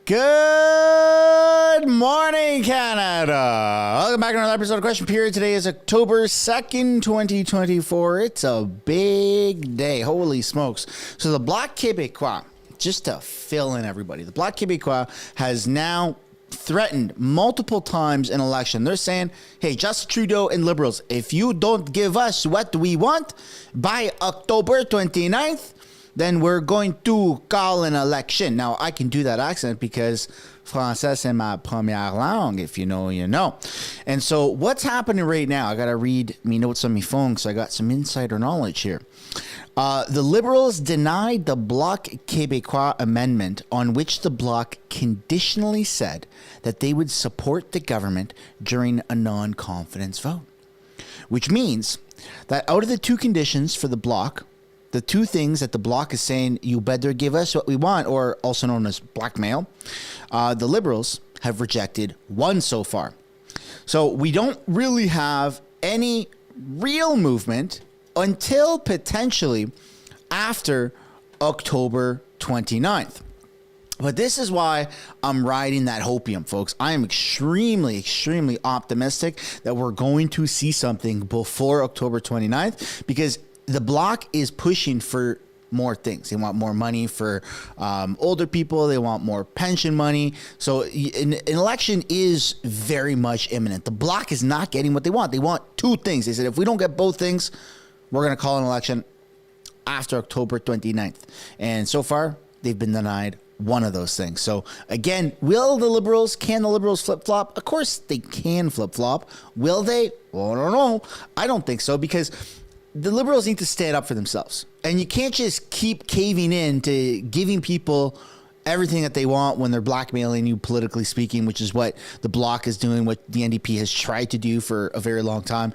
Good morning, Canada. Welcome back to another episode of Question Period. Today is October 2nd, 2024. It's a big day. Holy smokes. So the Bloc Québécois, just to fill in everybody, the Bloc Québécois has now threatened multiple times in election. They're saying, hey, Justin Trudeau and Liberals, if you don't give us what we want by October 29th, then we're going to call an election. Now, I can do that accent because Français c'est ma première langue. If you know, you know. And so what's happening right now, I got to read me notes on my phone, so I got some insider knowledge here. The Liberals denied the Bloc Québécois amendment on which the Bloc conditionally said that they would support the government during a non-confidence vote. Which means that out of the two conditions for the Bloc, the two things that the Bloc is saying, you better give us what we want, or also known as blackmail, the Liberals have rejected one so far. So we don't really have any real movement until potentially after October 29th. But this is why I'm riding that hopium, folks. I am extremely, extremely optimistic that we're going to see something before October 29th, because the Bloc is pushing for more things. They want more money for older people. They want more pension money. So an election is very much imminent. The Bloc is not getting what they want. They want two things. They said, if we don't get both things, we're going to call an election after October 29th. And so far, they've been denied one of those things. So again, can the Liberals flip-flop? Of course they can flip-flop. Will they? Well, I don't know. I don't think so, because the Liberals need to stand up for themselves. And you can't just keep caving in to giving people everything that they want when they're blackmailing you, politically speaking, which is what the Bloc is doing, what the NDP has tried to do for a very long time.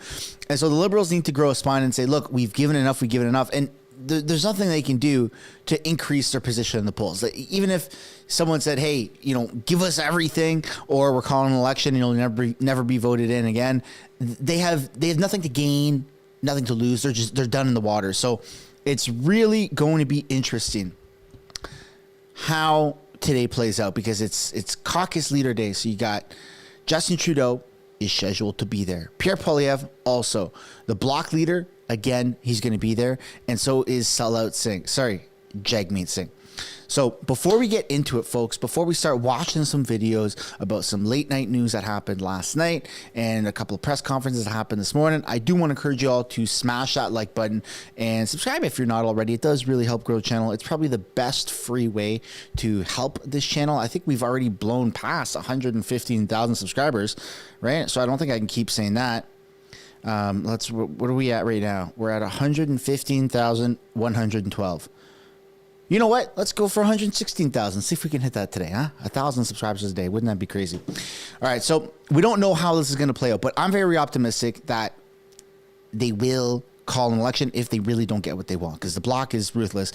And so the Liberals need to grow a spine and say, look, we've given enough. And there's nothing they can do to increase their position in the polls. Even if someone said, hey, give us everything, or we're calling an election and you'll never be voted in again, they have nothing to gain, nothing to lose. They're done in the water. So it's really going to be interesting how today plays out, because it's caucus leader day. So you got Justin Trudeau is scheduled to be there. Pierre Poilievre also. The Bloc leader, again, he's going to be there. And so is Jagmeet Singh. So before we get into it, folks, before we start watching some videos about some late night news that happened last night and a couple of press conferences that happened this morning, I do want to encourage you all to smash that like button and subscribe if you're not already. It does really help grow the channel. It's probably the best free way to help this channel. I think we've already blown past 115,000 subscribers, right? So I don't think I can keep saying that. What are we at right now? We're at 115,112. You know what? Let's go for 116,000. See if we can hit that today, huh? 1,000 subscribers a day. Wouldn't that be crazy? All right, so we don't know how this is going to play out, but I'm very optimistic that they will call an election if they really don't get what they want, because the Bloc is ruthless.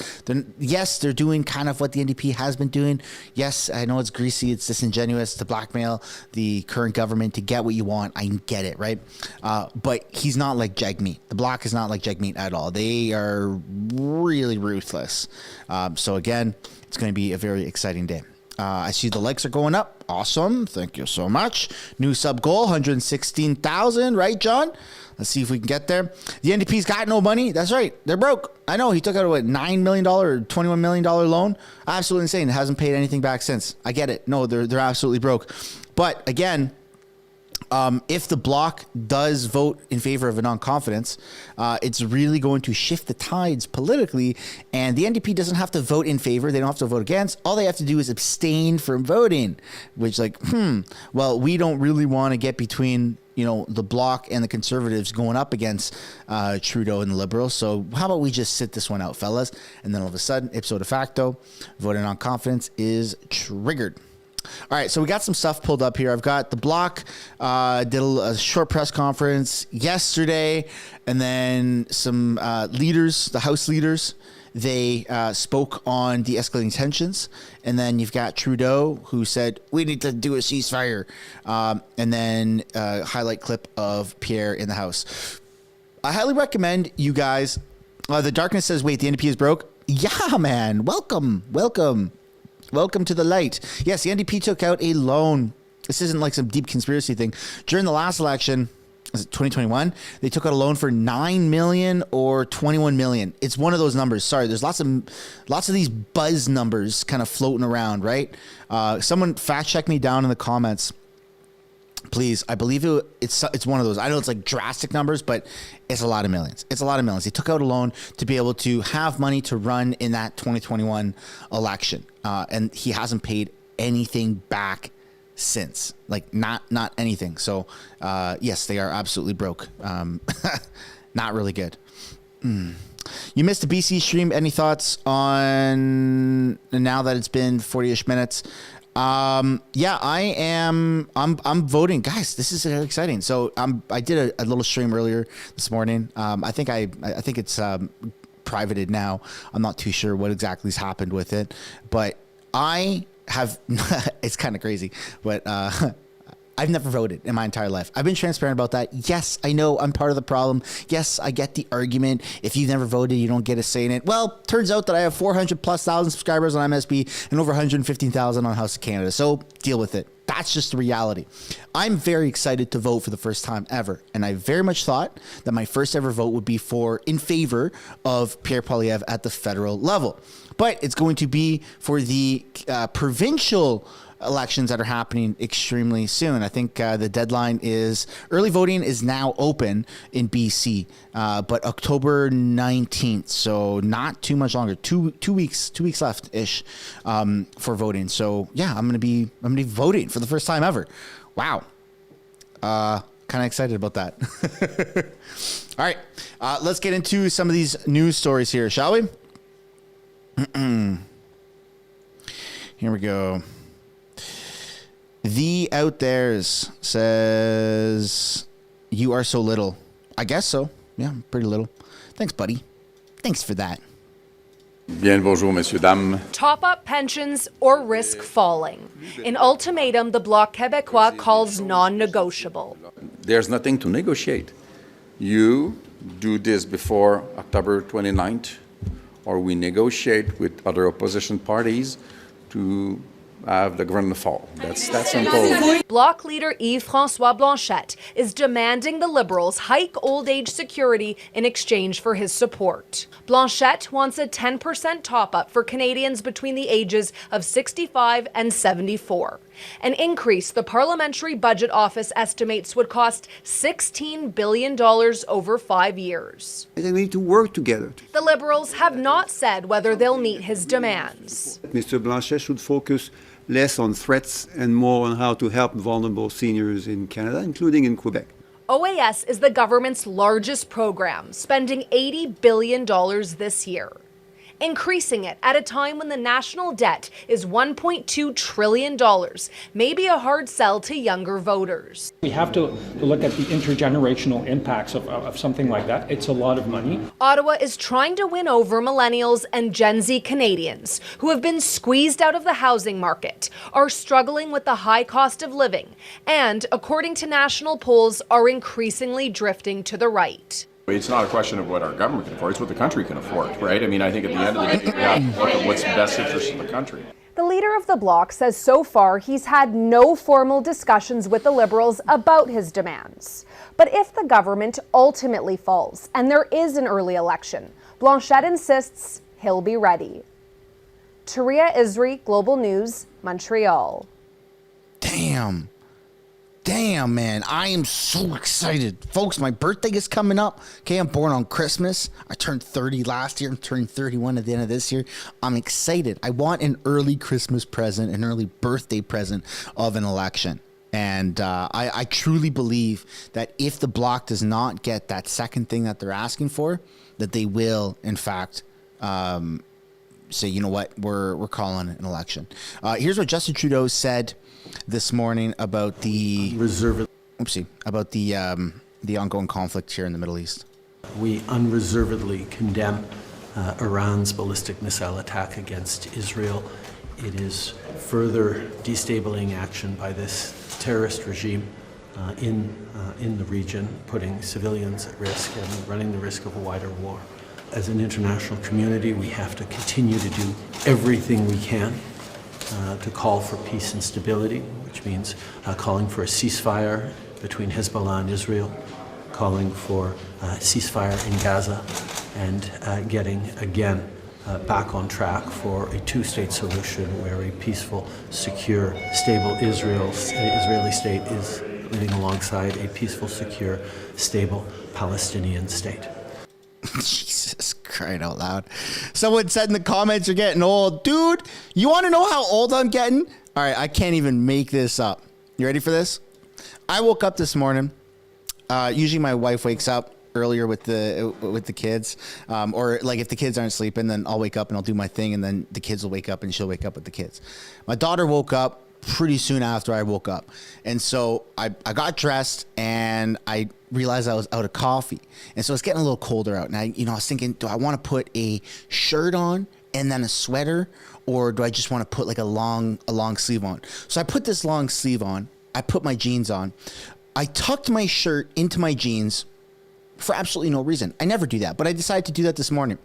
Yes, they're doing kind of what the NDP has been doing. Yes, I know it's greasy, it's disingenuous to blackmail the current government to get what you want. I get it, right? But he's not like Jagmeet. The Bloc is not like Jagmeet at all. They are really ruthless. So again, it's going to be a very exciting day. I see the likes are going up. Awesome. Thank you so much. New sub goal, 116,000, right, John? Let's see if we can get there. The NDP's got no money. That's right. They're broke. I know. He took out a $9 million or $21 million loan. Absolutely insane. It hasn't paid anything back since. I get it. No, they're absolutely broke. But again, if the Bloc does vote in favor of a non-confidence, it's really going to shift the tides politically, and the NDP doesn't have to vote in favor. They don't have to vote against. All they have to do is abstain from voting, which well, we don't really want to get between the Bloc and the Conservatives going up against Trudeau and the Liberals. So how about we just sit this one out, fellas? And then all of a sudden, ipso de facto, voting on confidence is triggered. All right, so we got some stuff pulled up here. I've got the Bloc did a short press conference yesterday, and then some leaders, the House leaders, they spoke on de-escalating tensions. And then you've got Trudeau, who said, we need to do a ceasefire. And then a highlight clip of Pierre in the House. I highly recommend you guys. The Darkness says, wait, the NDP is broke? Yeah, man. Welcome. Welcome to the light. Yes, the NDP took out a loan. This isn't like some deep conspiracy thing. During the last election, was it 2021? They took out a loan for 9 million or 21 million. It's one of those numbers. Sorry, there's lots of these buzz numbers kind of floating around, right? Someone fact check me down in the comments, please. I believe it's one of those. I know it's like drastic numbers, but it's a lot of millions. It's a lot of millions. They took out a loan to be able to have money to run in that 2021 election, and he hasn't paid anything back since, like not anything. So yes, they are absolutely broke. Not really good. You missed a BC stream. Any thoughts on now that it's been 40-ish minutes? Yeah, I'm voting, guys. This is exciting. So I did a little stream earlier this morning. I think it's privated now. I'm not too sure what exactly has happened with it, but I have it's kind of crazy, but I've never voted in my entire life. I've been transparent about that. Yes, I know I'm part of the problem. Yes, I get the argument. If you've never voted, you don't get a say in it. Well, turns out that I have 400,000+ subscribers on MSB and over 115,000 on House of Canada. So deal with it. That's just the reality. I'm very excited to vote for the first time ever. And I very much thought that my first ever vote would be in favor of Pierre Poilievre at the federal level. But it's going to be for the provincial elections that are happening extremely soon. I think the deadline is early voting is now open in BC, but October 19th. So not too much longer. Two weeks left ish for voting. So yeah, I'm gonna be voting for the first time ever. Wow. Kind of excited about that. All right, let's get into some of these news stories here, shall we? Here we go. The Out There's says, you are so little. I guess so. Yeah, pretty little. Thanks, buddy. Thanks for that. Bien, bonjour, messieurs, dames. Top-up pensions or risk falling. An ultimatum the Bloc Québécois calls non-negotiable. There's nothing to negotiate. You do this before October 29th, or we negotiate with other opposition parties to have the government fall. That's simple. Bloc leader Yves-François Blanchet is demanding the Liberals hike old age security in exchange for his support. Blanchet wants a 10% top-up for Canadians between the ages of 65 and 74. An increase the Parliamentary Budget Office estimates would cost $16 billion over 5 years. They need to work together. The Liberals have not said whether they'll meet his demands. Mr. Blanchet should focus less on threats and more on how to help vulnerable seniors in Canada, including in Quebec. OAS is the government's largest program, spending $80 billion this year, increasing it at a time when the national debt is $1.2 trillion, may be a hard sell to younger voters. We have to look at the intergenerational impacts of something like that. It's a lot of money. Ottawa is trying to win over millennials and Gen Z Canadians who have been squeezed out of the housing market, are struggling with the high cost of living, and, according to national polls, are increasingly drifting to the right. It's not a question of what our government can afford, it's what the country can afford, right? I mean, I think at the end of the day, we have to look at what's the best interest of the country. The leader of the Bloc says so far he's had no formal discussions with the Liberals about his demands. But if the government ultimately falls and there is an early election, Blanchet insists he'll be ready. Taria Isri, Global News, Montreal. Damn, man. I am so excited. Folks, my birthday is coming up. Okay, I'm born on Christmas. I turned 30 last year. I'm turning 31 at the end of this year. I'm excited. I want an early Christmas present, an early birthday present of an election. And I truly believe that if the Bloc does not get that second thing that they're asking for, that they will, in fact, say, you know what, we're calling an election. Here's what Justin Trudeau said this morning about the ongoing conflict here in the Middle East. We unreservedly condemn Iran's ballistic missile attack against Israel. It is further destabilizing action by this terrorist regime in the region, putting civilians at risk and running the risk of a wider war. As an international community, we have to continue to do everything we can to call for peace and stability, which means calling for a ceasefire between Hezbollah and Israel, calling for a ceasefire in Gaza, and getting again back on track for a two-state solution where a peaceful, secure, stable Israeli state is living alongside a peaceful, secure, stable Palestinian state. Jesus, crying out loud. Someone said in the comments, you're getting old. Dude, you want to know how old I'm getting? All right, I can't even make this up. You ready for this? I woke up this morning. Usually my wife wakes up earlier with the kids, or like if the kids aren't sleeping, then I'll wake up and I'll do my thing, and then the kids will wake up and she'll wake up with the kids. My daughter woke up pretty soon after I woke up, and so I got dressed and I realized I was out of coffee, and so it's getting a little colder out. And I was thinking, do I want to put a shirt on and then a sweater, or do I just want to put like a long sleeve on? So I put this long sleeve on. I put my jeans on. I tucked my shirt into my jeans for absolutely no reason. I never do that, but I decided to do that this morning.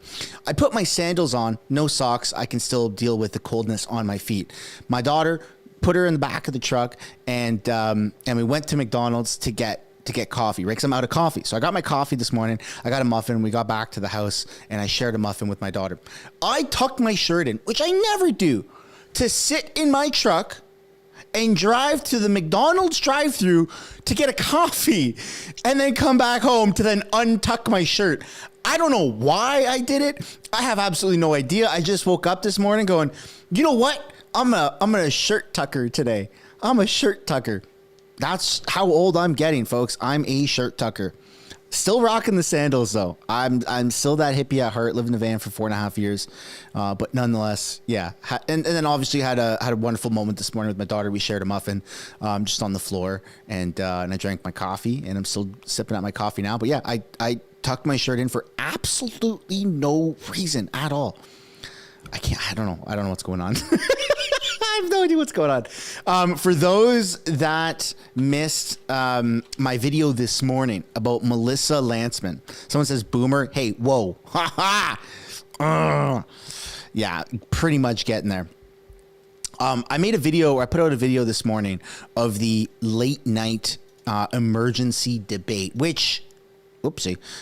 I put my sandals on, no socks. I can still deal with the coldness on my feet. My daughter put her in the back of the truck, and we went to McDonald's to get coffee, right? Because I'm out of coffee. So I got my coffee this morning. I got a muffin. We got back to the house, and I shared a muffin with my daughter. I tucked my shirt in, which I never do, to sit in my truck and drive to the McDonald's drive-thru to get a coffee, and then come back home to then untuck my shirt. I don't know why I did it. I have absolutely no idea. I just woke up this morning going, you know what? I'm a shirt tucker today. I'm a shirt tucker. That's how old I'm getting, folks. I'm a shirt tucker. Still rocking the sandals though. I'm still that hippie at heart. Lived in a van for 4.5 years, but nonetheless, yeah. And then obviously had a wonderful moment this morning with my daughter. We shared a muffin, just on the floor, and I drank my coffee, and I'm still sipping at my coffee now. But yeah, I tucked my shirt in for absolutely no reason at all. I don't know what's going on. I have no idea what's going on. For those that missed my video this morning about Melissa Lantsman, someone says boomer. Hey, whoa. Ha ha. Yeah, pretty much getting there. I made a video, or I put out a video this morning of the late night emergency debate,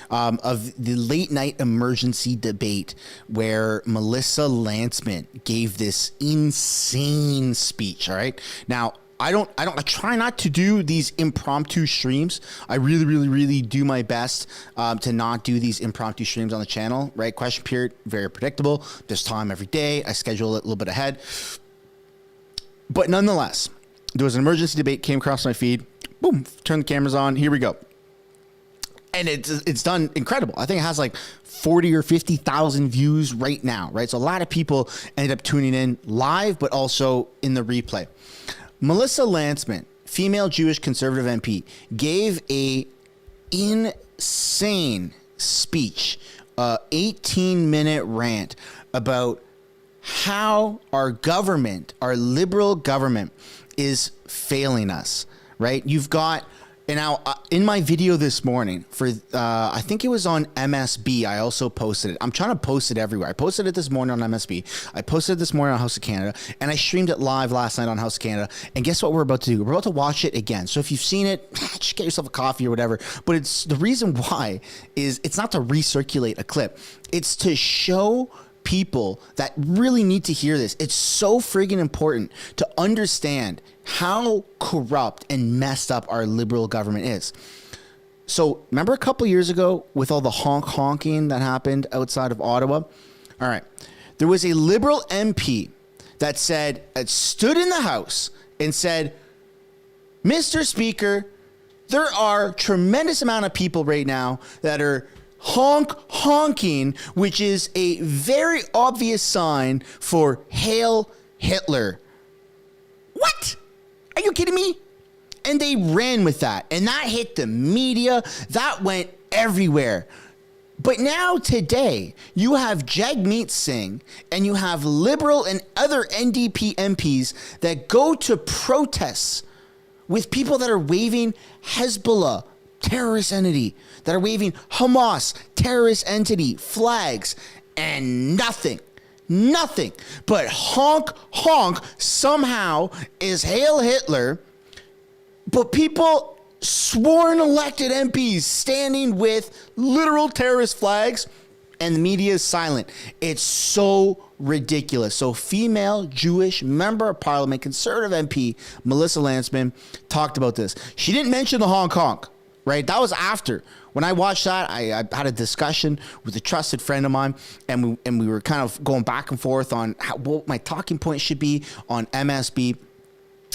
of the late night emergency debate where Melissa Lantsman gave this insane speech. All right. Now, I try not to do these impromptu streams. I really do my best to not do these impromptu streams on the channel, right? Question period, very predictable. This time every day. I schedule it a little bit ahead. But nonetheless, there was an emergency debate, came across my feed. Boom, turn the cameras on. Here we go. And it's done incredible. I think it has like 40 or 50,000 views right now, right? So a lot of people ended up tuning in live, but also in the replay. Melissa Lantsman, female Jewish conservative MP, gave a insane speech, 18-minute rant about how our government, our liberal government, is failing us, right? You've got... And now, in my video this morning, for I think it was on MSB, I also posted it. I'm trying to post it everywhere. I posted it this morning on MSB. I posted it this morning on House of Canada, and I streamed it live last night on House of Canada. And guess what we're about to do? We're about to watch it again. So if you've seen it, just get yourself a coffee or whatever. But it's the reason why is it's not to recirculate a clip. It's to show people that really need to hear this. It's so friggin' important to understand how corrupt and messed up our liberal government is. So remember a couple years ago with all the honking that happened outside of Ottawa? All right. There was a liberal MP that stood in the House and said, Mr. Speaker, there are tremendous amount of people right now that are honking, which is a very obvious sign for Hail Hitler. What? Are you kidding me? And they ran with that, and that hit the media. That went everywhere. But now today, you have Jagmeet Singh and you have Liberal and other NDP MPs that go to protests with people that are waving Hezbollah, terrorist entity, that are waving Hamas, terrorist entity, flags, and nothing Nothing. But honk, honk somehow is Hail Hitler. But people, sworn elected MPs, standing with literal terrorist flags, and the media is silent. It's so ridiculous. So female Jewish member of parliament, conservative MP, Melissa Landsman, talked about this. She didn't mention the Hong Kong, right? That was after. When I watched that, I had a discussion with a trusted friend of mine, and we were kind of going back and forth on what my talking point should be on MSB.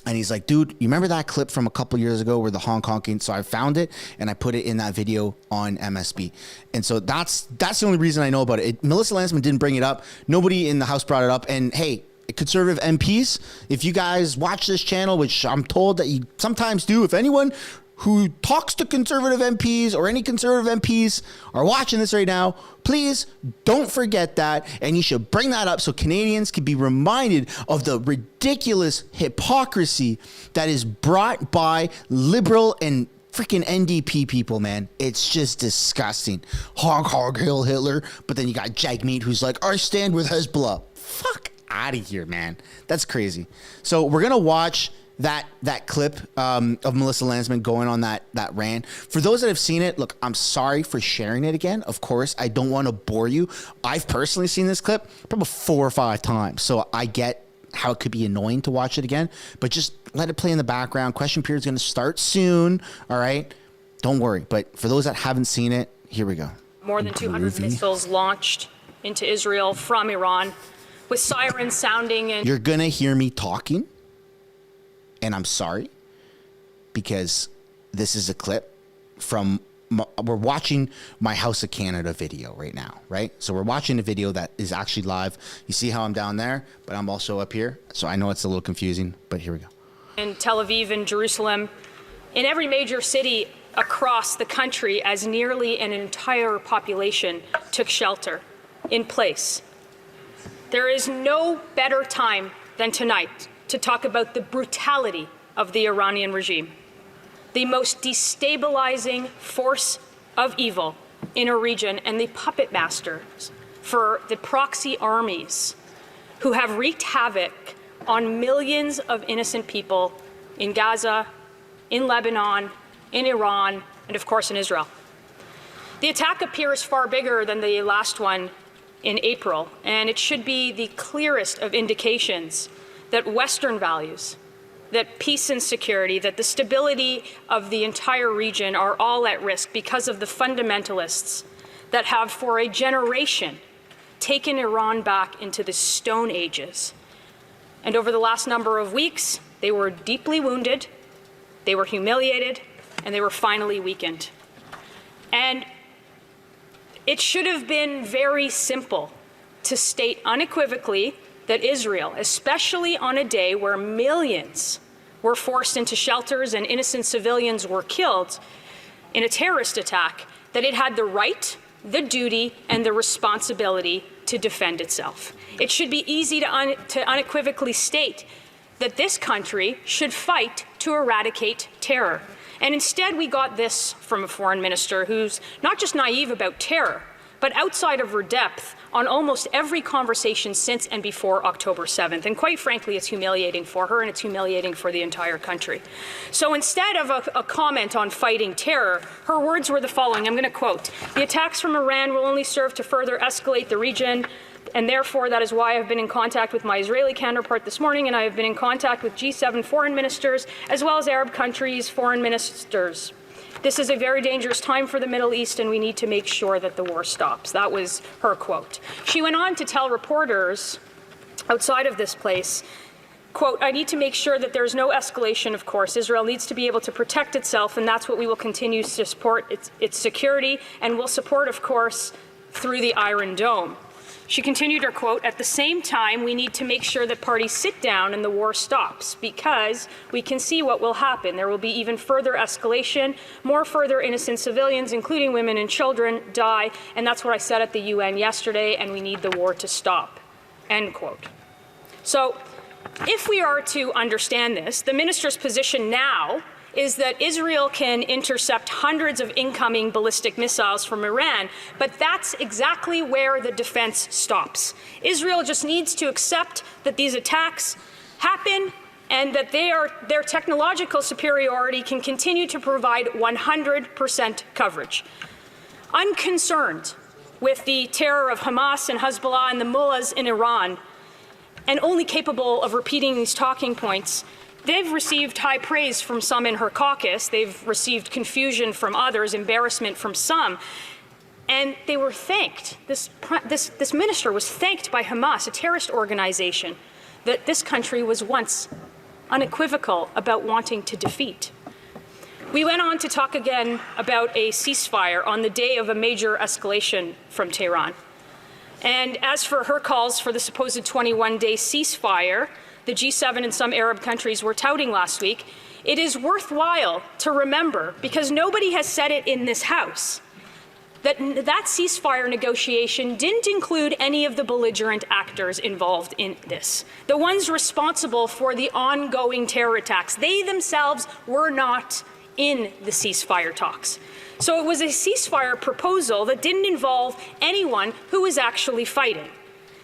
And he's like, dude, you remember that clip from a couple years ago where the Hong Kong came? So I found it and I put it in that video on MSB. And so that's the only reason I know about it. Melissa Landsman didn't bring it up. Nobody in the House brought it up. And hey, conservative MPs, if you guys watch this channel, which I'm told that you sometimes do, if anyone who talks to conservative MPs or any conservative MPs are watching this right now, please don't forget that. And you should bring that up so Canadians can be reminded of the ridiculous hypocrisy that is brought by liberal and freaking NDP people, man. It's just disgusting. Honk, honk, Hail Hitler. But then you got Jagmeet who's like, I stand with Hezbollah. Fuck out of here, man. That's crazy. So we're going to watch that clip of Melissa Landsman going on that rant. For those that have seen it, look, I'm sorry for sharing it again. Of course, I don't want to bore you. I've personally seen this clip probably 4 or 5 times, so I get how it could be annoying to watch it again, but just let it play in the background. Question period is going to start soon, all right? Don't worry. But for those that haven't seen it, here we go. More than 200 missiles launched into Israel from Iran with sirens sounding. And you're going to hear me talking. And I'm sorry, because this is a clip from, we're watching my House of Canada video right now, right? So we're watching a video that is actually live. You see how I'm down there, but I'm also up here. So I know it's a little confusing, but here we go. In Tel Aviv and Jerusalem, in every major city across the country, as nearly an entire population took shelter in place. There is no better time than tonight to talk about the brutality of the Iranian regime, the most destabilizing force of evil in a region, and the puppet masters for the proxy armies who have wreaked havoc on millions of innocent people in Gaza, in Lebanon, in Iran, and of course in Israel. The attack appears far bigger than the last one in April, and it should be the clearest of indications that Western values, that peace and security, that the stability of the entire region are all at risk because of the fundamentalists that have for a generation taken Iran back into the Stone Ages. And over the last number of weeks, they were deeply wounded, they were humiliated, and they were finally weakened. And it should have been very simple to state unequivocally that Israel, especially on a day where millions were forced into shelters and innocent civilians were killed in a terrorist attack, that it had the right, the duty, and the responsibility to defend itself. It should be easy to unequivocally state that this country should fight to eradicate terror. And instead, we got this from a foreign minister who's not just naive about terror, but outside of her depth on almost every conversation since and before October 7th. And quite frankly, it's humiliating for her, and it's humiliating for the entire country. So instead of a comment on fighting terror, her words were the following. I'm going to quote, "The attacks from Iran will only serve to further escalate the region, and therefore that is why I've been in contact with my Israeli counterpart this morning, and I have been in contact with G7 foreign ministers, as well as Arab countries' foreign ministers. This is a very dangerous time for the Middle East, and we need to make sure that the war stops." That was her quote. She went on to tell reporters outside of this place, quote, "I need to make sure that there's no escalation, of course. Israel needs to be able to protect itself, and that's what we will continue to support, its security, and will support, of course, through the Iron Dome." She continued her quote, "At the same time, we need to make sure that parties sit down and the war stops, because we can see what will happen. There will be even further escalation, more further innocent civilians, including women and children, die, and that's what I said at the UN yesterday, and we need the war to stop." End quote. So if we are to understand this, the minister's position now is that Israel can intercept hundreds of incoming ballistic missiles from Iran, but that's exactly where the defense stops. Israel just needs to accept that these attacks happen and that their technological superiority can continue to provide 100% coverage. Unconcerned with the terror of Hamas and Hezbollah and the mullahs in Iran, and only capable of repeating these talking points, they've received high praise from some in her caucus. They've received confusion from others, embarrassment from some. And they were thanked. This minister was thanked by Hamas, a terrorist organization that this country was once unequivocal about wanting to defeat. We went on to talk again about a ceasefire on the day of a major escalation from Tehran. And as for her calls for the supposed 21-day ceasefire the G7 and some Arab countries were touting last week, it is worthwhile to remember, because nobody has said it in this House, that ceasefire negotiation didn't include any of the belligerent actors involved in this. The ones responsible for the ongoing terror attacks, they themselves were not in the ceasefire talks. So it was a ceasefire proposal that didn't involve anyone who was actually fighting.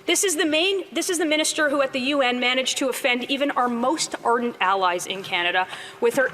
This is the minister who at the UN managed to offend even our most ardent allies in Canada with her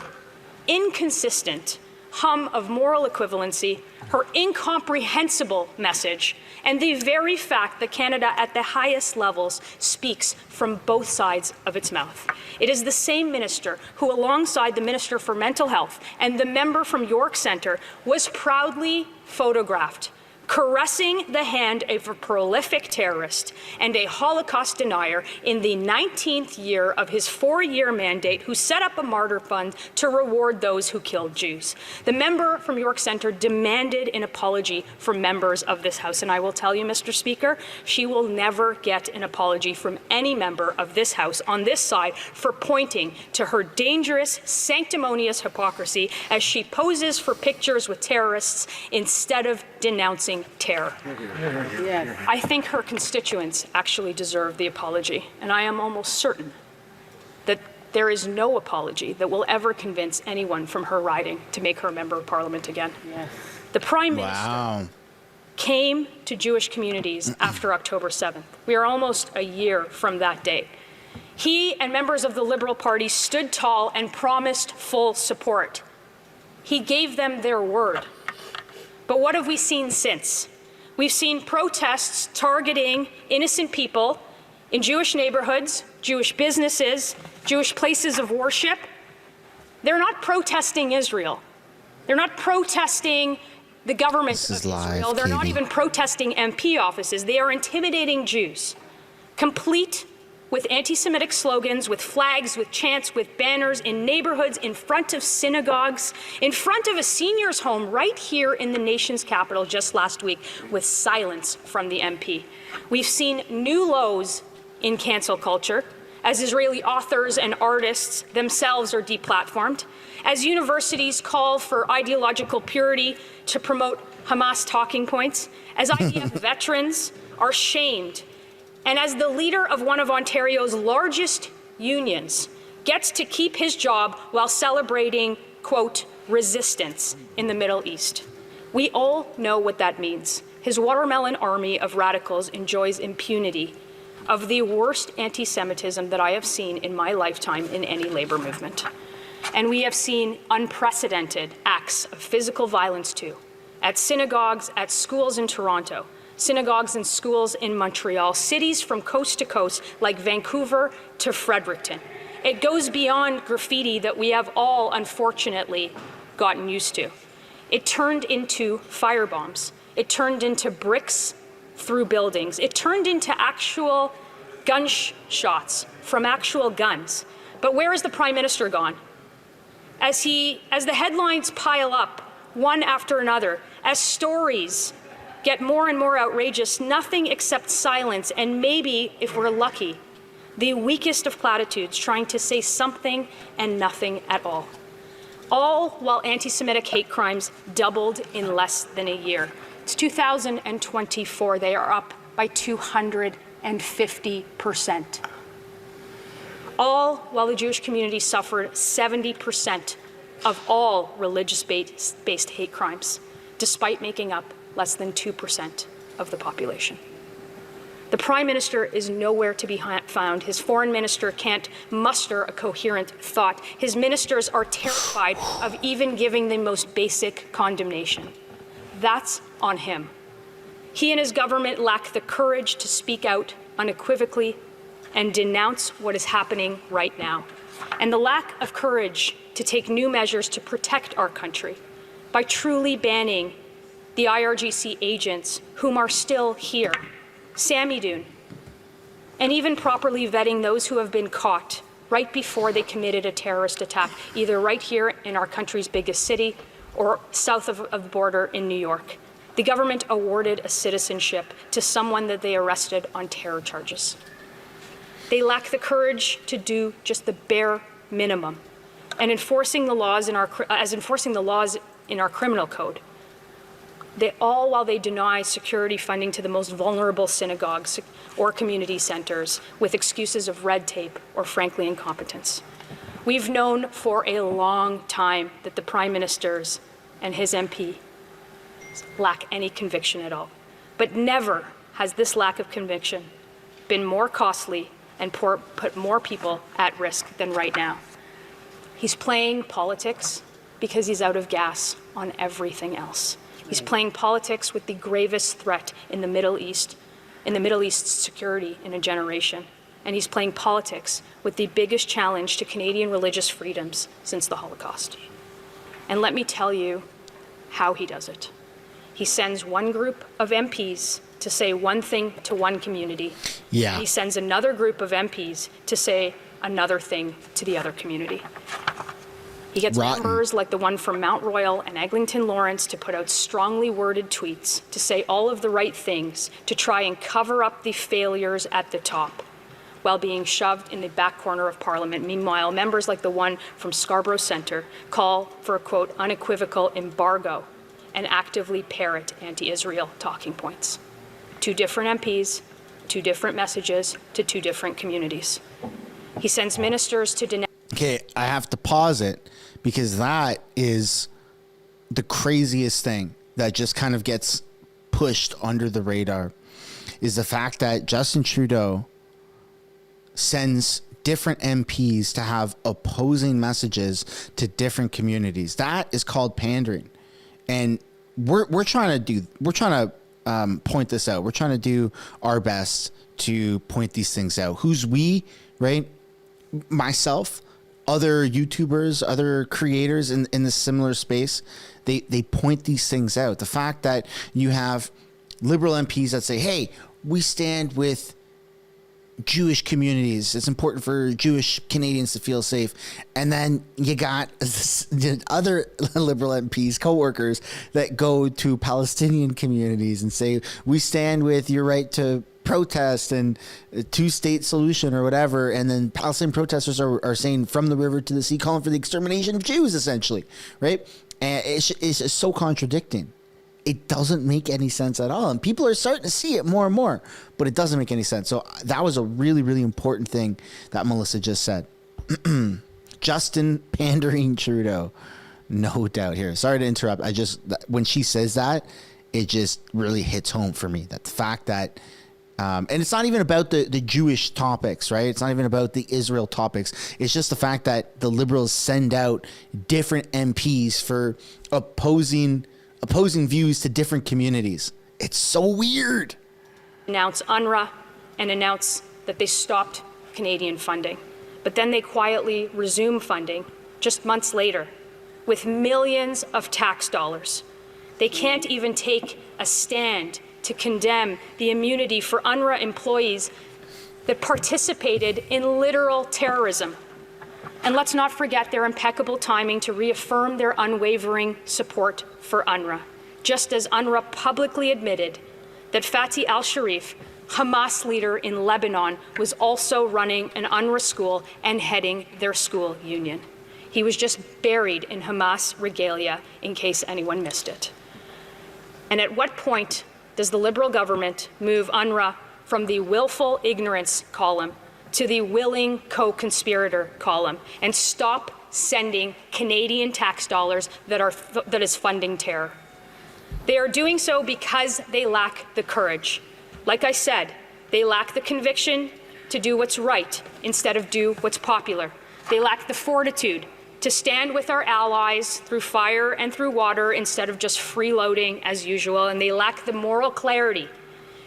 inconsistent hum of moral equivalency, her incomprehensible message, and the very fact that Canada at the highest levels speaks from both sides of its mouth. It is the same minister who, alongside the Minister for Mental Health and the member from York Centre, was proudly photographed caressing the hand of a prolific terrorist and a Holocaust denier in the 19th year of his 4-year mandate, who set up a martyr fund to reward those who killed Jews. The member from York Centre demanded an apology from members of this House, and I will tell you, Mr. Speaker, she will never get an apology from any member of this House on this side for pointing to her dangerous, sanctimonious hypocrisy as she poses for pictures with terrorists instead of denouncing terror. Yes. I think her constituents actually deserve the apology, and I am almost certain that there is no apology that will ever convince anyone from her riding to make her a member of Parliament again. Yes. The Prime Minister came to Jewish communities after October 7th. We are almost a year from that date. He and members of the Liberal Party stood tall and promised full support. He gave them their word. But what have we seen since? We've seen protests targeting innocent people in Jewish neighborhoods, Jewish businesses, Jewish places of worship. They're not protesting Israel. They're not protesting the government of Israel. They're not even protesting MP offices. They are intimidating Jews, complete with anti-Semitic slogans, with flags, with chants, with banners in neighborhoods, in front of synagogues, in front of a senior's home right here in the nation's capital just last week, with silence from the MP. We've seen new lows in cancel culture as Israeli authors and artists themselves are deplatformed, as universities call for ideological purity to promote Hamas talking points, as IDF veterans are shamed, and as the leader of one of Ontario's largest unions gets to keep his job while celebrating, quote, resistance in the Middle East. We all know what that means. His watermelon army of radicals enjoys impunity of the worst anti-Semitism that I have seen in my lifetime in any labor movement. And we have seen unprecedented acts of physical violence too, at synagogues, at schools in Toronto, synagogues and schools in Montreal, cities from coast to coast like Vancouver to Fredericton. It goes beyond graffiti that we have all unfortunately gotten used to. It turned into firebombs. It turned into bricks through buildings. It turned into actual gunshots from actual guns. But where is the Prime Minister gone? As the headlines pile up, one after another, as stories get more and more outrageous, nothing except silence, and maybe, if we're lucky, the weakest of platitudes trying to say something and nothing at all. All while anti-Semitic hate crimes doubled in less than a year. It's 2024, they are up by 250%. All while the Jewish community suffered 70% of all religious-based hate crimes, despite making up less than 2% of the population. The Prime Minister is nowhere to be found. His Foreign Minister can't muster a coherent thought. His ministers are terrified of even giving the most basic condemnation. That's on him. He and his government lack the courage to speak out unequivocally and denounce what is happening right now, and the lack of courage to take new measures to protect our country by truly banning the IRGC agents whom are still here, Sammy Doon, and even properly vetting those who have been caught right before they committed a terrorist attack, either right here in our country's biggest city or south of the border in New York. The government awarded a citizenship to someone that they arrested on terror charges. They lack the courage to do just the bare minimum, and enforcing the laws in our criminal code. All while they deny security funding to the most vulnerable synagogues or community centers with excuses of red tape or frankly incompetence. We've known for a long time that the Prime Minister's and his MP lack any conviction at all. But never has this lack of conviction been more costly and put more people at risk than right now. He's playing politics because he's out of gas on everything else. He's playing politics with the gravest threat in the Middle East's security in a generation. And he's playing politics with the biggest challenge to Canadian religious freedoms since the Holocaust. And let me tell you how he does it. He sends one group of MPs to say one thing to one community. Yeah. He sends another group of MPs to say another thing to the other community. He gets members like the one from Mount Royal and Eglinton Lawrence to put out strongly worded tweets to say all of the right things to try and cover up the failures at the top while being shoved in the back corner of Parliament. Meanwhile, members like the one from Scarborough Centre call for a, quote, unequivocal embargo and actively parrot anti-Israel talking points. Two different MPs, two different messages to two different communities. He sends ministers to denounce. Okay, I have to pause it because that is the craziest thing that just kind of gets pushed under the radar is the fact that Justin Trudeau sends different MPs to have opposing messages to different communities. That is called pandering. And we're trying to point this out. We're trying to do our best to point these things out. Who's we, right? Myself, other YouTubers, other creators in this similar space, they point these things out. The fact that you have Liberal MPs that say, hey, we stand with Jewish communities. It's important for Jewish Canadians to feel safe. And then you got other Liberal MPs, co-workers that go to Palestinian communities and say, we stand with your right to protest and a two-state solution or whatever. And then Palestinian protesters are saying from the river to the sea, calling for the extermination of Jews, essentially, right? And it's so contradicting. It doesn't make any sense at all. And people are starting to see it more and more, but it doesn't make any sense. So that was a really, really important thing that Melissa just said. Justin pandering Trudeau. No doubt here. Sorry to interrupt. When she says that, it just really hits home for me. That the fact that, and it's not even about the Jewish topics, right? It's not even about the Israel topics. It's just the fact that the Liberals send out different MPs for opposing views to different communities. It's so weird. Announce UNRWA and announce that they stopped Canadian funding. But then they quietly resume funding just months later with millions of tax dollars. They can't even take a stand to condemn the immunity for UNRWA employees that participated in literal terrorism. And let's not forget their impeccable timing to reaffirm their unwavering support for UNRWA, just as UNRWA publicly admitted that Fatih al-Sharif, Hamas leader in Lebanon, was also running an UNRWA school and heading their school union. He was just buried in Hamas regalia, in case anyone missed it. And at what point does the Liberal government move UNRWA from the willful ignorance column to the willing co-conspirator column and stop sending Canadian tax dollars that is funding terror. They are doing so because they lack the courage. Like I said, they lack the conviction to do what's right instead of do what's popular. They lack the fortitude to stand with our allies through fire and through water instead of just freeloading as usual. And they lack the moral clarity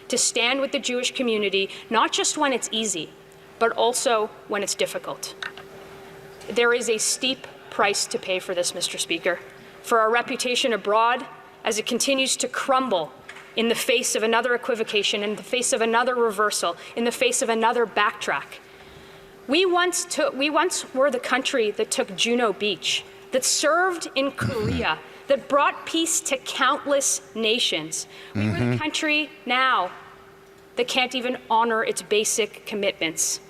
to stand with the Jewish community, not just when it's easy, but also when it's difficult. There is a steep price to pay for this, Mr. Speaker, for our reputation abroad as it continues to crumble in the face of another equivocation, in the face of another reversal, in the face of another backtrack. We once were the country that took Juno Beach, that served in Korea, that brought peace to countless nations. We were the country now that can't even honor its basic commitments.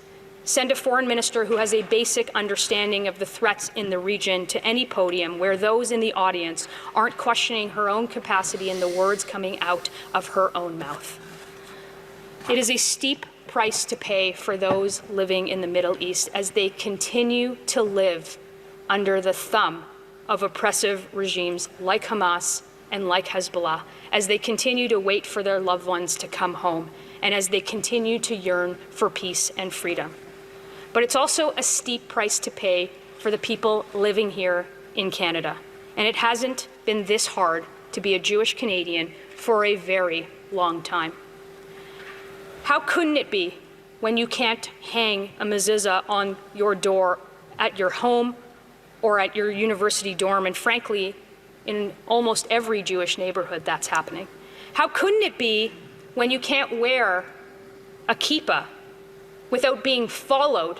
Send a foreign minister who has a basic understanding of the threats in the region to any podium where those in the audience aren't questioning her own capacity in the words coming out of her own mouth. It is a steep price to pay for those living in the Middle East as they continue to live under the thumb of oppressive regimes like Hamas and like Hezbollah, as they continue to wait for their loved ones to come home, and as they continue to yearn for peace and freedom. But it's also a steep price to pay for the people living here in Canada. And it hasn't been this hard to be a Jewish Canadian for a very long time. How couldn't it be when you can't hang a mezuzah on your door at your home or at your university dorm? And frankly, in almost every Jewish neighborhood, that's happening. How couldn't it be when you can't wear a kippah without being followed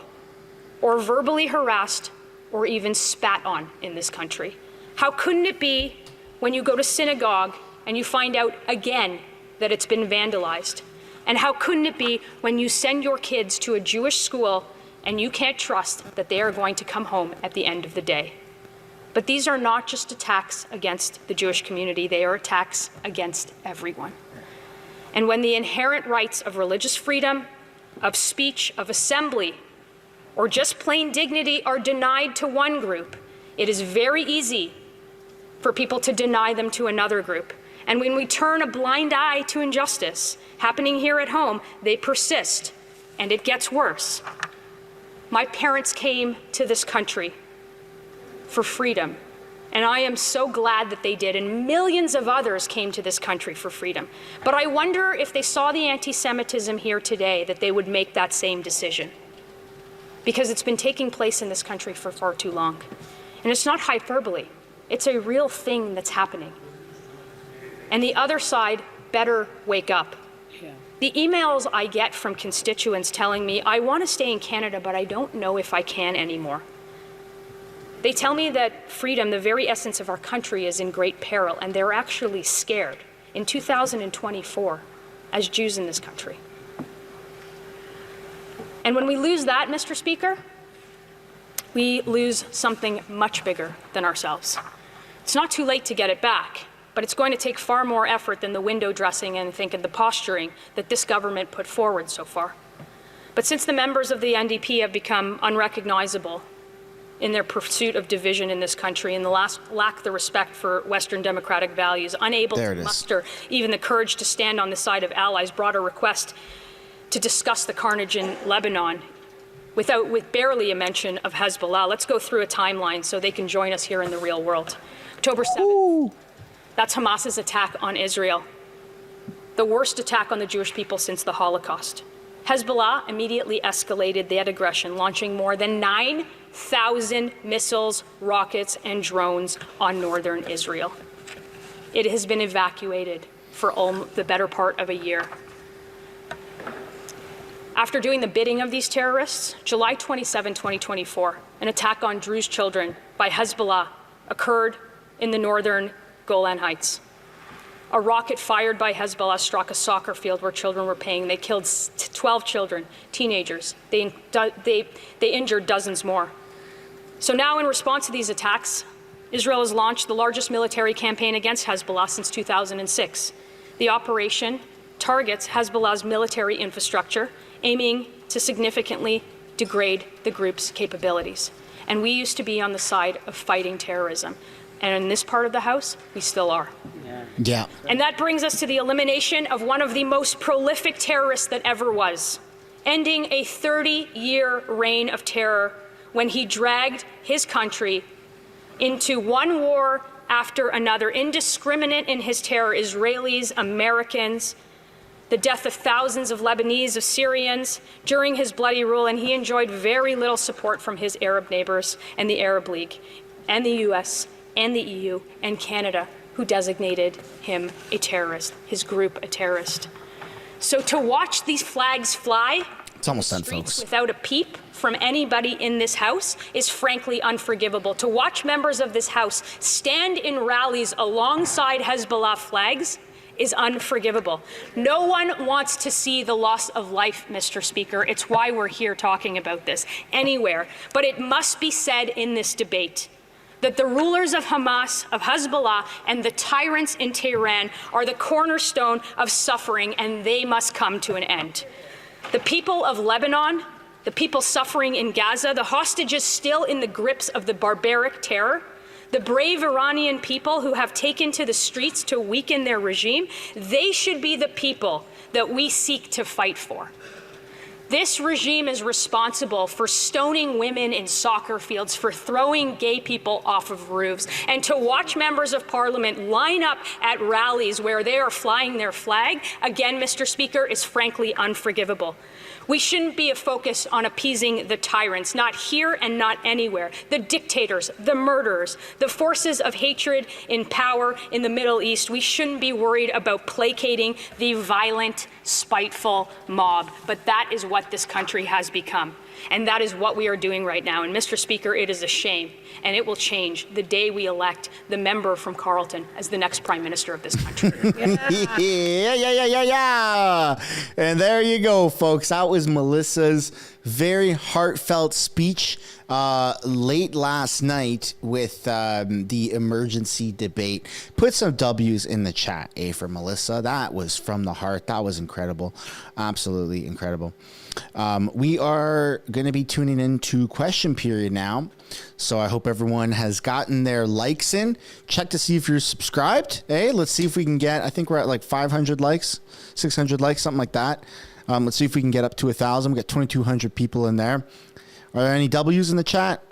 or verbally harassed or even spat on in this country? How couldn't it be when you go to synagogue and you find out again that it's been vandalized? And how couldn't it be when you send your kids to a Jewish school and you can't trust that they are going to come home at the end of the day? But these are not just attacks against the Jewish community, they are attacks against everyone. And when the inherent rights of religious freedom, of speech, of assembly, or just plain dignity are denied to one group, it is very easy for people to deny them to another group. And when we turn a blind eye to injustice happening here at home, they persist, and it gets worse. My parents came to this country for freedom, and I am so glad that they did, and millions of others came to this country for freedom. But I wonder if they saw the anti-Semitism here today, that they would make that same decision. Because it's been taking place in this country for far too long. And it's not hyperbole. It's a real thing that's happening. And the other side better wake up. The emails I get from constituents telling me, I want to stay in Canada, but I don't know if I can anymore. They tell me that freedom, the very essence of our country, is in great peril, and they're actually scared in 2024 as Jews in this country. And when we lose that, Mr. Speaker, we lose something much bigger than ourselves. It's not too late to get it back, but it's going to take far more effort than the window dressing and the posturing that this government put forward so far. But since the members of the NDP have become unrecognizable in their pursuit of division in this country and lack the respect for Western democratic values, unable to muster even the courage to stand on the side of allies, brought a request to discuss the carnage in Lebanon with barely a mention of Hezbollah. Let's go through a timeline so they can join us here in the real world. October 7th, that's Hamas's attack on Israel, the worst attack on the Jewish people since the Holocaust. Hezbollah immediately escalated that aggression, launching more than 9,000 missiles, rockets, and drones on northern Israel. It has been evacuated for the better part of a year. After doing the bidding of these terrorists, July 27, 2024, an attack on Druze children by Hezbollah occurred in the northern Golan Heights. A rocket fired by Hezbollah struck a soccer field where children were playing. They killed 12 children, teenagers. They injured dozens more. So now, in response to these attacks, Israel has launched the largest military campaign against Hezbollah since 2006. The operation targets Hezbollah's military infrastructure, aiming to significantly degrade the group's capabilities. And we used to be on the side of fighting terrorism. And in this part of the House, we still are. Yeah. And that brings us to the elimination of one of the most prolific terrorists that ever was, ending a 30-year reign of terror when he dragged his country into one war after another, indiscriminate in his terror, Israelis, Americans, the death of thousands of Lebanese, of Syrians during his bloody rule, and he enjoyed very little support from his Arab neighbors and the Arab League and the US and the EU and Canada, who designated him a terrorist, his group a terrorist. So to watch these flags fly It's almost done, streets folks. without a peep from anybody in this House is frankly unforgivable. To watch members of this House stand in rallies alongside Hezbollah flags is unforgivable. No one wants to see the loss of life, Mr. Speaker. It's why we're here talking about this anywhere. But it must be said in this debate that the rulers of Hamas, of Hezbollah, and the tyrants in Tehran are the cornerstone of suffering, and they must come to an end. The people of Lebanon, the people suffering in Gaza, the hostages still in the grips of the barbaric terror, the brave Iranian people who have taken to the streets to weaken their regime, they should be the people that we seek to fight for. This regime is responsible for stoning women in soccer fields, for throwing gay people off of roofs, and to watch members of parliament line up at rallies where they are flying their flag, again, Mr. Speaker, is frankly unforgivable. We shouldn't be a focus on appeasing the tyrants, not here and not anywhere, the dictators, the murderers, the forces of hatred in power in the Middle East. We shouldn't be worried about placating the violent, spiteful mob. But that is what this country has become. And that is what we are doing right now. And Mr. Speaker, it is a shame. And it will change the day we elect the member from Carleton as the next Prime Minister of this country. Yeah. And there you go, folks. That was Melissa's very heartfelt speech late last night with the emergency debate. Put some W's in the chat, for Melissa. That was from the heart. That was incredible. Absolutely incredible. We are going to be tuning into question period now. So I hope everyone has gotten their likes in. Check to see if you're subscribed. Hey, let's see if we can get, I think we're at like 500 likes, 600 likes, something like that. Let's see if we can get up to 1,000. We got 2,200 people in there. Are there any W's in the chat?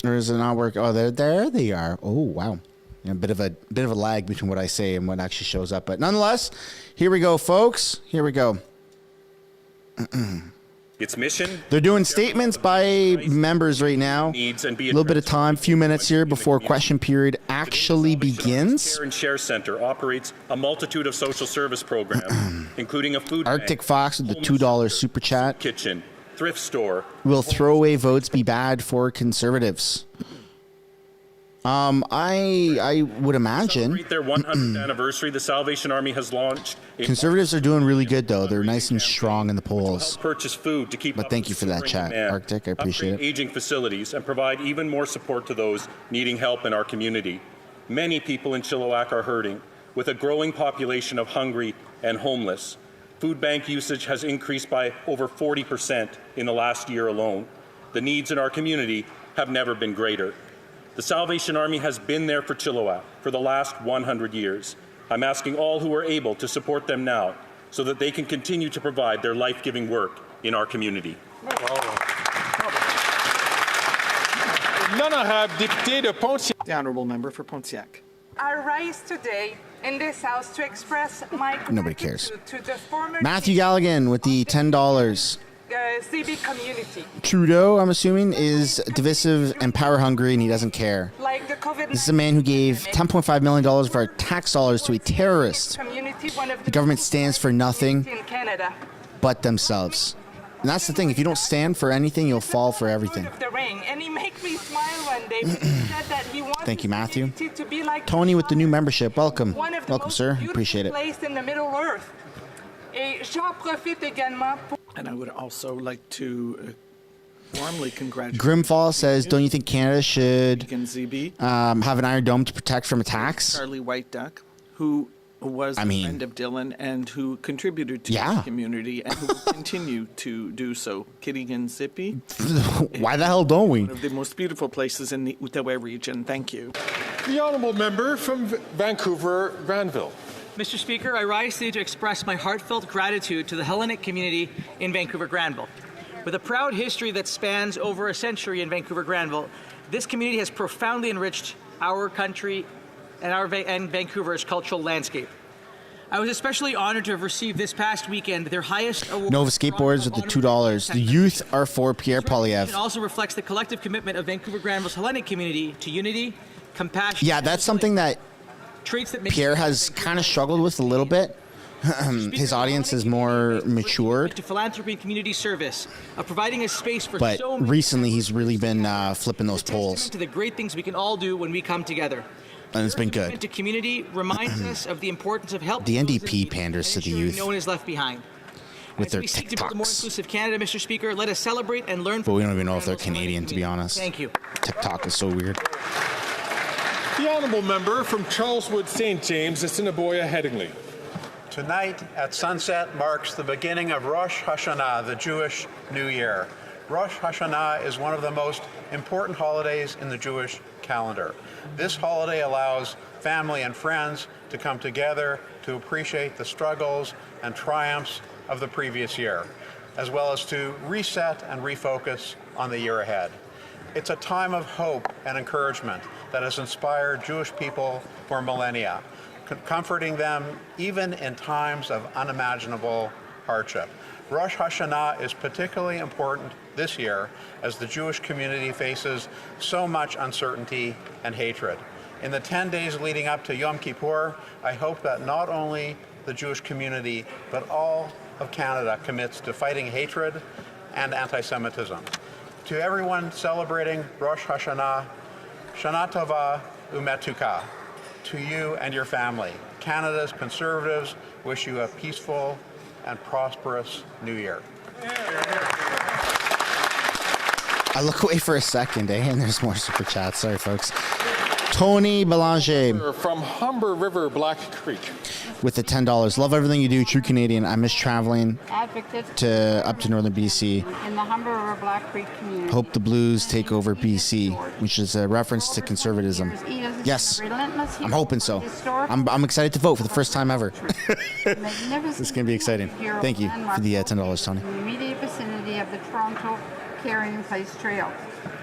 Or is it not work? Oh, there they are. Oh, wow. A bit of a lag between what I say and what actually shows up. But nonetheless, here we go, folks. Here we go. Its mission. They're doing statements by members right now. A little bit of time, few minutes here before question period actually begins. Care and Share Center operates a multitude of social service programs, including a food Arctic bank, Fox with the $2 super chat. kitchen, thrift store. Will throwaway votes be bad for conservatives? I would imagine. Celebrate their 100th anniversary, the Salvation Army has launched. Conservatives are doing really good, though. They're nice and strong in the polls. Purchase food to keep. But thank you for that chat, Arctic. I appreciate it. Aging facilities and provide even more support to those needing help in our community. Many people in Chilliwack are hurting, with a growing population of hungry and homeless. Food bank usage has increased by over 40% in the last year alone. The needs in our community have never been greater. The Salvation Army has been there for Chilliwack for the last 100 years. I'm asking all who are able to support them now so that they can continue to provide their life-giving work in our community. The Honourable Member for Pontiac. I rise today in this House to express my Nobody cares. gratitude to the former Matthew Galligan with the $10. CB community. Trudeau, I'm assuming, is divisive and power hungry, and he doesn't care. Like the COVID-19 This is a man who gave $10.5 million of our tax dollars to a terrorist. community, one of The government stands for nothing in Canada. but themselves. And that's the thing. If you don't stand for anything, you'll fall for everything. Of the ring, and he made me smile one day when he said that he wanted Thank you, Matthew. to be like Tony with the new membership. Welcome. one of the Welcome, most sir. beautiful Appreciate it. place in the Middle Earth. Et j'en profite également pour And I would also like to warmly congratulate Grimfall says, don't you think Canada should Vegan ZB, have an Iron Dome to protect from attacks? Charlie White Duck, who was a friend of Dylan and who contributed to this community and who will continue to do so. Kitigan Zippy. Why the hell don't we? One of the most beautiful places in the Outaouais region. Thank you. The honourable member from Vancouver, Granville. Mr. Speaker, I rise today to express my heartfelt gratitude to the Hellenic community in Vancouver, Granville. With a proud history that spans over a century in Vancouver, Granville, this community has profoundly enriched our country and Vancouver's cultural landscape. I was especially honored to have received this past weekend their highest award. Nova skateboards with the $2. The youth are for Pierre, poilievre. It also reflects the collective commitment of Vancouver Granville's Hellenic community to unity, compassion. Yeah, that's something that traits that make Pierre has kind of struggled with a little bit. His audience is more mature. To philanthropy and community service, of providing a space for But so many recently he's really been flipping those testament poles. to the great things we can all do when we come together. And it's been Your commitment good. to community reminds us of the importance of help. The NDP panders to the youth No one is left behind. with As their we seek to build a more TikToks. inclusive Canada, Mr. Speaker, let us celebrate and learn. But we don't even know if they're Canadian, to be honest. Thank you. TikTok is so weird. The honourable member from Charleswood St. James, Assiniboia, Headingley. Tonight at sunset marks the beginning of Rosh Hashanah, the Jewish New Year. Rosh Hashanah is one of the most important holidays in the Jewish calendar. This holiday allows family and friends to come together to appreciate the struggles and triumphs of the previous year, as well as to reset and refocus on the year ahead. It's a time of hope and encouragement that has inspired Jewish people for millennia, comforting them even in times of unimaginable hardship. Rosh Hashanah is particularly important this year as the Jewish community faces so much uncertainty and hatred. In the 10 days leading up to Yom Kippur, I hope that not only the Jewish community, but all of Canada commits to fighting hatred and anti-Semitism. To everyone celebrating Rosh Hashanah, Shana Tova Umetuka. To you and your family, Canada's Conservatives wish you a peaceful and prosperous New Year. I look away for a second, and there's more super chats. Sorry, folks. Tony Belanger From Humber River, Black Creek. with the $10. Love everything you do. True Canadian. I miss traveling Advocate up to northern BC. in the Humber River Black Creek community. Hope the Blues take over BC, which is a reference to conservatism. Yes, I'm hoping so. I'm excited to vote for the first time ever. This is going to be exciting. Thank you for the $10, Tony. In the immediate vicinity of the Toronto Carrying Place Trail.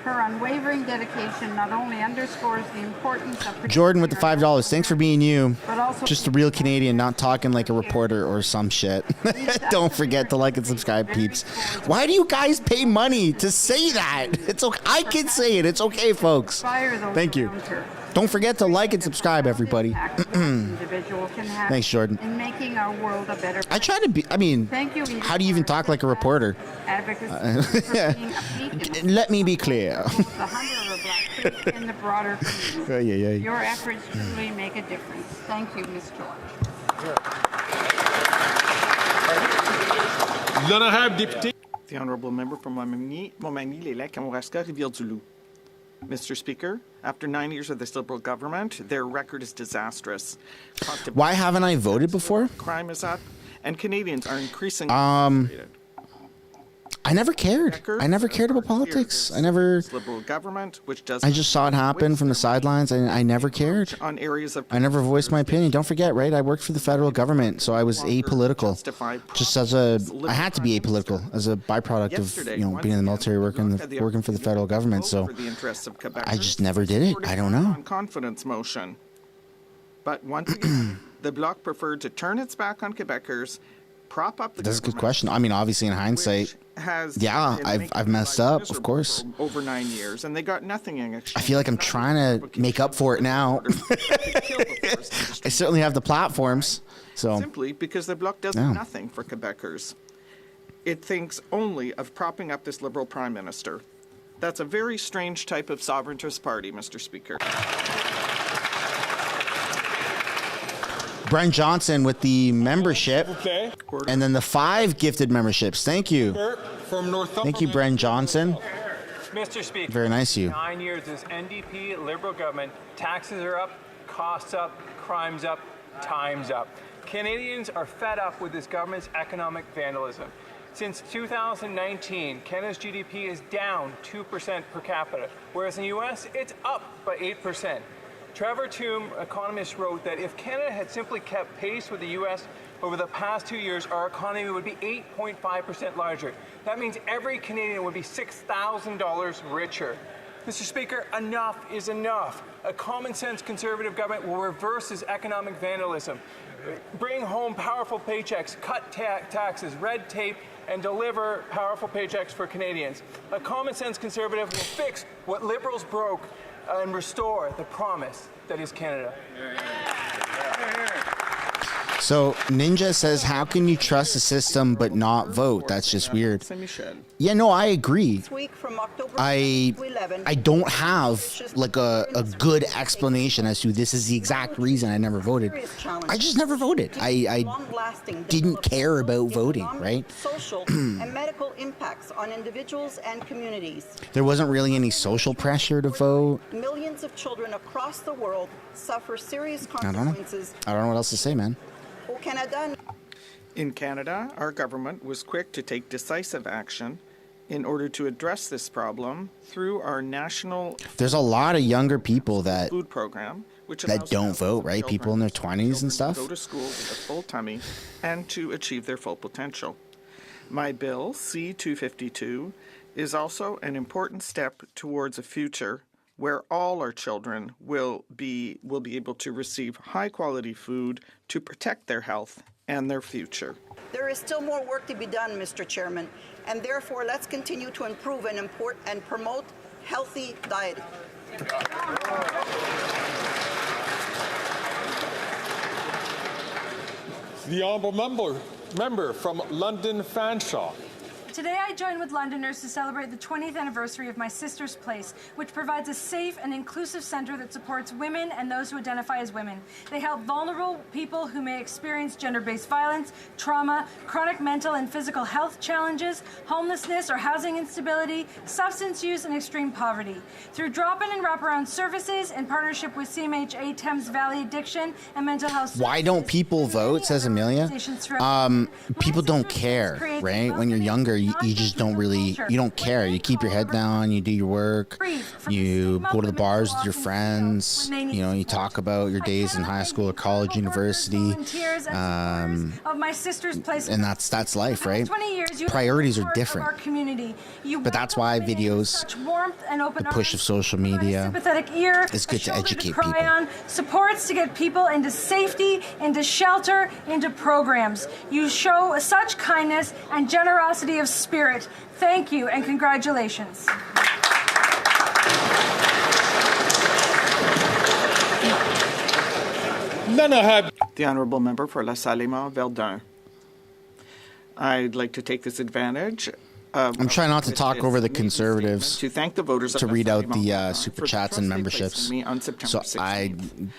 Her unwavering dedication not only underscores the importance of Jordan with the $5. Thanks for being you. But also Just a real Canadian, not talking like a reporter or some shit. Don't forget to like and subscribe, peeps. Why do you guys pay money to say that? It's okay. I can say it. It's okay, folks. Thank you. Don't forget to like and subscribe, everybody. Thanks, Jordan. in making our world a better place. I try to be. I mean, Thank you, how do you even talk like a reporter? Advocacy for being a beacon Let me be clear. of the Humber River Black Creek and the broader community. Yeah. Your efforts truly make a difference. Thank you, Ms. George. L'honorable député. The honourable member from Montmagny-les-Lacs, Kamouraska, Rivière-du-Loup. Mr. Speaker, after 9 years of this Liberal government, their record is disastrous. Why haven't I voted before? Crime is up, and Canadians are increasingly frustrated. I never cared. I never cared about politics. I never. Liberal government, which does. I just saw it happen from the sidelines, and I never cared. On areas of. I never voiced my opinion. Don't forget, right? I worked for the federal government, so I was apolitical. Just as I had to be apolitical as a byproduct of being in the military, working for the federal government. So I just never did it. I don't know. Confidence motion, but once again, the Bloc preferred to turn its back on Quebecers, prop up the. That's a good question. I mean, obviously, in hindsight. I've messed up, of course. Over 9 years, and they got nothing in exchange. I feel like I'm trying to make up for it now. I certainly have the platforms. So simply because the Bloc does nothing for Quebecers. It thinks only of propping up this Liberal Prime Minister. That's a very strange type of sovereigntist party, Mr. Speaker. Brent Johnson with the membership, and then the 5 gifted memberships. Thank you. Thank you, Brent Johnson. Mr. Speaker. Very nice of you. 9 years as NDP Liberal government, taxes are up, costs up, crimes up, time's up. Canadians are fed up with this government's economic vandalism. Since 2019, Canada's GDP is down 2% per capita, whereas in the U.S., it's up by 8%. Trevor Tombe, economist, wrote that if Canada had simply kept pace with the U.S. over the past 2 years, our economy would be 8.5% larger. That means every Canadian would be $6,000 richer. Mr. Speaker, enough is enough. A common-sense Conservative government will reverse this economic vandalism, bring home powerful paychecks, cut taxes, red tape, and deliver powerful paychecks for Canadians. A common-sense Conservative will fix what Liberals broke and restore the promise that is Canada. So Ninja says, how can you trust the system but not vote? That's just weird. Yeah, no, I agree. I don't have like a good explanation as to this is the exact reason I never voted. I just never voted. I didn't care about voting, right? Social and medical impacts on individuals and communities. There wasn't really any social pressure to vote. Millions of children across the world suffer serious I don't know what else to say, man. In Canada, our government was quick to take decisive action in order to address this problem through our national There's a lot of younger people that food program, which that don't vote, right? People in their 20s and stuff. go to school with a full tummy and to achieve their full potential. My bill, C-252, is also an important step towards a future where all our children will be able to receive high-quality food to protect their health and their future. There is still more work to be done, Mr. Chairman, and therefore let's continue to improve and promote healthy dieting. The honourable member from London Fanshawe. Today I join with Londoners to celebrate the 20th anniversary of My Sister's Place, which provides a safe and inclusive centre that supports women and those who identify as women. They help vulnerable people who may experience gender-based violence, trauma, chronic mental and physical health challenges, homelessness or housing instability, substance use and extreme poverty. Through drop-in and wraparound services in partnership with CMHA Thames Valley Addiction and Mental Health Services. Why don't people vote, says Amelia? People don't care, right? When you're younger, you just don't really, you don't care. You keep your head down, you do your work, you go to the bars with your friends, you know, you talk about your days in high school or college, university, and that's life, right? Priorities are different. But that's why videos, the push of social media, is good to educate people. Supports to get people into safety, into shelter, into programs. You show such kindness and generosity of spirit. Thank you and congratulations. The Honourable Member for La Salle-Verdun. I'd like to take this advantage. I'm trying not to talk over the Conservatives to thank the voters to read out the super chats and memberships. So I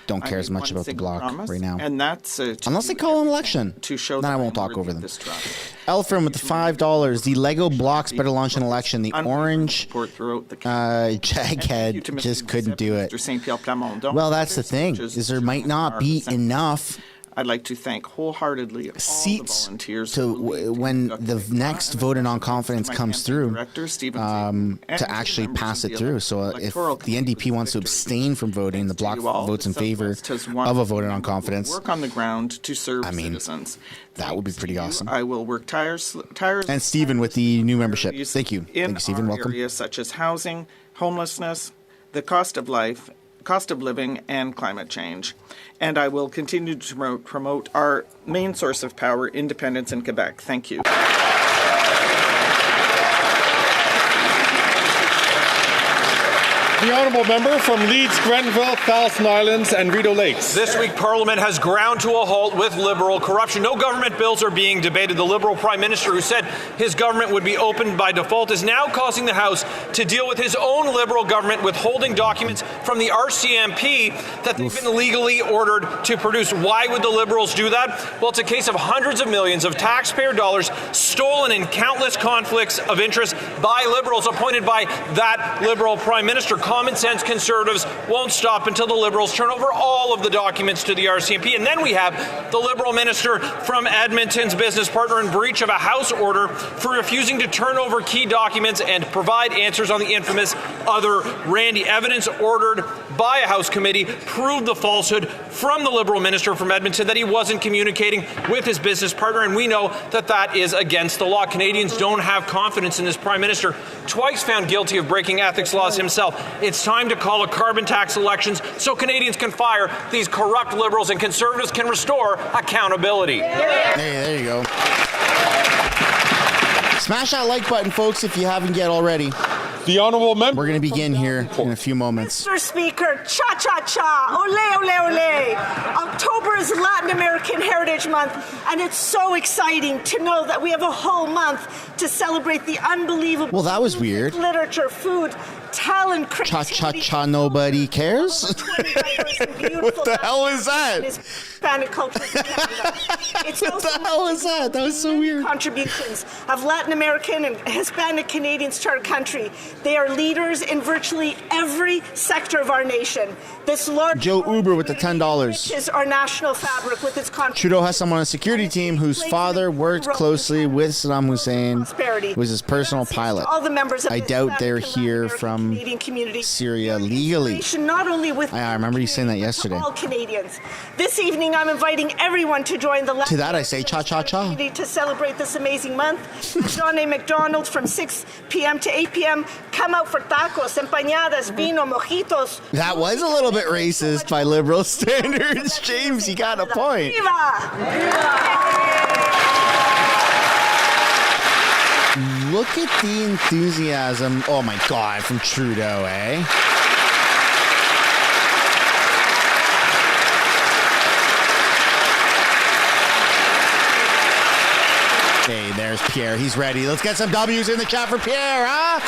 don't care as much about the block right now. And that's unless they call an election, then I won't talk over them. Elfram with the $5. The Lego blocks better launch an election. The orange Jaghead just couldn't do it. Well, that's the thing, is there might not be enough I'd like to thank wholeheartly all seats the volunteers to when the next vote in non-confidence comes through to actually pass it through. So if the NDP wants to abstain from voting, the bloc votes in favor of a vote in non-confidence. Work on the ground to serve citizens. That would be pretty awesome. I will work tirelessly. And Stephen with the new membership. Thank you. Thank you, Stephen. Welcome. Areas such as housing, homelessness, the cost of life, cost of living, and climate change. And I will continue to promote our main source of power, independence in Quebec. Thank you. The honourable member from Leeds, Grenville, Thousand Islands and Rideau Lakes. This week, Parliament has ground to a halt with Liberal corruption. No government bills are being debated. The Liberal Prime Minister, who said his government would be opened by default, is now causing the House to deal with his own Liberal government withholding documents from the RCMP that they've been legally ordered to produce. Why would the Liberals do that? Well, it's a case of hundreds of millions of taxpayer dollars stolen in countless conflicts of interest by Liberals appointed by that Liberal Prime Minister. common sense Conservatives won't stop until the Liberals turn over all of the documents to the RCMP. And then we have the Liberal minister from Edmonton's business partner in breach of a House order for refusing to turn over key documents and provide answers on the infamous other Randy. Evidence ordered by a House committee proved the falsehood from the Liberal minister from Edmonton that he wasn't communicating with his business partner, and we know that that is against the law. Canadians don't have confidence in this Prime Minister, twice found guilty of breaking ethics laws himself. It's time to call a carbon tax elections so Canadians can fire these corrupt Liberals and Conservatives can restore accountability. Hey, there you go. Smash that like button, folks, if you haven't yet already. The honourable member. We're going to begin here in a few moments. Mr. Speaker, cha-cha-cha, ole, ole, ole. October is Latin American Heritage Month, and it's so exciting to know that we have a whole month to celebrate the unbelievable Well, that was weird. literature, food, talent, Cha-cha-cha, nobody cares? What the hell is that? Hispanic culture in Canada. It's What the hell is that? That was so weird. Contributions of Latin American and Hispanic Canadians to our country. They are leaders in virtually every sector of our nation. This large Joe Uber with the $10. is our national fabric with its contributions. Trudeau has someone on a security team whose father worked closely with Saddam Hussein, was his personal pilot. All the members of I the doubt Hispanic they're and Latin here American from Canadian community. Syria legally. Not only with I remember you saying that yesterday. all Canadians. This evening, I'm inviting everyone to join the To that I say cha-cha-cha. to celebrate this amazing month. John A. McDonald from 6 p.m. to 8 p.m. Come out for tacos, empanadas, vino, mojitos. That was a little bit racist by Liberal standards. James, you got a point. Look at the enthusiasm. Oh my God, from Trudeau, eh? Hey, there's Pierre. He's ready. Let's get some W's in the chat for Pierre, huh?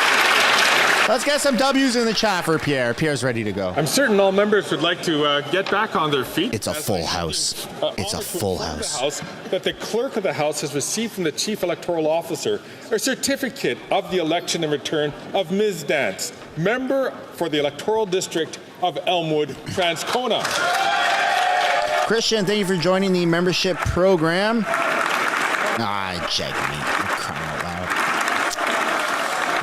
Let's get some W's in the chat for Pierre. Pierre's ready to go. I'm certain all members would like to get back on their feet. It's a full house. It's a full house. That the clerk of the House has received from the Chief Electoral Officer a certificate of the election and return of Ms. Dance, member for the Electoral District of Elmwood, Transcona. Christian, thank you for joining the membership program. Jag me. I'm crying out loud.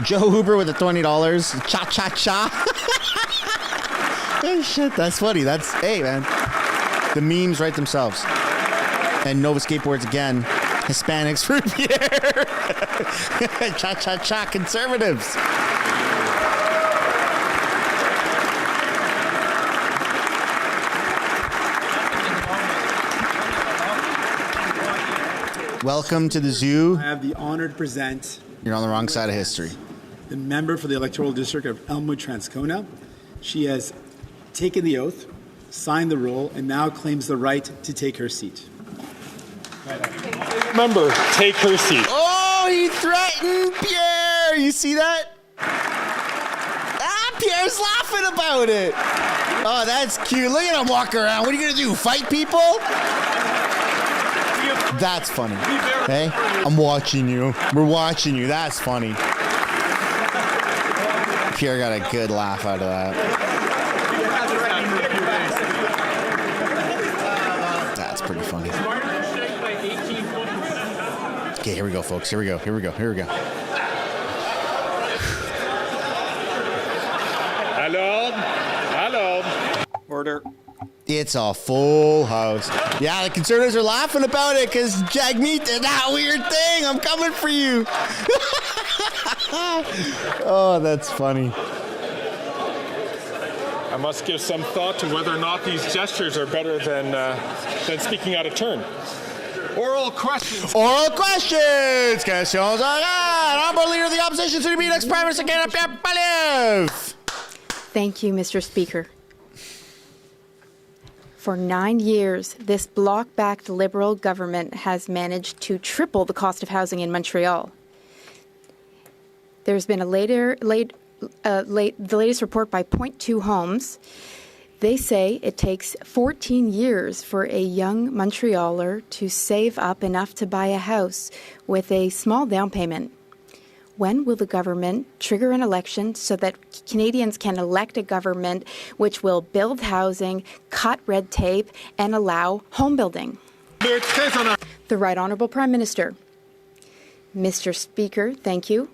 Joe Huber with the $20. Cha-cha-cha. Oh, shit, that's funny. Hey, man. The memes write themselves. And Nova Skateboards again. Hispanics for Pierre. Cha-cha-cha, conservatives. Welcome to the zoo. I have the honor to present. You're on the wrong side of history. The member for the Electoral District of Elmwood, Transcona. She has taken the oath, signed the roll, and now claims the right to take her seat. Member, take her seat. Oh, he threatened Pierre. You see that? Pierre's laughing about it. Oh, that's cute. Look at him walk around. What are you going to do? Fight people? That's funny. Hey, I'm watching you. We're watching you. That's funny. Pierre got a good laugh out of that. That's pretty funny. Okay, here we go, folks. Here we go. Hello. Order. It's a full house. Yeah, the Conservatives are laughing about it because Jagmeet did that weird thing. I'm coming for you. Oh, that's funny. I must give some thought to whether or not these gestures are better than speaking out of turn. Oral questions. Questions orales. Honorable Leader of the Opposition, soon to be next Prime Minister Canada, Pierre Poilievre. Thank you, Mr. Speaker. For 9 years, this Bloc-backed Liberal government has managed to triple the cost of housing in Montreal. There's been the latest report by Point 2 Homes. They say it takes 14 years for a young Montrealer to save up enough to buy a house with a small down payment. When will the government trigger an election so that Canadians can elect a government which will build housing, cut red tape, and allow home building? The Right Honourable Prime Minister. Mr. Speaker, thank you.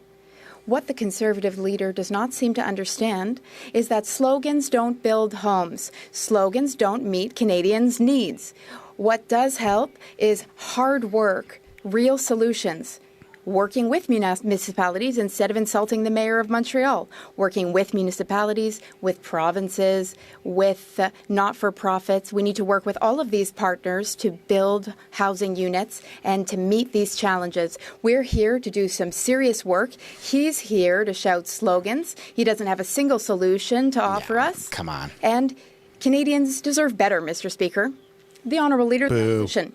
What the Conservative leader does not seem to understand is that slogans don't build homes. Slogans don't meet Canadians' needs. What does help is hard work, real solutions. Working with municipalities instead of insulting the Mayor of Montreal. Working with municipalities, with provinces, with not-for-profits. We need to work with all of these partners to build housing units and to meet these challenges. We're here to do some serious work. He's here to shout slogans. He doesn't have a single solution to offer us. Come on. And Canadians deserve better, Mr. Speaker. The Honourable Leader of the Opposition.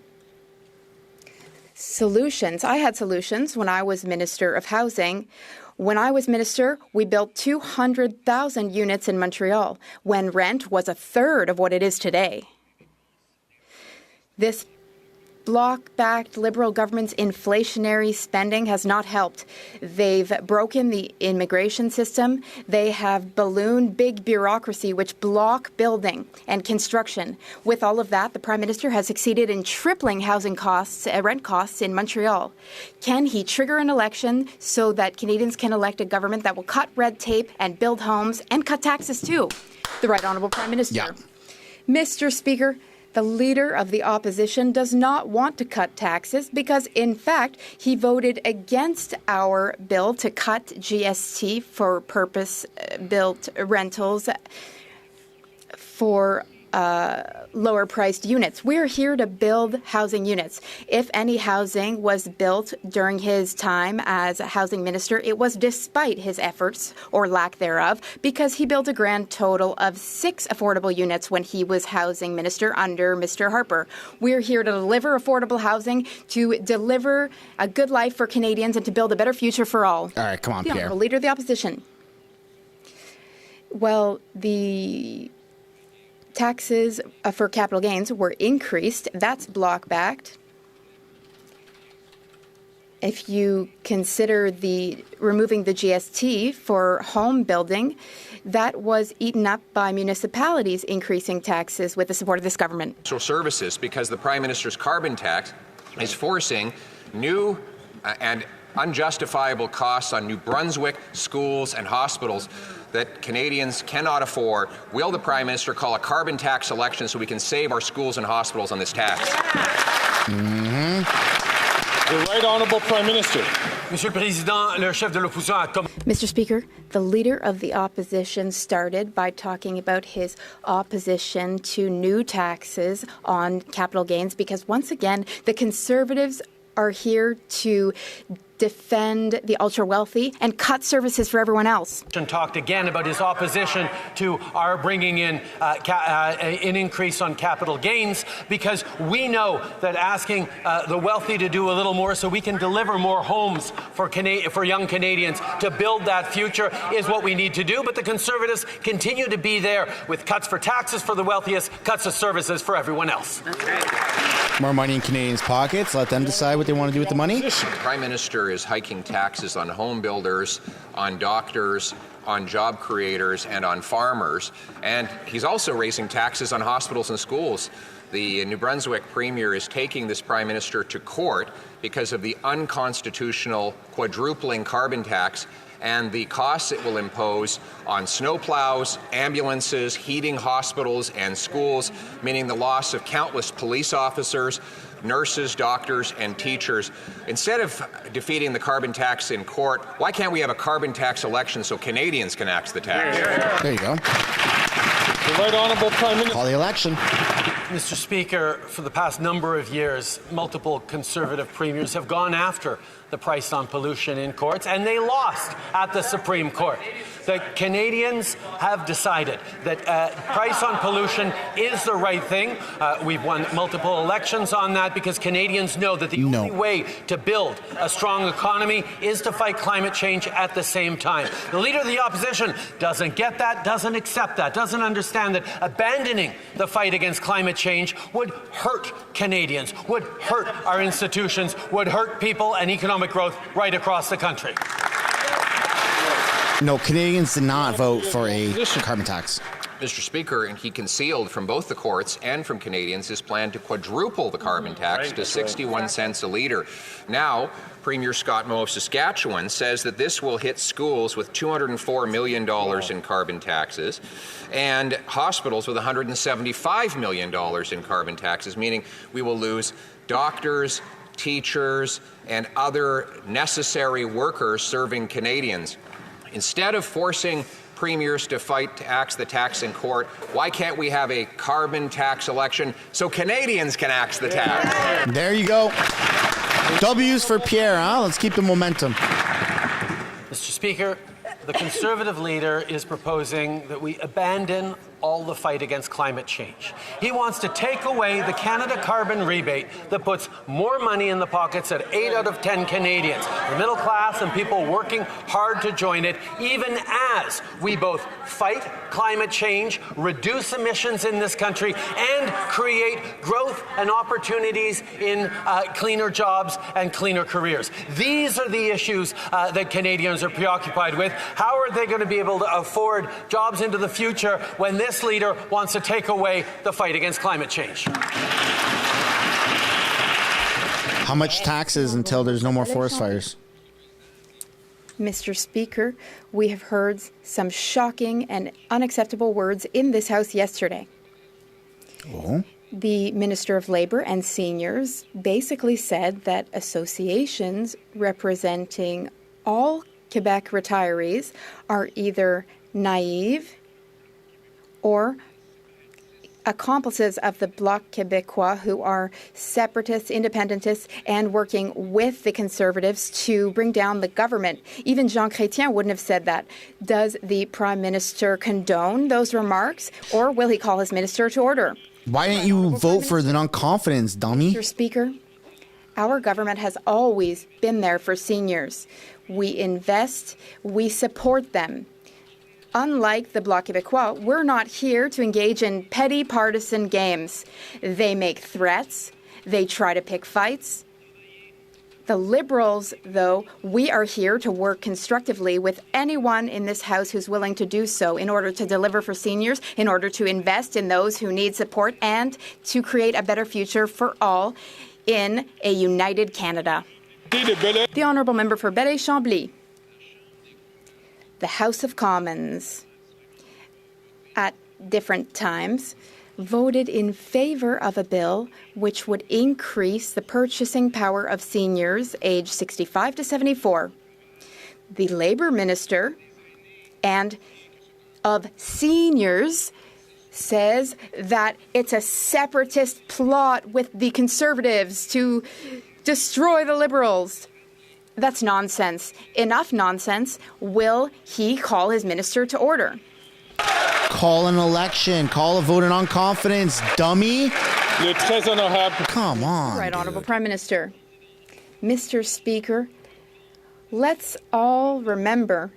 Solutions. I had solutions when I was Minister of Housing. When I was Minister, we built 200,000 units in Montreal when rent was a third of what it is today. This Bloc-backed Liberal government's inflationary spending has not helped. They've broken the immigration system. They have ballooned big bureaucracy which block building and construction. With all of that, the Prime Minister has succeeded in tripling housing costs, rent costs in Montreal. Can he trigger an election so that Canadians can elect a government that will cut red tape and build homes and cut taxes too? The Right Honourable Prime Minister. Yeah. Mr. Speaker, the Leader of the Opposition does not want to cut taxes because, in fact, he voted against our bill to cut GST for purpose-built rentals for lower-priced units. We're here to build housing units. If any housing was built during his time as a housing minister, it was despite his efforts, or lack thereof, because he built a grand total of 6 affordable units when he was housing minister under Mr. Harper. We're here to deliver affordable housing, to deliver a good life for Canadians, and to build a better future for all. All right, come on, The Pierre. Honourable Leader of the Opposition. Well, the taxes for capital gains were increased. That's bloc-backed. If you consider removing the GST for home building, that was eaten up by municipalities increasing taxes with the support of this government. Social services, because the Prime Minister's carbon tax is forcing new and unjustifiable costs on New Brunswick schools and hospitals that Canadians cannot afford. Will the Prime Minister call a carbon tax election so we can save our schools and hospitals on this tax? The Right Honourable Prime Minister. Mr. Speaker, the Leader of the Opposition started by talking about his opposition to new taxes on capital gains because, once again, the Conservatives are here to defend the ultra-wealthy and cut services for everyone else. Talked again about his opposition to our bringing in an increase on capital gains because we know that asking the wealthy to do a little more so we can deliver more homes for young Canadians to build that future is what we need to do. But the Conservatives continue to be there with cuts for taxes for the wealthiest, cuts of services for everyone else. More money in Canadians' pockets. Let them decide what they want to do with the money. The Prime Minister is hiking taxes on home builders, on doctors, on job creators, and on farmers. And he's also raising taxes on hospitals and schools. The New Brunswick Premier is taking this Prime Minister to court because of the unconstitutional quadrupling carbon tax and the costs it will impose on snowplows, ambulances, heating hospitals and schools, meaning the loss of countless police officers, nurses, doctors, and teachers. Instead of defeating the carbon tax in court, why can't we have a carbon tax election so Canadians can axe the tax? There you go. The Right Honourable Prime Minister. Call the election. Mr. Speaker, for the past number of years, multiple Conservative premiers have gone after the price on pollution in courts, and they lost at the Supreme Court. The Canadians have decided that price on pollution is the right thing. We've won multiple elections on that because Canadians know that the only way to build a strong economy is to fight climate change at the same time. The Leader of the Opposition doesn't get that, doesn't accept that, doesn't understand that abandoning the fight against climate change would hurt Canadians, would hurt our institutions, would hurt people and economic growth right across the country. No, Canadians did not vote for a carbon tax. Mr. Speaker, and he concealed from both the courts and from Canadians his plan to quadruple the carbon tax to 61 cents a litre. Now, Premier Scott Moe of Saskatchewan says that this will hit schools with $204 million in carbon taxes and hospitals with $175 million in carbon taxes, meaning we will lose doctors, teachers, and other necessary workers serving Canadians. Instead of forcing premiers to fight to axe the tax in court, why can't we have a carbon tax election so Canadians can axe the tax? There you go. W's for Pierre, huh? Let's keep the momentum. Mr. Speaker, the Conservative leader is proposing that we abandon all the fight against climate change. He wants to take away the Canada carbon rebate that puts more money in the pockets of 8 out of 10 Canadians, the middle class and people working hard to join it, even as we both fight climate change, reduce emissions in this country, and create growth and opportunities in cleaner jobs and cleaner careers. These are the issues that Canadians are preoccupied with. How are they going to be able to afford jobs into the future when this leader wants to take away the fight against climate change? How much taxes until there's no more forest fires? Mr. Speaker, we have heard some shocking and unacceptable words in this House yesterday. Oh. The Minister of Labour and Seniors basically said that associations representing all Quebec retirees are either naive or accomplices of the Bloc Québécois, who are separatists, independentists, and working with the Conservatives to bring down the government. Even Jean Chrétien wouldn't have said that. Does the Prime Minister condone those remarks, or will he call his minister to order? Why didn't you vote for the non-confidence, dummy? Mr. Speaker, our government has always been there for seniors. We invest, we support them. Unlike the Bloc Québécois, we're not here to engage in petty partisan games. They make threats. They try to pick fights. The Liberals, though, we are here to work constructively with anyone in this House who's willing to do so in order to deliver for seniors, in order to invest in those who need support, and to create a better future for all in a united Canada. The Honourable Member for Belleuil-Chambly. The House of Commons, at different times, voted in favor of a bill which would increase the purchasing power of seniors aged 65 to 74. The Labour Minister and of Seniors says that it's a separatist plot with the Conservatives to destroy the Liberals. That's nonsense. Enough nonsense. Will he call his minister to order? Call an election. Call a vote on confidence, dummy. Come on. Right, Honourable Prime Minister. Mr. Speaker, let's all remember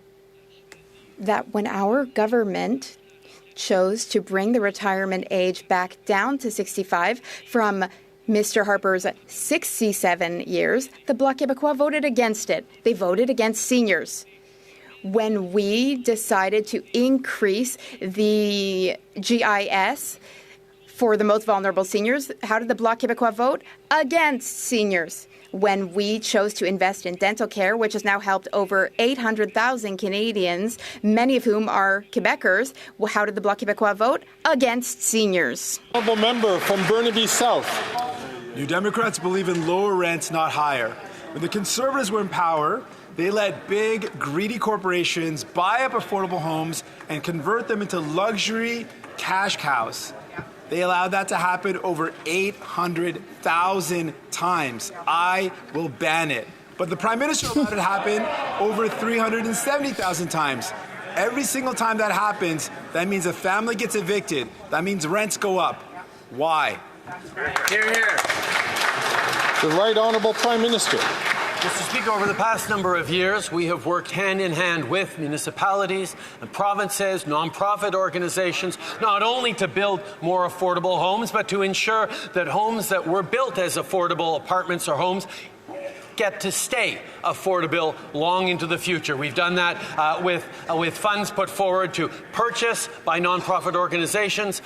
that when our government chose to bring the retirement age back down to 65 from Mr. Harper's 67 years, the Bloc Québécois voted against it. They voted against seniors. When we decided to increase the GIS for the most vulnerable seniors, how did the Bloc Québécois vote? Against seniors. When we chose to invest in dental care, which has now helped over 800,000 Canadians, many of whom are Quebecers, how did the Bloc Québécois vote? Against seniors. Honourable member from Burnaby South. New Democrats believe in lower rents, not higher. When the Conservatives were in power, they let big, greedy corporations buy up affordable homes and convert them into luxury cash cows. They allowed that to happen over 800,000 times. I will ban it. But the Prime Minister allowed it to happen over 370,000 times. Every single time that happens, that means a family gets evicted. That means rents go up. Why? Hear, hear. The Right Honourable Prime Minister. Mr. Speaker, over the past number of years, we have worked hand in hand with municipalities and provinces, nonprofit organizations, not only to build more affordable homes, but to ensure that homes that were built as affordable apartments or homes get to stay affordable long into the future. We've done that with funds put forward to purchase by nonprofit organizations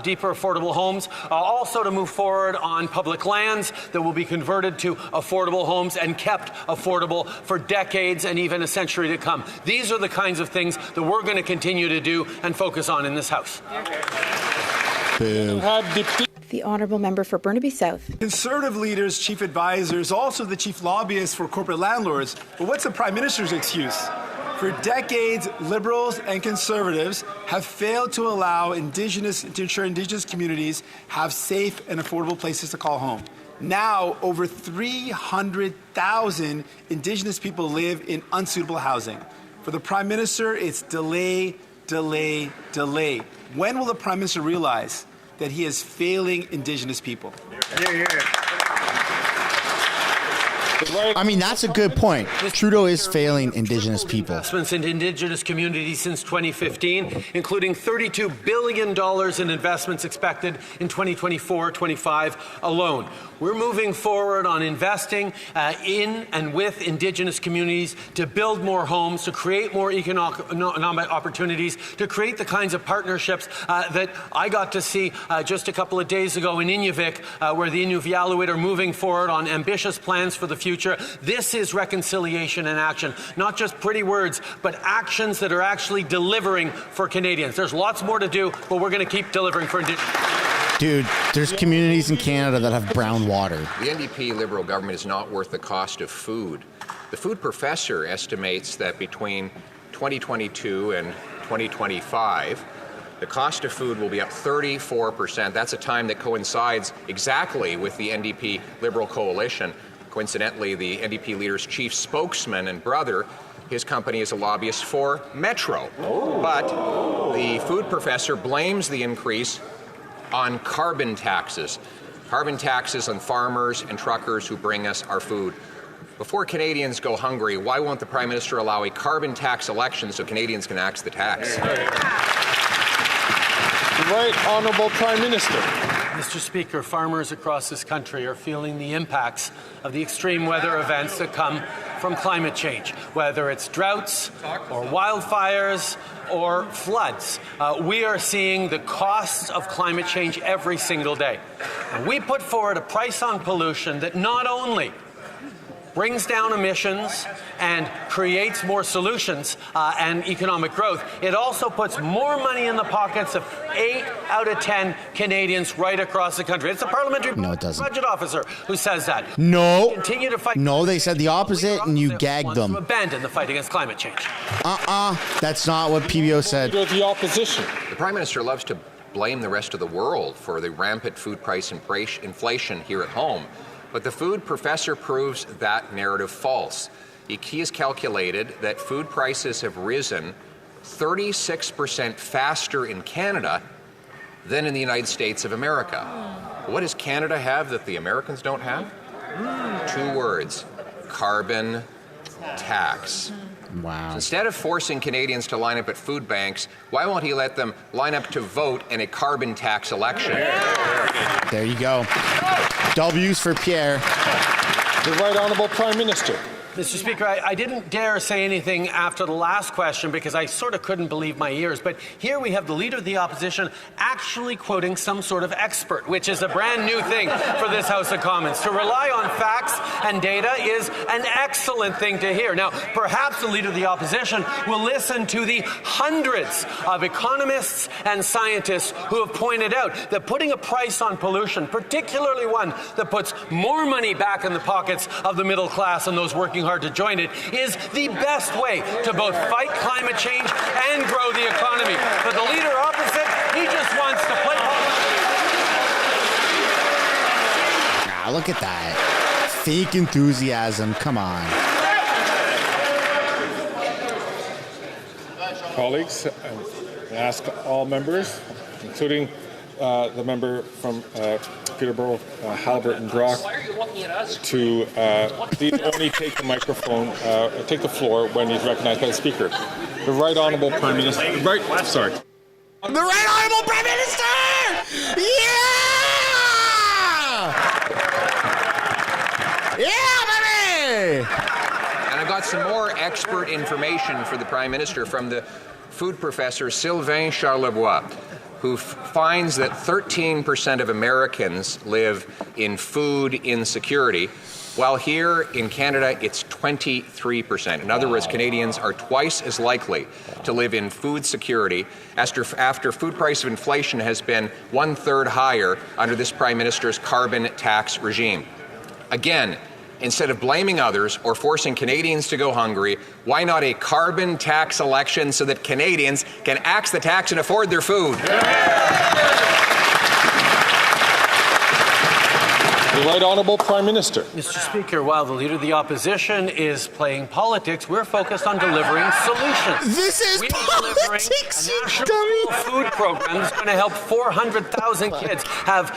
deeper affordable homes, also to move forward on public lands that will be converted to affordable homes and kept affordable for decades and even a century to come. These are the kinds of things that we're going to continue to do and focus on in this House. Boo. The Honourable Member for Burnaby South. Conservative leaders, chief advisors, also the chief lobbyists for corporate landlords. But what's the Prime Minister's excuse? For decades, Liberals and Conservatives have failed to allow to ensure Indigenous communities have safe and affordable places to call home. Now, over 300,000 Indigenous people live in unsuitable housing. For the Prime Minister, it's delay, delay, delay. When will the Prime Minister realize that he is failing Indigenous people? I mean, that's a good point. Trudeau is failing Indigenous people. Investments in Indigenous communities since 2015, including $32 billion in investments expected in 2024-25 alone. We're moving forward on investing in and with Indigenous communities to build more homes, to create more economic opportunities, to create the kinds of partnerships that I got to see just a couple of days ago in Inuvik, where the Inuvialuit are moving forward on ambitious plans for the future. This is reconciliation in action, not just pretty words, but actions that are actually delivering for Canadians. There's lots more to do, but we're going to keep delivering for Indigenous. Dude, there's communities in Canada that have brown water. The NDP Liberal government is not worth the cost of food. The food professor estimates that between 2022 and 2025, the cost of food will be up 34%. That's a time that coincides exactly with the NDP Liberal coalition. Coincidentally, the NDP leader's chief spokesman and brother, his company is a lobbyist for Metro. But the food professor blames the increase on carbon taxes on farmers and truckers who bring us our food. Before Canadians go hungry, why won't the Prime Minister allow a carbon tax election so Canadians can axe the tax? The Right Honourable Prime Minister. Mr. Speaker, farmers across this country are feeling the impacts of the extreme weather events that come from climate change, whether it's droughts or wildfires or floods. We are seeing the costs of climate change every single day. And we put forward a price on pollution that not only brings down emissions and creates more solutions and economic growth, it also puts more money in the pockets of 8 out of 10 Canadians right across the country. It's the parliamentary budget officer who says that. No. Continue to fight. No, they said the opposite, and you gagged them. To abandon the fight against climate change. That's not what PBO said. The opposition. The Prime Minister loves to blame the rest of the world for the rampant food price inflation here at home. But the food professor proves that narrative false. He has calculated that food prices have risen 36% faster in Canada than in the United States of America. What does Canada have that the Americans don't have? 2 words: carbon tax. Wow. So instead of forcing Canadians to line up at food banks, why won't he let them line up to vote in a carbon tax election? There you go. W's for Pierre. The Right Honourable Prime Minister. Mr. Speaker, I didn't dare say anything after the last question because I sort of couldn't believe my ears. But here we have the Leader of the Opposition actually quoting some sort of expert, which is a brand new thing for this House of Commons. To rely on facts and data is an excellent thing to hear. Now, perhaps the Leader of the Opposition will listen to the hundreds of economists and scientists who have pointed out that putting a price on pollution, particularly one that puts more money back in the pockets of the middle class and those working hard to join it, is the best way to both fight climate change and grow the economy. But the leader opposite, he just wants to play. Look at that. Fake enthusiasm. Come on. Colleagues, I ask all members, including the member from Peterborough, Haliburton Brock, to only take the microphone, take the floor when he's recognized by the Speaker. The Right Honourable Prime Minister. The Right Honourable Prime Minister! Yeah! Yeah, baby! some more expert information for the Prime Minister from the food professor Sylvain Charlebois, who finds that 13% of Americans live in food insecurity, while here in Canada it's 23%. In other words, Canadians are twice as likely to live in food security after food price of inflation has been 1/3 higher under this Prime Minister's carbon tax regime. Again, instead of blaming others or forcing Canadians to go hungry, why not a carbon tax election so that Canadians can axe the tax and afford their food? The Right Honourable Prime Minister. Mr. Speaker, while the Leader of the Opposition is playing politics, we're focused on delivering solutions. This is politics, a national food program that's going to help 400,000 kids have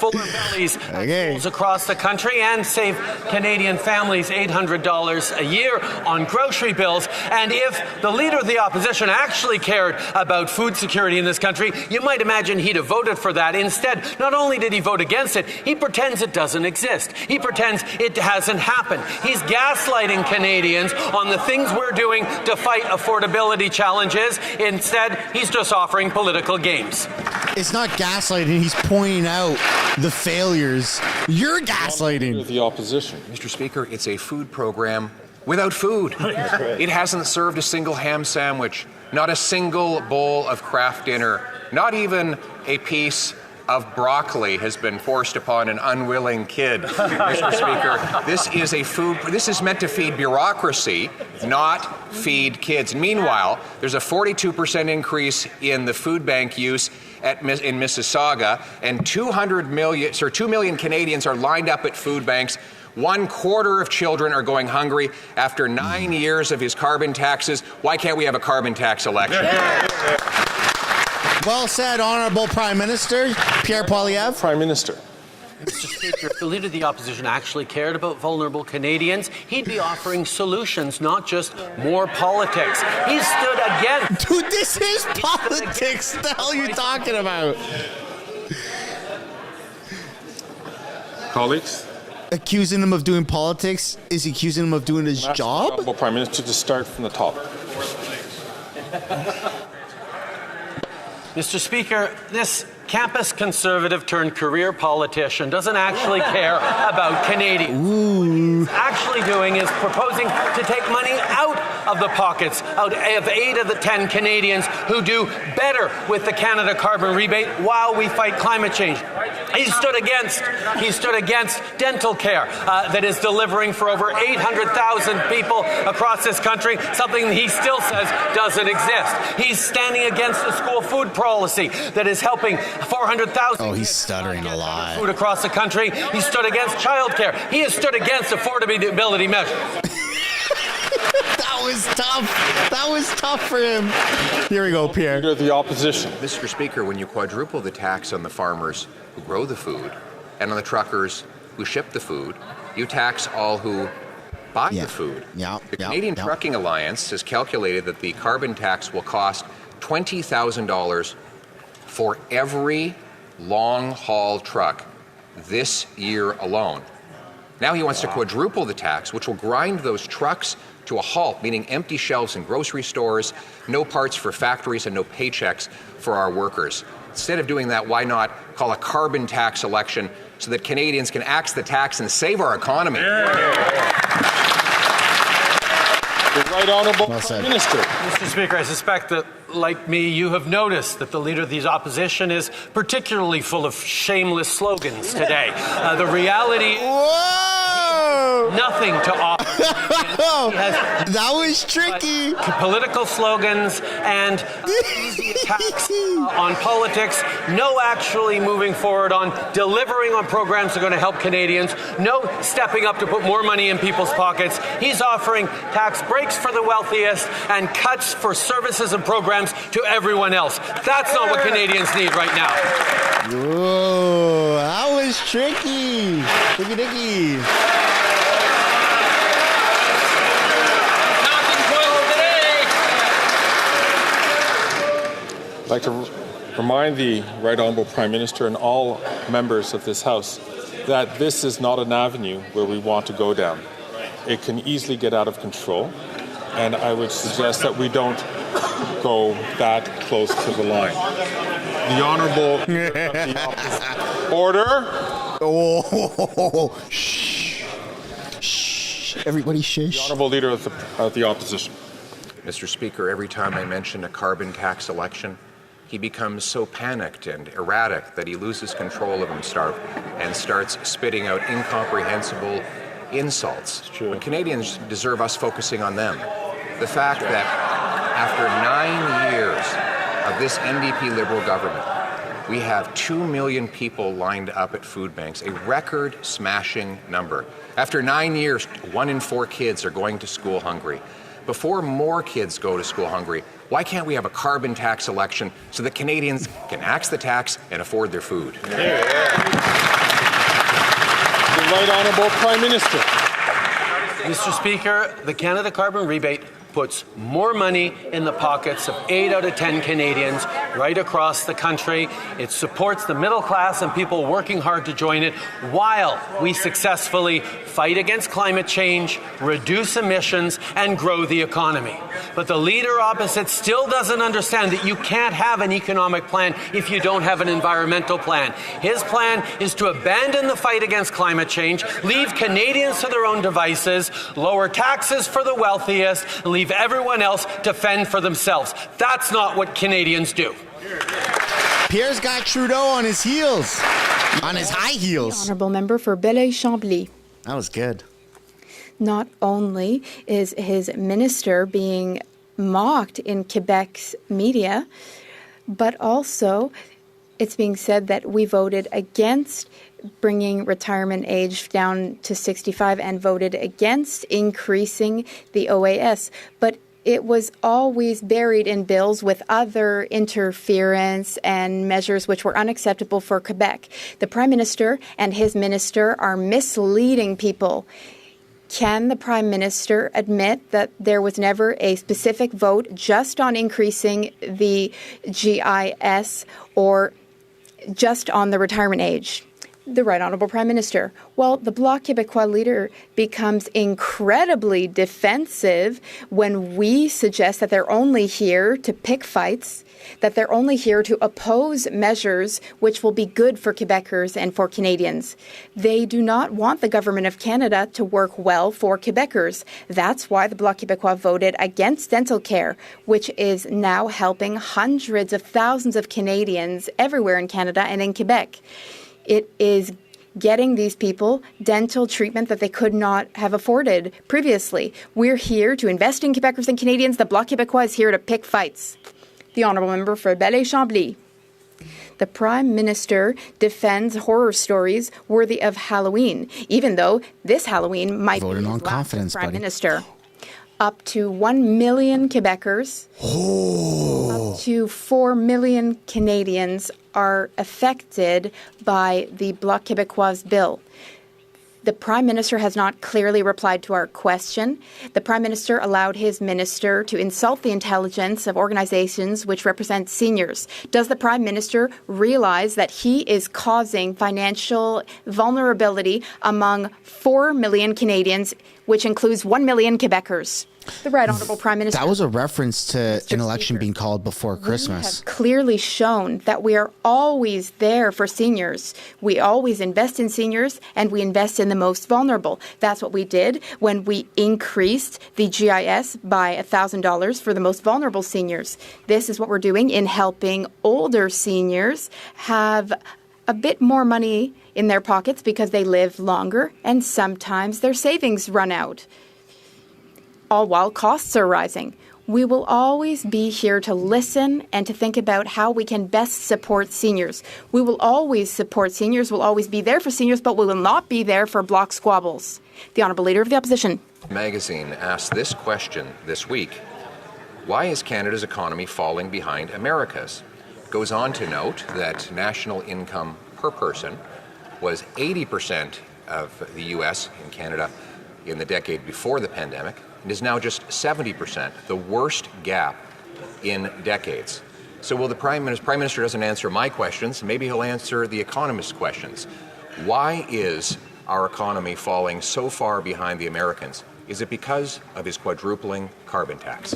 fuller bellies at schools across the country and save Canadian families $800 a year on grocery bills. And if the Leader of the Opposition actually cared about food security in this country, you might imagine he'd have voted for that. Instead, not only did he vote against it, he pretends it doesn't exist. He pretends it hasn't happened. He's gaslighting Canadians on the things we're doing to fight affordability challenges. Instead, he's just offering political games. It's not gaslighting. He's pointing out the failures. You're gaslighting. The opposition. Mr. Speaker, it's a food program without food. It hasn't served a single ham sandwich, not a single bowl of Kraft dinner, not even a piece of broccoli has been forced upon an unwilling kid. Mr. Speaker, this is meant to feed bureaucracy, not feed kids. Meanwhile, there's a 42% increase in the food bank use in Mississauga, and 2 million Canadians are lined up at food banks. 1/4 of children are going hungry after 9 years of his carbon taxes. Why can't we have a carbon tax election? Well said, Honourable Prime Minister. Pierre Poilievre. Prime Minister. Mr. Speaker, if the Leader of the Opposition actually cared about vulnerable Canadians, he'd be offering solutions, not just more politics. He stood against... Dude, this is politics. What the hell are you talking about? Colleagues? Accusing him of doing politics is accusing him of doing his job? Honourable Prime Minister, to start from the top. Mr. Speaker, this campus conservative turned career politician doesn't actually care about Canadians. What he's actually doing is proposing to take money out of the pockets of 8 of the 10 Canadians who do better with the Canada carbon rebate while we fight climate change. He stood against dental care that is delivering for over 800,000 people across this country, something he still says doesn't exist. He's standing against the school food policy that is helping 400,000 Oh, he's stuttering a lot. food across the country. He stood against childcare. He has stood against affordability measures. That was tough. That was tough for him. Here we go, Pierre. Leader of the Opposition. Mr. Speaker, when you quadruple the tax on the farmers who grow the food and on the truckers who ship the food, you tax all who buy the food. The Canadian Trucking Alliance has calculated that the carbon tax will cost $20,000 for every long-haul truck this year alone. Now he wants to quadruple the tax, which will grind those trucks to a halt, meaning empty shelves in grocery stores, no parts for factories, and no paychecks for our workers. Instead of doing that, why not call a carbon tax election so that Canadians can axe the tax and save our economy? The Right Honourable Prime Minister. Mr. Speaker, I suspect that, like me, you have noticed that the Leader of the Opposition is particularly full of shameless slogans today. The reality is nothing to offer. That was tricky. Political slogans and easy attacks on politics. No actually moving forward on delivering on programs that are going to help Canadians. No stepping up to put more money in people's pockets. He's offering tax breaks for the wealthiest and cuts for services and programs to everyone else. That's not what Canadians need right now. Whoa, that was tricky. Tricky dicky. I'd like to remind the Right Honourable Prime Minister and all members of this House that this is not an avenue where we want to go down. it can easily get out of control. And I would suggest that we don't go that close to the line. The Honourable Order. Oh, shh. Shh. Everybody shush. The Honourable Leader of the Opposition. Mr. Speaker, every time I mention a carbon tax election, he becomes so panicked and erratic that he loses control of himself and starts spitting out incomprehensible insults. When Canadians deserve us focusing on them. The fact that after 9 years of this NDP Liberal government, we have 2 million people lined up at food banks, a record-smashing number. After 9 years, 1 in 4 kids are going to school hungry. Before more kids go to school hungry, why can't we have a carbon tax election so that Canadians can axe the tax and afford their food? The Right Honourable Prime Minister. Mr. Speaker, the Canada Carbon Rebate puts more money in the pockets of 8 out of 10 Canadians right across the country. It supports the middle class and people working hard to join it while we successfully fight against climate change, reduce emissions, and grow the economy. But the leader opposite still doesn't understand that you can't have an economic plan if you don't have an environmental plan. His plan is to abandon the fight against climate change, leave Canadians to their own devices, lower taxes for the wealthiest, leave everyone else to fend for themselves. That's not what Canadians do. Pierre's got Trudeau on his heels, on his high heels. Honourable member for Belleuil-Chambly. That was good. Not only is his minister being mocked in Quebec's media, but also it's being said that we voted against bringing retirement age down to 65 and voted against increasing the OAS. But it was always buried in bills with other interference and measures which were unacceptable for Quebec. The Prime Minister and his minister are misleading people. Can the Prime Minister admit that there was never a specific vote just on increasing the GIS or just on the retirement age? The Right Honourable Prime Minister. Well, the Bloc Québécois leader becomes incredibly defensive when we suggest that they're only here to pick fights, that they're only here to oppose measures which will be good for Quebecers and for Canadians. They do not want the Government of Canada to work well for Quebecers. That's why the Bloc Québécois voted against dental care, which is now helping hundreds of thousands of Canadians everywhere in Canada and in Quebec. It is getting these people dental treatment that they could not have afforded previously. We're here to invest in Quebecers and Canadians. The Bloc Québécois is here to pick fights. The Honourable Member for Belleuil-Chambly. The Prime Minister defends horror stories worthy of Halloween, even though this Halloween might be his last as Prime Minister. Up to 1 million Quebecers, up to 4 million Canadians are affected by the Bloc Québécois bill. The Prime Minister has not clearly replied to our question. The Prime Minister allowed his minister to insult the intelligence of organizations which represent seniors. Does the Prime Minister realize that he is causing financial vulnerability among 4 million Canadians, which includes 1 million Quebecers? The Right Honourable Prime Minister. That was a reference to an election being called before Christmas. We have clearly shown that we are always there for seniors. We always invest in seniors and we invest in the most vulnerable. That's what we did when we increased the GIS by $1,000 for the most vulnerable seniors. This is what we're doing in helping older seniors have a bit more money in their pockets because they live longer and sometimes their savings run out. All while costs are rising. We will always be here to listen and to think about how we can best support seniors. We will always support seniors, we'll always be there for seniors, but we will not be there for block squabbles. The Honourable Leader of the Opposition. Magazine asked this question this week: why is Canada's economy falling behind America's? It goes on to note that national income per person was 80% of the U.S. in Canada in the decade before the pandemic. It is now just 70%, the worst gap in decades. So will the Prime Minister doesn't answer my questions, maybe he'll answer the economist's questions. Why is our economy falling so far behind the Americans? Is it because of his quadrupling carbon tax?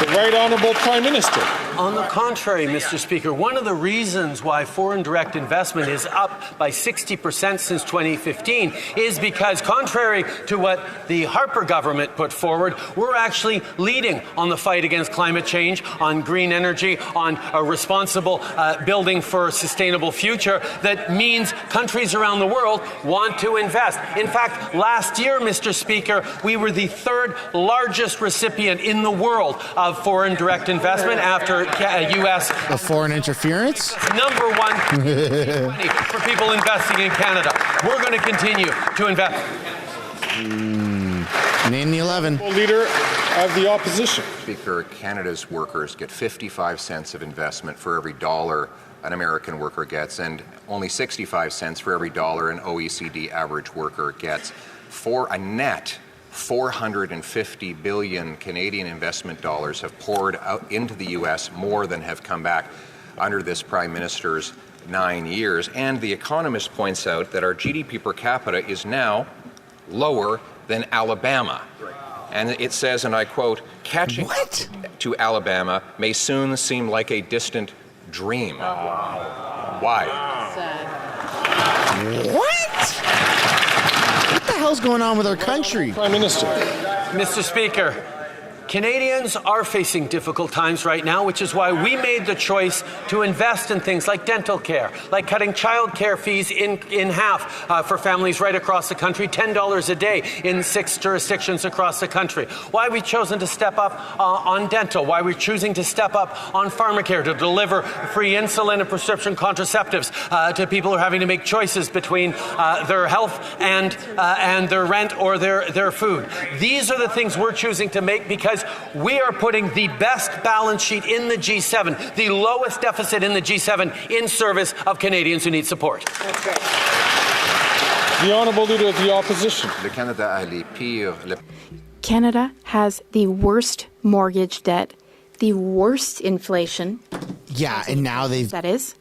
The Right Honourable Prime Minister. On the contrary, Mr. Speaker, one of the reasons why foreign direct investment is up by 60% since 2015 is because, contrary to what the Harper government put forward, we're actually leading on the fight against climate change, on green energy, on a responsible building for a sustainable future that means countries around the world want to invest. In fact, last year, Mr. Speaker, we were the third largest recipient in the world of foreign direct investment after U.S. Of foreign interference? Number one for people investing in Canada. We're going to continue to invest. Name the 11. Leader of the Opposition. Speaker, Canada's workers get 55 cents of investment for every dollar an American worker gets, and only 65 cents for every dollar an OECD average worker gets. For a net 450 billion Canadian investment dollars have poured out into the U.S., more than have come back under this Prime Minister's 9 years. And The Economist points out that our GDP per capita is now lower than Alabama. And it says, and I quote, catching up to Alabama may soon seem like a distant dream. Why? What? What the hell's going on with our country? Prime Minister. Mr. Speaker, Canadians are facing difficult times right now, which is why we made the choice to invest in things like dental care, like cutting child care fees in half for families right across the country, $10 a day in 6 jurisdictions across the country. Why we've chosen to step up on dental, why we're choosing to step up on pharmacare to deliver free insulin and prescription contraceptives to people who are having to make choices between their health and their rent or their food. These are the things we're choosing to make because we are putting the best balance sheet in the G7, the lowest deficit in the G7, in service of Canadians who need support. The Honourable Leader of the Opposition. Canada has the worst mortgage debt, the worst inflation. Yeah, and now they've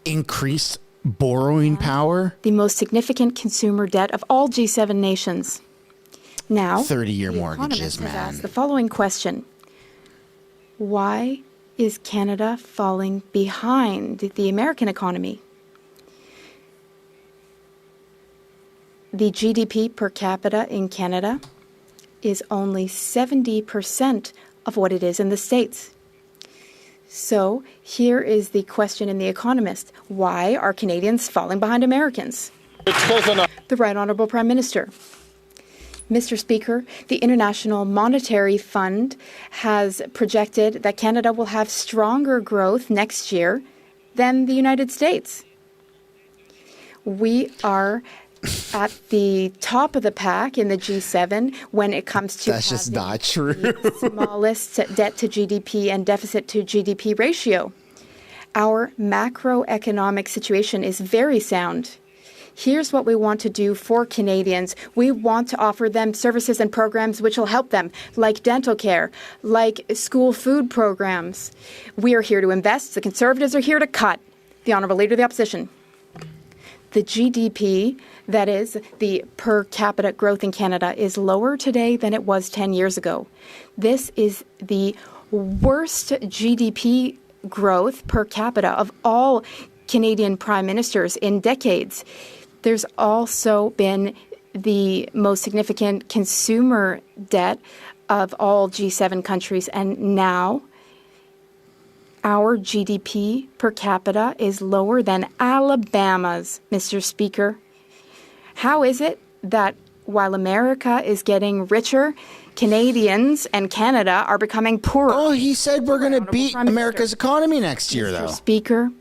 increased borrowing power. The most significant consumer debt of all G7 nations. Now, 30-year the mortgages, Economist has man. asked the following question. Why is Canada falling behind the American economy? The GDP per capita in Canada is only 70% of what it is in the States. So here is the question in The Economist. Why are Canadians falling behind Americans? The Right Honourable Prime Minister. Mr. Speaker, the International Monetary Fund has projected that Canada will have stronger growth next year than the United States. We are at the top of the pack in the G7 when it comes to That's just not true. the smallest debt to GDP and deficit to GDP ratio. Our macroeconomic situation is very sound. Here's what we want to do for Canadians. We want to offer them services and programs which will help them, like dental care, like school food programs. We are here to invest. The Conservatives are here to cut. The Honourable Leader of the Opposition. The GDP, that is, the per capita growth in Canada, is lower today than it was 10 years ago. This is the worst GDP growth per capita of all Canadian prime ministers in decades. There's also been the most significant consumer debt of all G7 countries, and now our GDP per capita is lower than Alabama's, Mr. Speaker. How is it that while America is getting richer, Canadians and Canada are becoming poorer? Oh, he said we're going to beat America's economy next year, though. Mr. Speaker,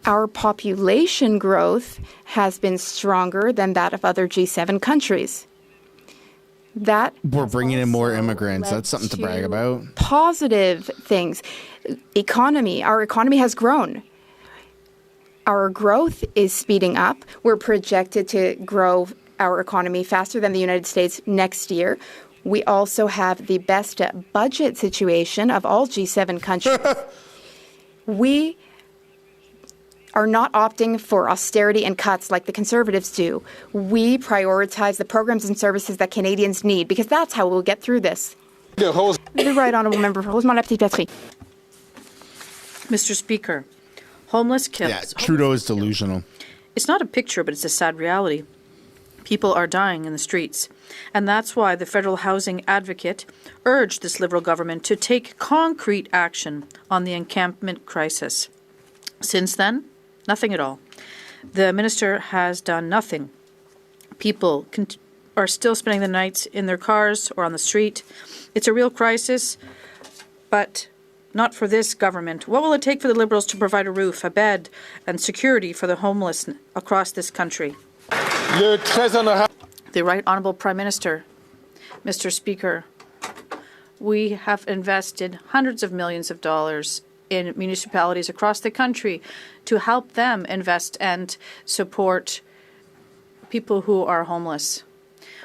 our population growth has been stronger than that of other G7 countries. That we're bringing in more immigrants. That's something to brag about. Positive things. Our economy has grown. Our growth is speeding up. We're projected to grow our economy faster than the United States next year. We also have the best budget situation of all G7 countries. We are not opting for austerity and cuts like the Conservatives do. We prioritize the programs and services that Canadians need, because that's how we'll get through this. The Right Honourable Member for Rosemont-la-Petite-Patrie. Mr. Speaker, homeless kills. Yeah, Trudeau is delusional. It's not a picture, but it's a sad reality. People are dying in the streets. And that's why the federal housing advocate urged this Liberal government to take concrete action on the encampment crisis. Since then, nothing at all. The minister has done nothing. People are still spending the nights in their cars or on the street. It's a real crisis, but not for this government. What will it take for the Liberals to provide a roof, a bed, and security for the homeless across this country? The Right Honourable Prime Minister. Mr. Speaker, we have invested hundreds of millions of dollars in municipalities across the country to help them invest and support people who are homeless.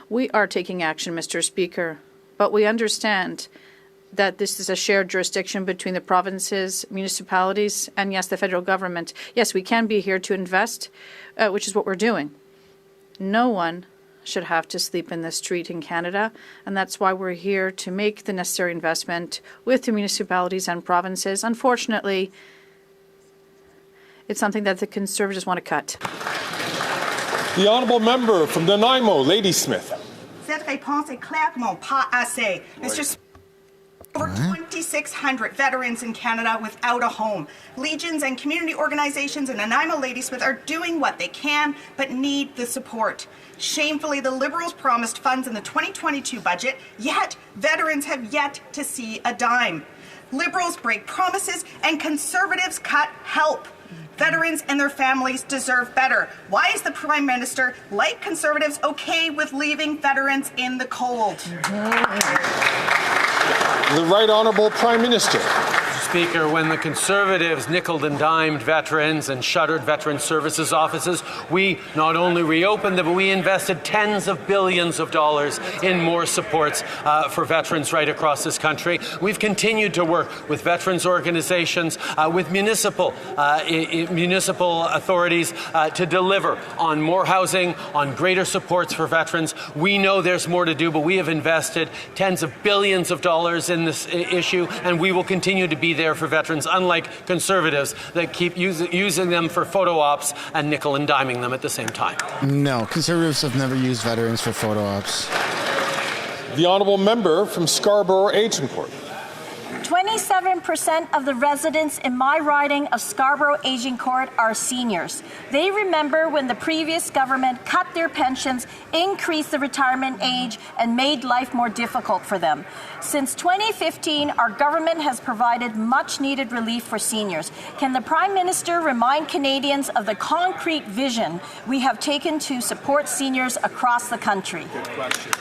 We are taking action, Mr. Speaker, but we understand that this is a shared jurisdiction between the provinces, municipalities, and yes, the federal government. Yes, we can be here to invest, which is what we're doing. No one should have to sleep in the street in Canada, and that's why we're here to make the necessary investment with the municipalities and provinces. Unfortunately, it's something that the Conservatives want to cut. The Honourable Member from Nanaimo, Ladysmith. Cette réponse est clairement pas assez. Mr. Over 2,600 veterans in Canada without a home. Legions and community organizations in Nanaimo Ladysmith are doing what they can, but need the support. Shamefully, the Liberals promised funds in the 2022 budget, yet veterans have yet to see a dime. Liberals break promises and Conservatives cut help. Veterans and their families deserve better. Why is the Prime Minister, like Conservatives, okay with leaving veterans in the cold? The Right Honourable Prime Minister. Speaker, when the Conservatives nickeled and dimed veterans and shuttered veteran services offices, we not only reopened them, but we invested tens of billions of dollars in more supports for veterans right across this country. We've continued to work with veterans organizations, with municipal authorities to deliver on more housing, on greater supports for veterans. We know there's more to do, but we have invested tens of billions of dollars in this issue, and we will continue to be there for veterans, unlike Conservatives that keep using them for photo ops and nickel and diming them at the same time. No, Conservatives have never used veterans for photo ops. The Honourable Member from Scarborough Agincourt. 27% of the residents in my riding of Scarborough Agincourt are seniors. They remember when the previous government cut their pensions, increased the retirement age, and made life more difficult for them. Since 2015, our government has provided much-needed relief for seniors. Can the Prime Minister remind Canadians of the concrete vision we have taken to support seniors across the country? Good question.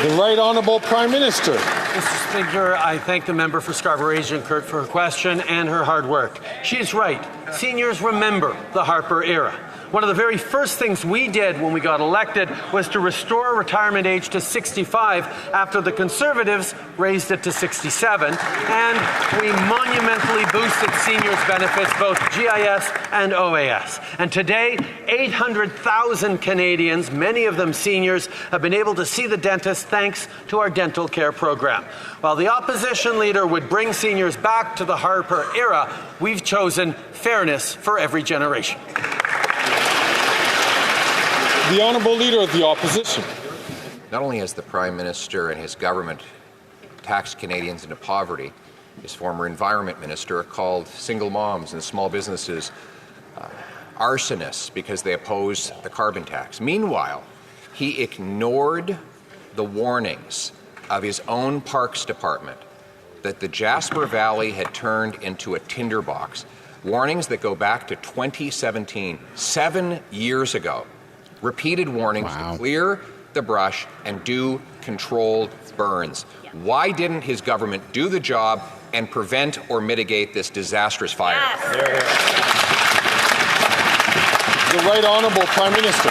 The Right Honourable Prime Minister. Mr. Speaker, I thank the member for Scarborough Agincourt for her question and her hard work. She's right. Seniors remember the Harper era. One of the very first things we did when we got elected was to restore retirement age to 65 after the Conservatives raised it to 67. And we monumentally boosted seniors' benefits, both GIS and OAS. And today, 800,000 Canadians, many of them seniors, have been able to see the dentist thanks to our dental care program. While the opposition leader would bring seniors back to the Harper era, we've chosen fairness for every generation. The Honourable Leader of the Opposition. Not only has the Prime Minister and his government taxed Canadians into poverty, his former Environment Minister called single moms and small businesses arsonists because they opposed the carbon tax. Meanwhile, he ignored the warnings of his own Parks Department that the Jasper Valley had turned into a tinderbox. Warnings that go back to 2017, 7 years ago. Repeated warnings to clear the brush and do controlled burns. Why didn't his government do the job and prevent or mitigate this disastrous fire? The Right Honourable Prime Minister.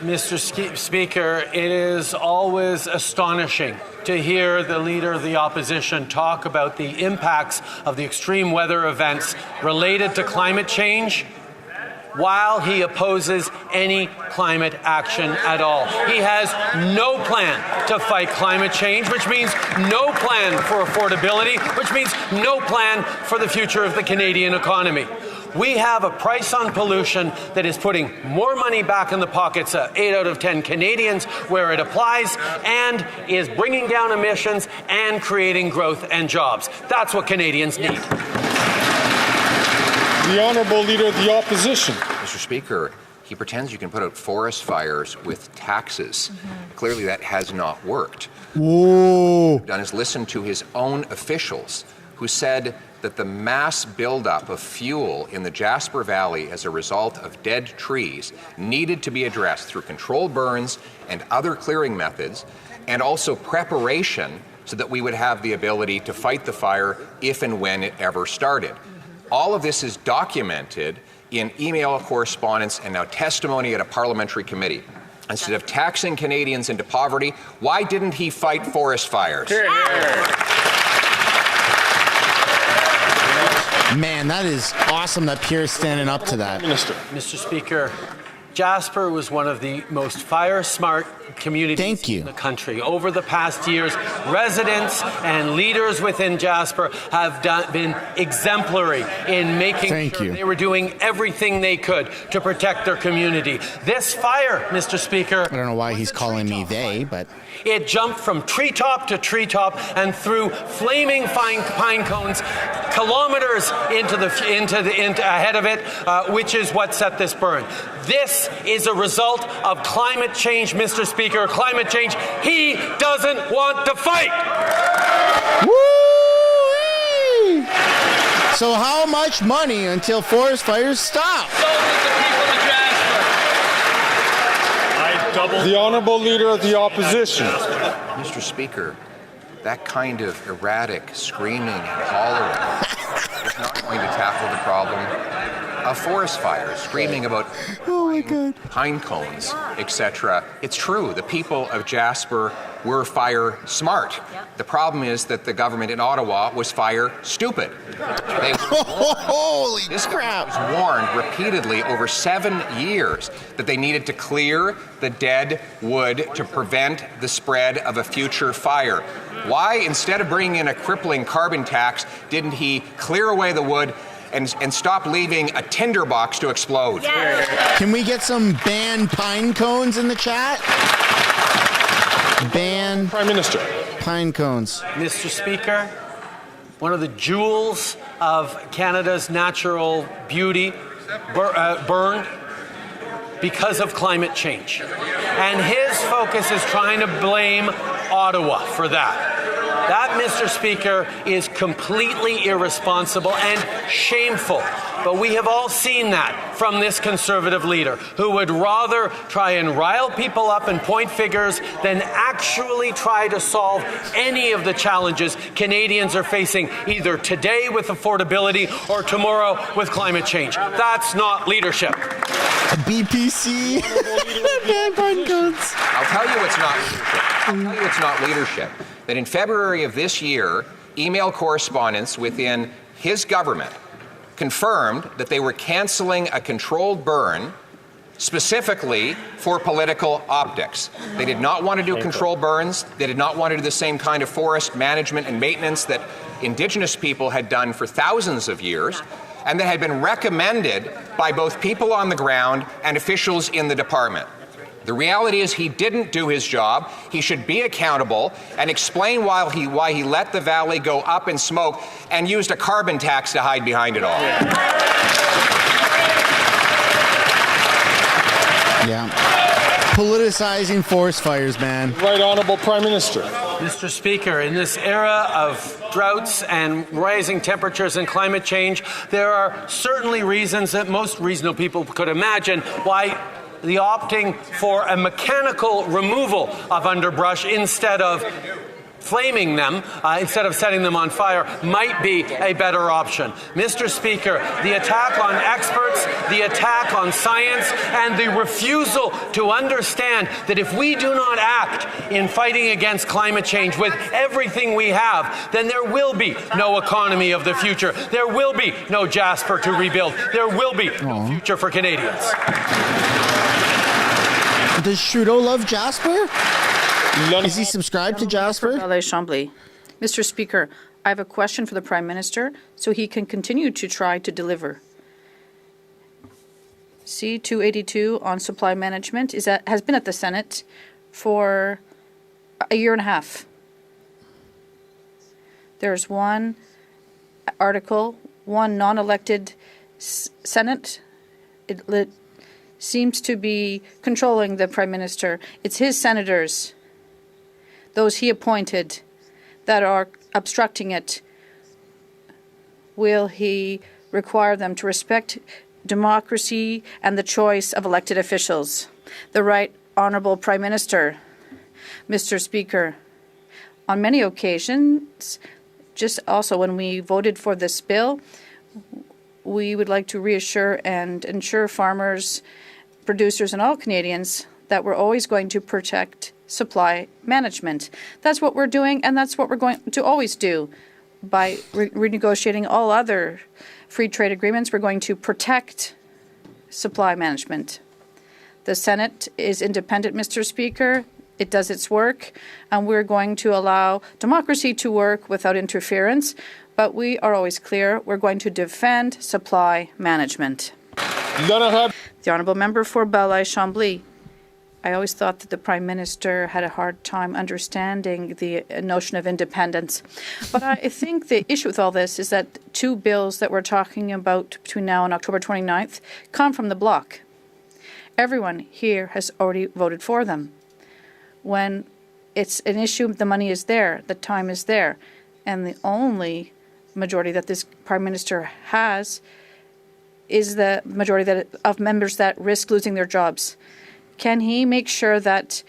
Mr. Speaker, it is always astonishing to hear the Leader of the Opposition talk about the impacts of the extreme weather events related to climate change while he opposes any climate action at all. He has no plan to fight climate change, which means no plan for affordability, which means no plan for the future of the Canadian economy. We have a price on pollution that is putting more money back in the pockets of 8 out of 10 Canadians where it applies, and is bringing down emissions and creating growth and jobs. That's what Canadians need. The Honourable Leader of the Opposition. Mr. Speaker, he pretends you can put out forest fires with taxes. Clearly that has not worked. Whoa. What he's done is listen to his own officials who said that the mass buildup of fuel in the Jasper Valley as a result of dead trees needed to be addressed through controlled burns and other clearing methods, and also preparation so that we would have the ability to fight the fire if and when it ever started. All of this is documented in email correspondence and now testimony at a parliamentary committee. Instead of taxing Canadians into poverty, why didn't he fight forest fires? Here, Man, that is awesome that Pierre's standing up to that. Mr. Speaker, Jasper was one of the most fire-smart communities in the country. Over the past years, residents and leaders within Jasper have been exemplary in making sure they were doing everything they could to protect their community. This fire, Mr. Speaker, I don't know why he's calling me they, but it jumped from treetop to treetop and through flaming pine cones, kilometers into ahead of it, which is what set this burn. This is a result of climate change, Mr. Speaker. Climate change he doesn't want to fight. Woo-wee! So how much money until forest fires stop? The Honourable Leader of the Opposition. Mr. Speaker, that kind of erratic screaming and hollering is not going to tackle the problem of forest fires, screaming about pine cones, etc. It's true, the people of Jasper were fire smart. The problem is that the government in Ottawa was fire stupid. Holy crap! Was warned repeatedly over 7 years that they needed to clear the dead wood to prevent the spread of a future fire. Why, instead of bringing in a crippling carbon tax, didn't he clear away the wood and stop leaving a tinderbox to explode? Can we get some banned pine cones in the chat? Ban Prime Minister. Pine cones. Mr. Speaker, one of the jewels of Canada's natural beauty burned because of climate change. And his focus is trying to blame Ottawa for that. That, Mr. Speaker, is completely irresponsible and shameful. But we have all seen that from this Conservative leader, who would rather try and rile people up and point figures than actually try to solve any of the challenges Canadians are facing, either today with affordability or tomorrow with climate change. That's not leadership. BPC. Pine cones. I'll tell you it's not leadership. I'll tell you it's not leadership. That in February of this year, email correspondence within his government confirmed that they were canceling a controlled burn specifically for political optics. They did not want to do controlled burns. They did not want to do the same kind of forest management and maintenance that Indigenous people had done for thousands of years, and that had been recommended by both people on the ground and officials in the department. The reality is he didn't do his job. He should be accountable and explain why he let the valley go up in smoke and used a carbon tax to hide behind it all. Yeah. Politicizing forest fires, man. Right Honourable Prime Minister. Mr. Speaker, in this era of droughts and rising temperatures and climate change, there are certainly reasons that most reasonable people could imagine why the opting for a mechanical removal of underbrush instead of flaming them, instead of setting them on fire, might be a better option. Mr. Speaker, the attack on experts politics, the attack on science, and the refusal to understand that if we do not act in fighting against climate change with everything we have, then there will be no economy of the future. There will be no Jasper to rebuild. There will be no future for Canadians. Does Trudeau love Jasper? Is he subscribed to Jasper? Mr. Speaker, I have a question for the Prime Minister so he can continue to try to deliver. C-282 on supply management has been at the Senate for a year and a half. There's one article, one non-elected Senate. It seems to be controlling the Prime Minister. It's his senators, those he appointed, that are obstructing it. Will he require them to respect democracy and the choice of elected officials? The Right Honourable Prime Minister, Mr. Speaker, on many occasions, just also when we voted for this bill, we would like to reassure and ensure farmers, producers, and all Canadians that we're always going to protect supply management. That's what we're doing, and that's what we're going to always do. By renegotiating all other free trade agreements, we're going to protect supply management. The Senate is independent, Mr. Speaker. It does its work, and we're going to allow democracy to work without interference, but we are always clear we're going to defend supply management. The Honourable Member for Balaye-Chambly. I always thought that the Prime Minister had a hard time understanding the notion of independence. But I think the issue with all this is that two bills that we're talking about between now and October 29th come from the Bloc. Everyone here has already voted for them. When it's an issue, the money is there, the time is there, and the only majority that this Prime Minister has is the majority of members that risk losing their jobs. Can he make sure that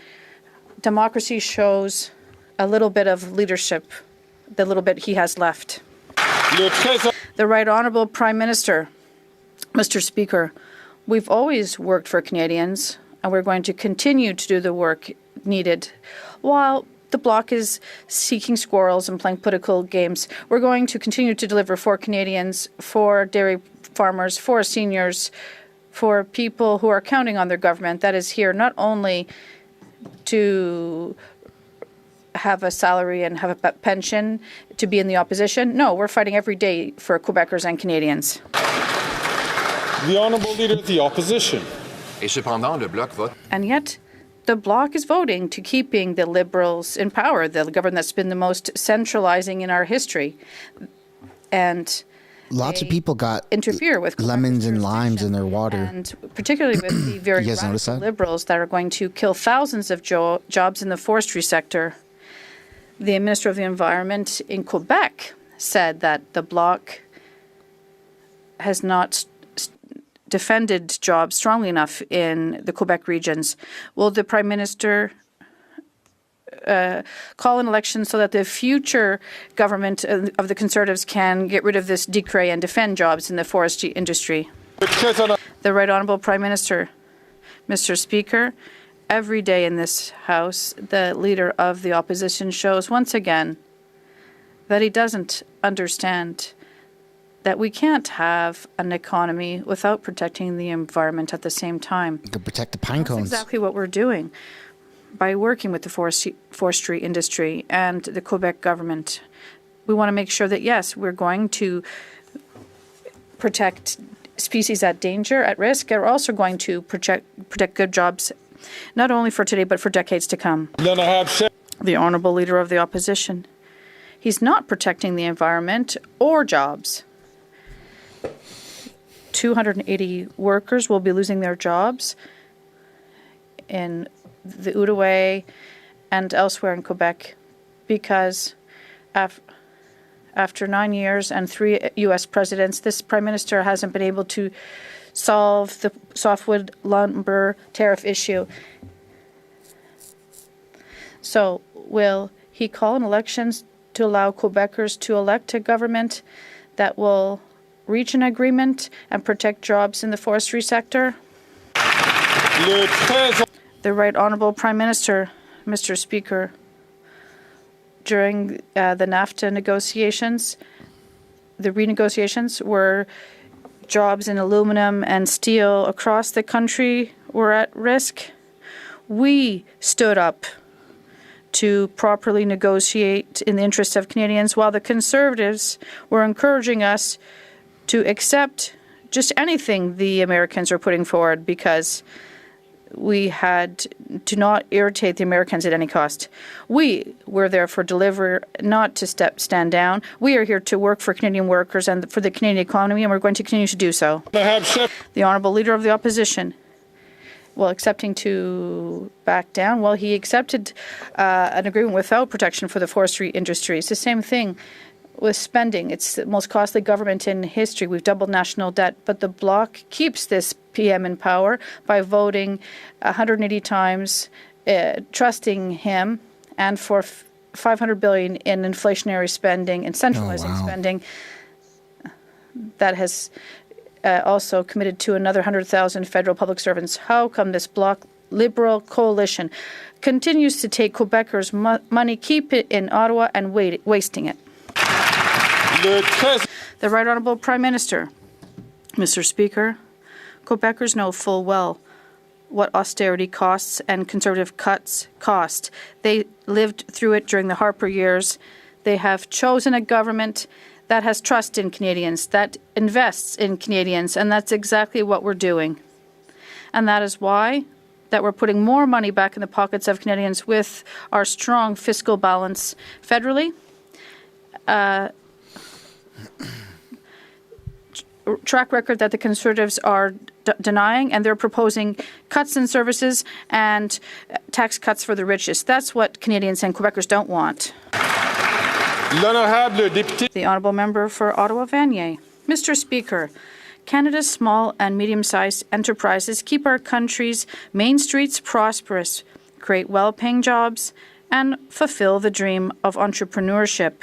democracy shows a little bit of leadership, the little bit he has left? The Right Honourable Prime Minister, Mr. Speaker, we've always worked for Canadians, and we're going to continue to do the work needed. While the Bloc is seeking squirrels and playing political games, we're going to continue to deliver for Canadians, for dairy farmers, for seniors, for people who are counting on their government that is here not only to have a salary and have a pension to be in the opposition. No, we're fighting every day for Quebecers and Canadians. The Honourable Leader of the Opposition. And yet, the Bloc is voting to keeping the Liberals in power, the government that's been the most centralizing in our history. And lots of people got interfere with lemons and limes in their water. And particularly with the very radical Liberals that are going to kill thousands of jobs in the forestry sector. The Minister of the Environment in Quebec said that the Bloc has not defended jobs strongly enough in the Quebec regions. Will the Prime Minister call an election so that the future government of the Conservatives can get rid of this decree and defend jobs in the forestry industry? The Right Honourable Prime Minister. Mr. Speaker, every day in this House, the Leader of the Opposition shows once again that he doesn't understand that we can't have an economy without protecting the environment at the same time. You could protect the pine cones. That's exactly what we're doing by working with the forestry industry and the Quebec government. We want to make sure that, yes, we're going to protect species at danger, at risk, and we're also going to protect good jobs, not only for today, but for decades to come. The Honourable Leader of the Opposition. He's not protecting the environment or jobs. 280 workers will be losing their jobs in the Outaouais and elsewhere in Quebec because after 9 years and 3 U.S. presidents, this Prime Minister hasn't been able to solve the softwood lumber tariff issue. So will he call an election to allow Quebecers to elect a government that will reach an agreement and protect jobs in the forestry sector? The Right Honourable Prime Minister, Mr. Speaker, during the NAFTA negotiations, the renegotiations where jobs in aluminum and steel across the country were at risk, we stood up to properly negotiate in the interests of Canadians, while the Conservatives were encouraging us to accept just anything the Americans are putting forward because we had to not irritate the Americans at any cost. We were there for deliver, not to stand down. We are here to work for Canadian workers and for the Canadian economy, and we're going to continue to do so. The Honourable Leader of the Opposition, well, accepting to back down. Well, he accepted an agreement without protection for the forestry industry. It's the same thing with spending. It's the most costly government in history. We've doubled national debt, but the Bloc keeps this PM in power by voting 180 times, trusting him, and for $500 billion in inflationary spending and centralizing spending. That has also committed to another 100,000 federal public servants. How come this Bloc Liberal coalition continues to take Quebecers' money, keep it in Ottawa, and wasting it? The Right Honourable Prime Minister, Mr. Speaker, Quebecers know full well what austerity costs and Conservative cuts cost. They lived through it during the Harper years. They have chosen a government that has trust in Canadians, that invests in Canadians, and that's exactly what we're doing. And that is why that we're putting more money back in the pockets of Canadians with our strong fiscal balance federally, track record that the Conservatives are denying, and they're proposing cuts in services and tax cuts for the richest. That's what Canadians and Quebecers don't want. The Honourable Member for Ottawa-Vanier. Mr. Speaker, Canada's small and medium-sized enterprises keep our country's main streets prosperous, create well-paying jobs, and fulfill the dream of entrepreneurship.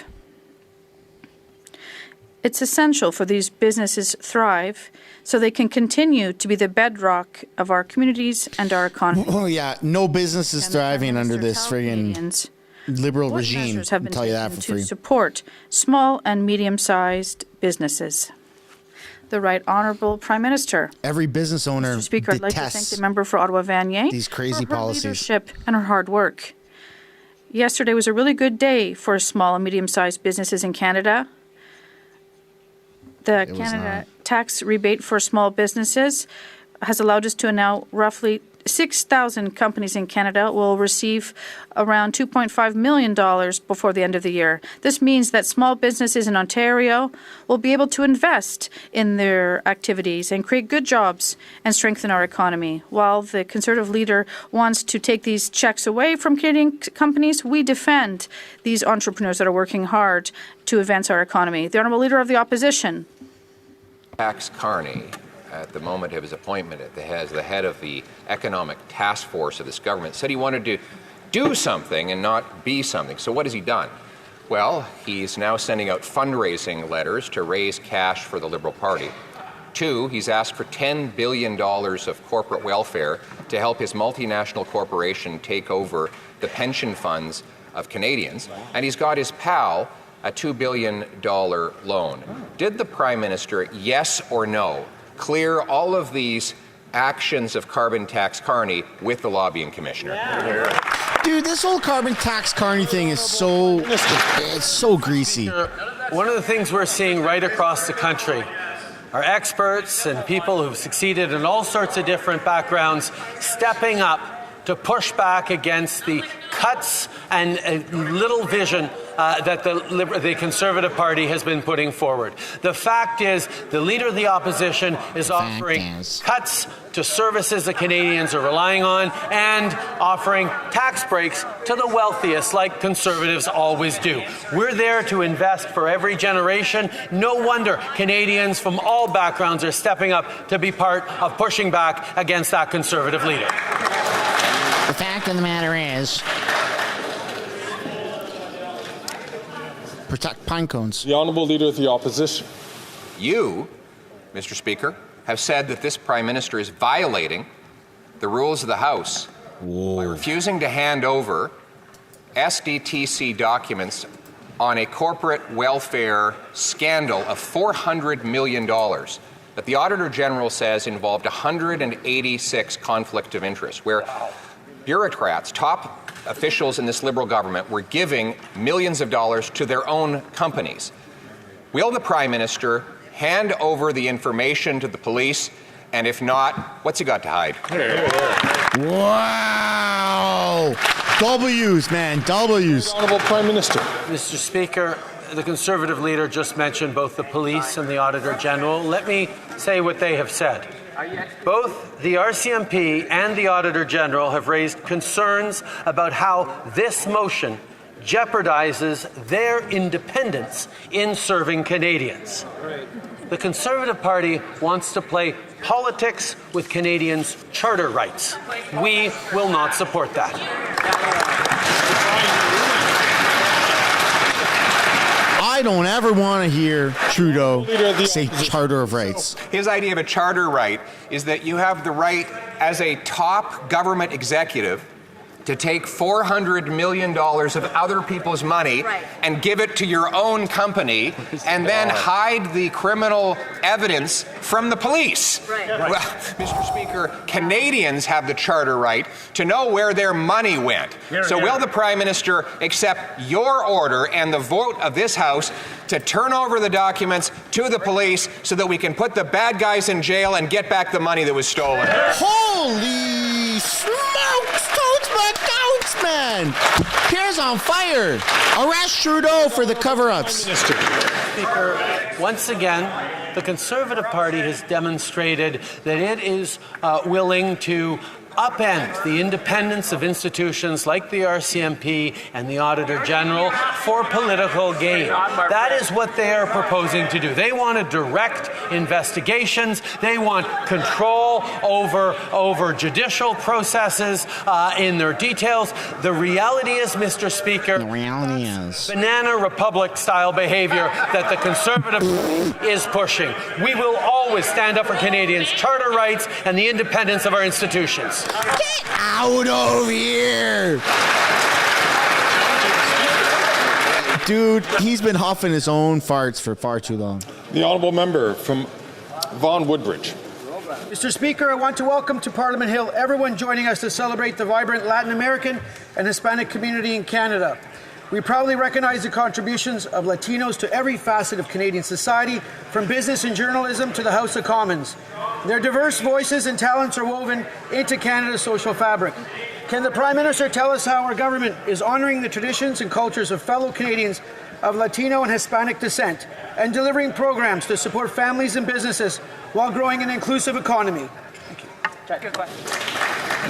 It's essential for these businesses thrive so they can continue to be the bedrock of our communities and our economy. Oh, yeah. No business is thriving under this friggin' Liberal regime. Have been I'll tell you that for to free. support small and medium-sized businesses. The Right Honourable Prime Minister. Every business owner Mr. Speaker, I'd like to thank detests the member for Ottawa-Vanier these crazy for her policies. leadership and her hard work. Yesterday was a really good day for small and medium-sized businesses in Canada. The Canada tax rebate for small businesses has allowed us to now roughly 6,000 companies in Canada will receive around $2.5 million before the end of the year. This means that small businesses in Ontario will be able to invest in their activities and create good jobs and strengthen our economy. While the Conservative leader wants to take these checks away from Canadian companies, we defend these entrepreneurs that are working hard to advance our economy. The Honourable Leader of the Opposition. Max Carney, at the moment of his appointment as the head of the economic task force of this government, said he wanted to do something and not be something. So what has he done? Well, he's now sending out fundraising letters to raise cash for the Liberal Party. 2, he's asked for $10 billion of corporate welfare to help his multinational corporation take over the pension funds of Canadians. And he's got his pal a $2 billion loan. Did the Prime Minister, yes or no, clear all of these actions of carbon tax Carney with the lobbying commissioner? Dude, this whole carbon tax Carney thing is it's so greasy. One of the things we're seeing right across the country are experts and people who've succeeded in all sorts of different backgrounds stepping up to push back against the cuts and little vision that the Conservative Party has been putting forward. The fact is, the Leader of the Opposition is offering cuts to services that Canadians are relying on and offering tax breaks to the wealthiest, like Conservatives always do. We're there to invest for every generation. No wonder Canadians from all backgrounds are stepping up to be part of pushing back against that Conservative leader. The fact of the matter is, protect pine cones. The Honourable Leader of the Opposition. You, Mr. Speaker, have said that this Prime Minister is violating the rules of the House by refusing to hand over SDTC documents on a corporate welfare scandal of $400 million that the Auditor General says involved 186 conflict of interest, where bureaucrats, top officials in this Liberal government, were giving millions of dollars to their own companies. Will the Prime Minister hand over the information to the police? And if not, what's he got to hide? Wow! W's, man, W's. Honourable Prime Minister. Mr. Speaker, the Conservative leader just mentioned both the police and the Auditor General. Let me say what they have said. Both the RCMP and the Auditor General have raised concerns about how this motion jeopardizes their independence in serving Canadians. The Conservative Party wants to play politics with Canadians' charter rights. We will not support that. I don't ever want to hear Trudeau say Charter of Rights. His idea of a charter right is that you have the right as a top government executive to take $400 million of other people's money and give it to your own company and then hide the criminal evidence from the police. Well, Mr. Speaker, Canadians have the charter right to know where their money went. So will the Prime Minister accept your order and the vote of this House to turn over the documents to the police so that we can put the bad guys in jail and get back the money that was stolen? Holy smokes! Totes, man! Pierre's on fire! Arrest Trudeau for the cover-ups. Speaker, once again, the Conservative Party has demonstrated that it is willing to upend the independence of institutions like the RCMP and the Auditor General for political gain. That is what they are proposing to do. They want to direct investigations. They want control over judicial processes in their details. The reality is, Mr. Speaker, banana republic-style behavior that the Conservative Party is pushing. We will always stand up for Canadians' charter rights and the independence of our institutions. Get out of here! Dude, he's been huffing his own farts for far too long. The Honourable Member from Vaughan Woodbridge. Mr. Speaker, I want to welcome to Parliament Hill everyone joining us to celebrate the vibrant Latin American and Hispanic community in Canada. We proudly recognize the contributions of Latinos to every facet of Canadian society, from business and journalism to the House of Commons. Their diverse voices and talents are woven into Canada's social fabric. Can the Prime Minister tell us how our government is honouring the traditions and cultures of fellow Canadians of Latino and Hispanic descent and delivering programs to support families and businesses while growing an inclusive economy? Good question.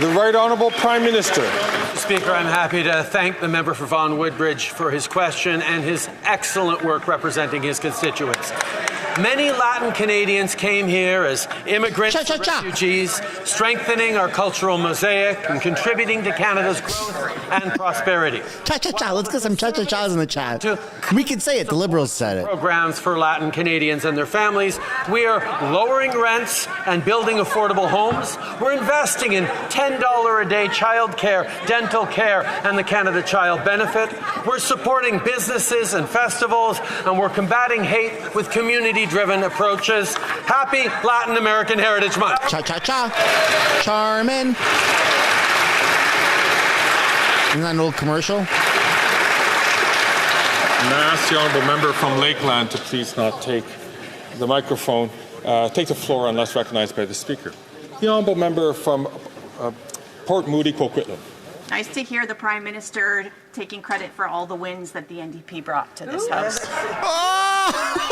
The Right Honourable Prime Minister. Speaker, I'm happy to thank the member for Vaughan Woodbridge for his question and his excellent work representing his constituents. Many Latin Canadians came here as immigrants and refugees, strengthening our cultural mosaic and contributing to Canada's growth and prosperity. Cha-cha-cha. Let's get some cha-cha-chas in the chat. We can say it. The Liberals said it. Programs for Latin Canadians and their families. We are lowering rents and building affordable homes. We're investing in $10 a day child care, dental care, and the Canada Child Benefit. We're supporting businesses and festivals, and we're combating hate with community-driven approaches. Happy Latin American Heritage Month. Cha-cha-cha. Charmin. Isn't that an old commercial? And I ask the Honourable Member from Lakeland to please not take the microphone, take the floor unless recognized by the Speaker. The Honourable Member from Port Moody, Coquitlam. Nice to hear the Prime Minister taking credit for all the wins that the NDP brought to this House.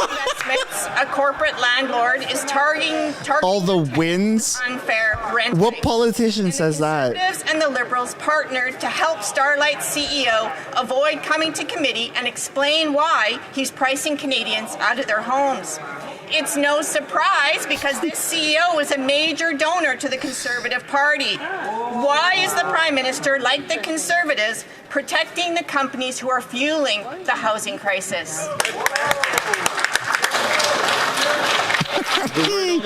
Investments, a corporate landlord is targeting all the wins? Unfair rent. What politician says that? Conservatives and the Liberals partnered to help Starlight's CEO avoid coming to committee and explain why he's pricing Canadians out of their homes. It's no surprise because this CEO is a major donor to the Conservative Party. Why is the Prime Minister, like the Conservatives, protecting the companies who are fueling the housing crisis?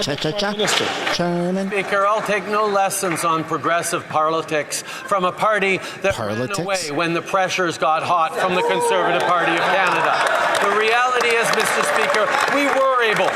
Cha-cha-cha. Chairman. Speaker, I'll take no lessons on progressive politics from a party that ran away when the pressures got hot from the Conservative Party of Canada. The reality is, Mr. Speaker, we were able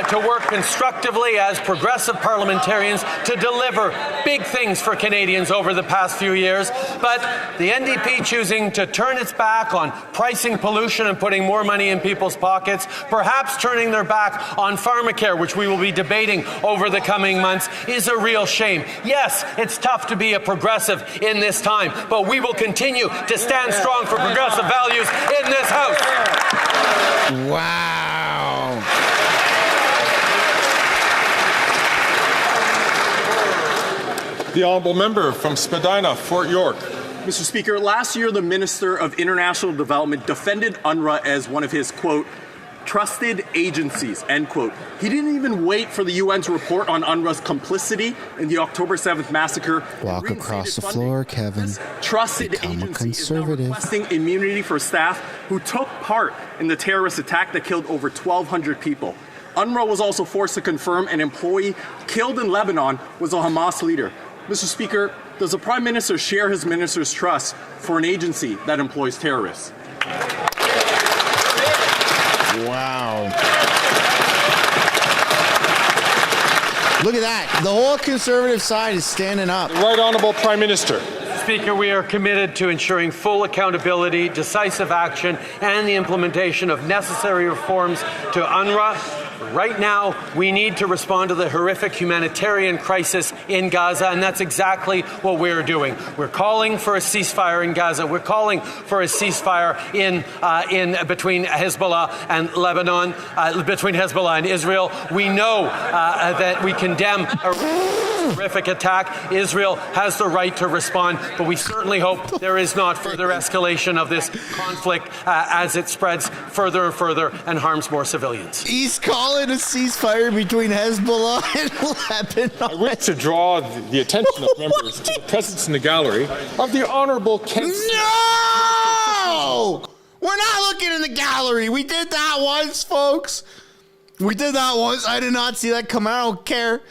to work constructively as progressive parliamentarians to deliver big things for Canadians over the past few years, but the NDP choosing to turn its back on pricing pollution and putting more money in people's pockets, perhaps turning their back on pharmacare, which we will be debating over the coming months, is a real shame. Yes, it's tough to be a progressive in this time, but we will continue to stand strong for progressive values in this House. Wow. The honourable member from Spadina, Fort York. Mr. Speaker, last year the Minister of International Development defended UNRWA as one of his, quote, trusted agencies, end quote. He didn't even wait for the UN to report on UNRWA's complicity in the October 7th massacre. Walk across the floor, Kevin. Trusted Become a agency conservative. is now requesting immunity for staff who took part in the terrorist attack that killed over 1,200 people. UNRWA was also forced to confirm an employee killed in Lebanon was a Hamas leader. Mr. Speaker, does the Prime Minister share his minister's trust for an agency that employs terrorists? Wow. Look at that. The whole Conservative side is standing up. Right Honourable Prime Minister. Speaker, we are committed to ensuring full accountability, decisive action, and the implementation of necessary reforms to UNRWA. Right now, we need to respond to the horrific humanitarian crisis in Gaza, and that's exactly what we're doing. We're calling for a ceasefire in Gaza. We're calling for a ceasefire in between Hezbollah and Lebanon, between Hezbollah and Israel. We know that we condemn a horrific attack. Israel has the right to respond, but we certainly hope there is not further escalation of this conflict as it spreads further and further and harms more civilians. He's calling a ceasefire between Hezbollah and Lebanon. I wish to draw the attention of members to the presence in the gallery of the Honourable Kent. No! We're not looking in the gallery. We did that once, folks. We did that once. I did not see that come out. I don't care.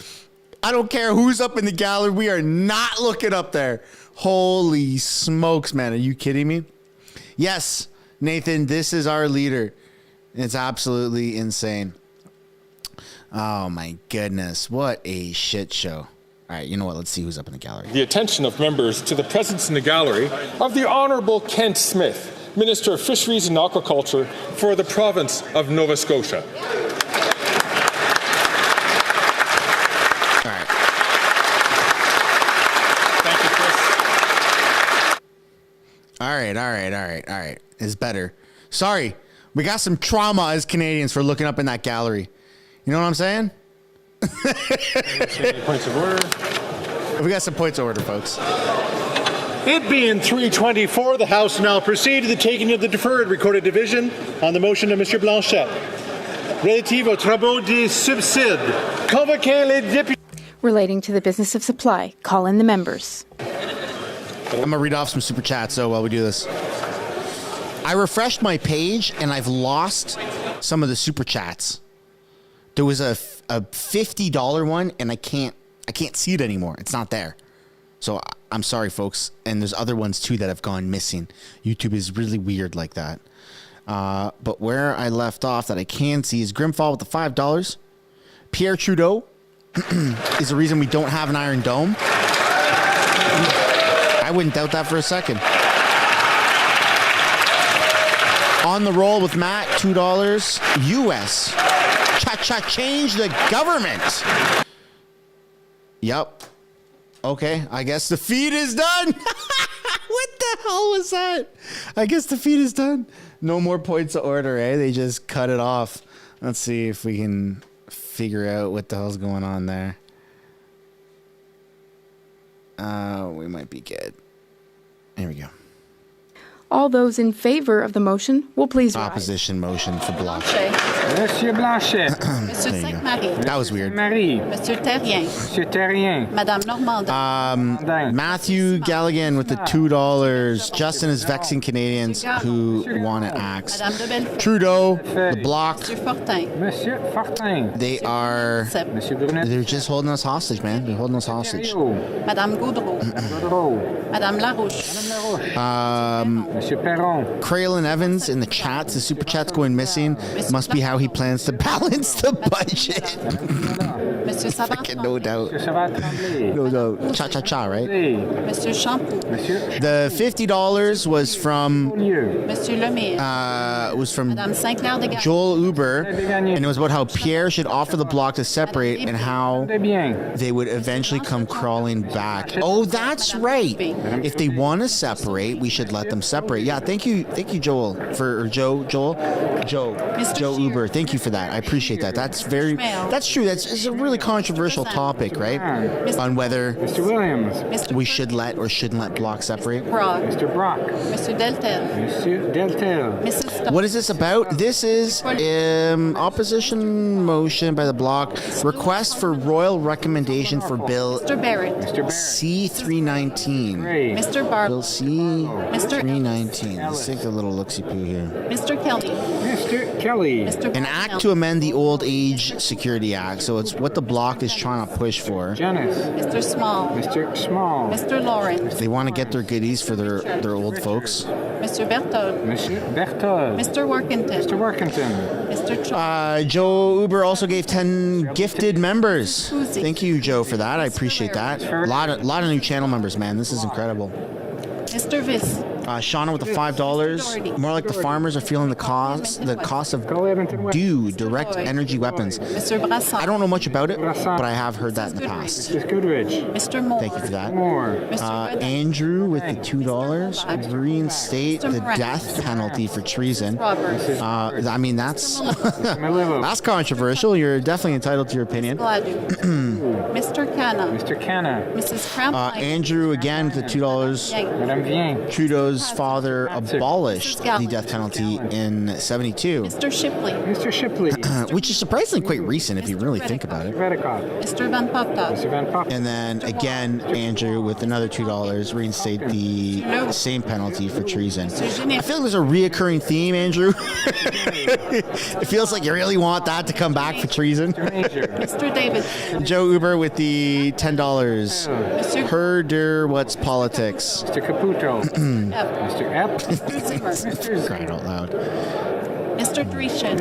I don't care who's up in the gallery. We are not looking up there. Holy smokes, man. Are you kidding me? Yes, Nathan, this is our leader. It's absolutely insane. Oh, my goodness. What a shit show. All right, you know what? Let's see who's up in the gallery. The attention of members to the presence in the gallery of the Honourable Kent Smith, Minister of Fisheries and Aquaculture for the province of Nova Scotia. All right. It's better. Sorry. We got some trauma as Canadians for looking up in that gallery. You know what I'm saying? Points of order. We got some points of order, folks. It being 3:24, the House will now proceed to the taking of the deferred recorded division on the motion of Mr. Blanchet. Relative aux travaux des subsides. Convoquez les députés. Relating to the business of supply. Call in the members. I'm going to read off some super chats, while we do this. I refreshed my page, and I've lost some of the super chats. There was a $50 one, and I can't see it anymore. It's not there. So I'm sorry, folks. And there's other ones, too, that have gone missing. YouTube is really weird like that. But where I left off that I can see is Grimfall with the $5. Pierre Trudeau is the reason we don't have an Iron Dome. I wouldn't doubt that for a second. On the roll with Matt, $2 US. Cha-cha, change the government. Yep. Okay, I guess the feed is done. What the hell was that? I guess the feed is done. No more points of order, eh? They just cut it off. Let's see if we can figure out what the hell's going on there. We might be good. Here we go. All those in favor of the motion will please rise. Opposition motion for block. Monsieur Blanchet. Monsieur There you go. Sainte-Marie. That was weird. Marie. Monsieur Terrien. Monsieur Terrien. Madame Normandin. Matthew Galligan with the $2. Justin is vexing Canadians who want to axe. Madame de Bellefeuille. Trudeau, the block. Monsieur Fortin. Monsieur Fortin. They are. Monsieur Brunet. They're just holding us hostage, man. They're holding us hostage. Madame Gaudreau. Madame Larouche. Monsieur Perron. Craylin Evans in the chats. The super chat's going missing. Must be how he plans to balance the budget. Monsieur Fucking no doubt. Monsieur No doubt. Cha cha cha, right? Monsieur Shampoo. The $50 was from. Monsieur Lemire. Was from Madame Sinclair de Gagnon. Joel Uber, and it was about how Pierre should offer the block to separate and how they would eventually come crawling back. Oh, that's right. If they want to separate, we should let them separate. Yeah, thank you, Joel, for Joe Uber. Thank you for that. I appreciate that. That's true. It's a really controversial topic, right? On whether Mr. Williams. we should let or shouldn't let blocks separate. Mr. Brock. Monsieur Deltel. Monsieur Deltel. Mrs. Stone. What is this about? This is opposition motion by the bloc. Request for royal recommendation for Bill Mr. Barrett. C-319. Mr. Barlow. Bill C-319. Let's take a little look-see-poo here. Mr. Kelly. Mr. Kelly. Mr. An act to amend the Old Age Security Act. So it's what the bloc is trying to push for. Janice. Mr. Small. Mr. Small. Mr. Lawrence. They want to get their goodies for their old folks. Mr. Berthold. Monsieur Berthold. Mr. Workington. Mr. Workington. Mr. Cho. Joe Uber also gave 10 gifted members. Thank you, Joe, for that. I appreciate that. A lot of new channel members, man. This is incredible. Mr. Viss. Shauna with the $5. More like the farmers are feeling the cost of direct energy weapons. Mr. Brassard. I don't know much about it, but I have heard that in the past. Mr. Goodrich. Mr. Moore. Thank you for that. Mr. Andrew with the $2. Reinstate the death penalty for treason. I mean, that's that's controversial. You're definitely entitled to your opinion. Mr. Canna. Mr. Canna. Mrs. Cramp. Andrew again with the $2. Madame Vien. Trudeau's father abolished the death penalty in 72. Mr. Shipley. Mr. Shipley. Which is surprisingly quite recent if you really think about it. Mr. Van Popta. Mr. Van Popta. And then again, Andrew with another $2 reinstate the same penalty for treason. I feel like there's a reoccurring theme, Andrew. It feels like you really want that to come back for treason. Mr. David. Joe Uber with the $10. Herder, what's politics? Mr. Caputo. Mr. Epp. Mr. Zimmer. Crying out loud. Mr. Dreeshen.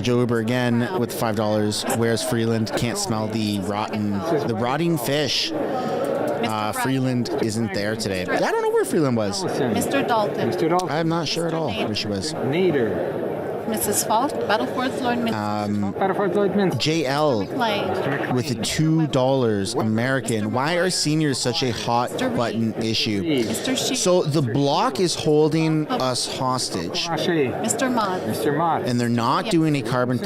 Joe Uber again with $5. Where's Freeland? Can't smell the rotting fish. Freeland isn't there today. I don't know where Freeland was. Mr. Dalton. Mr. Dalton. I'm not sure at all where she was. Nader. Mrs. Falk. Battlefords Lloyd Minster. JL with the $2 American. Why are seniors such a hot button issue? So the bloc is holding us hostage. Mr. Mott. Mr. Mott. And they're not doing a carbon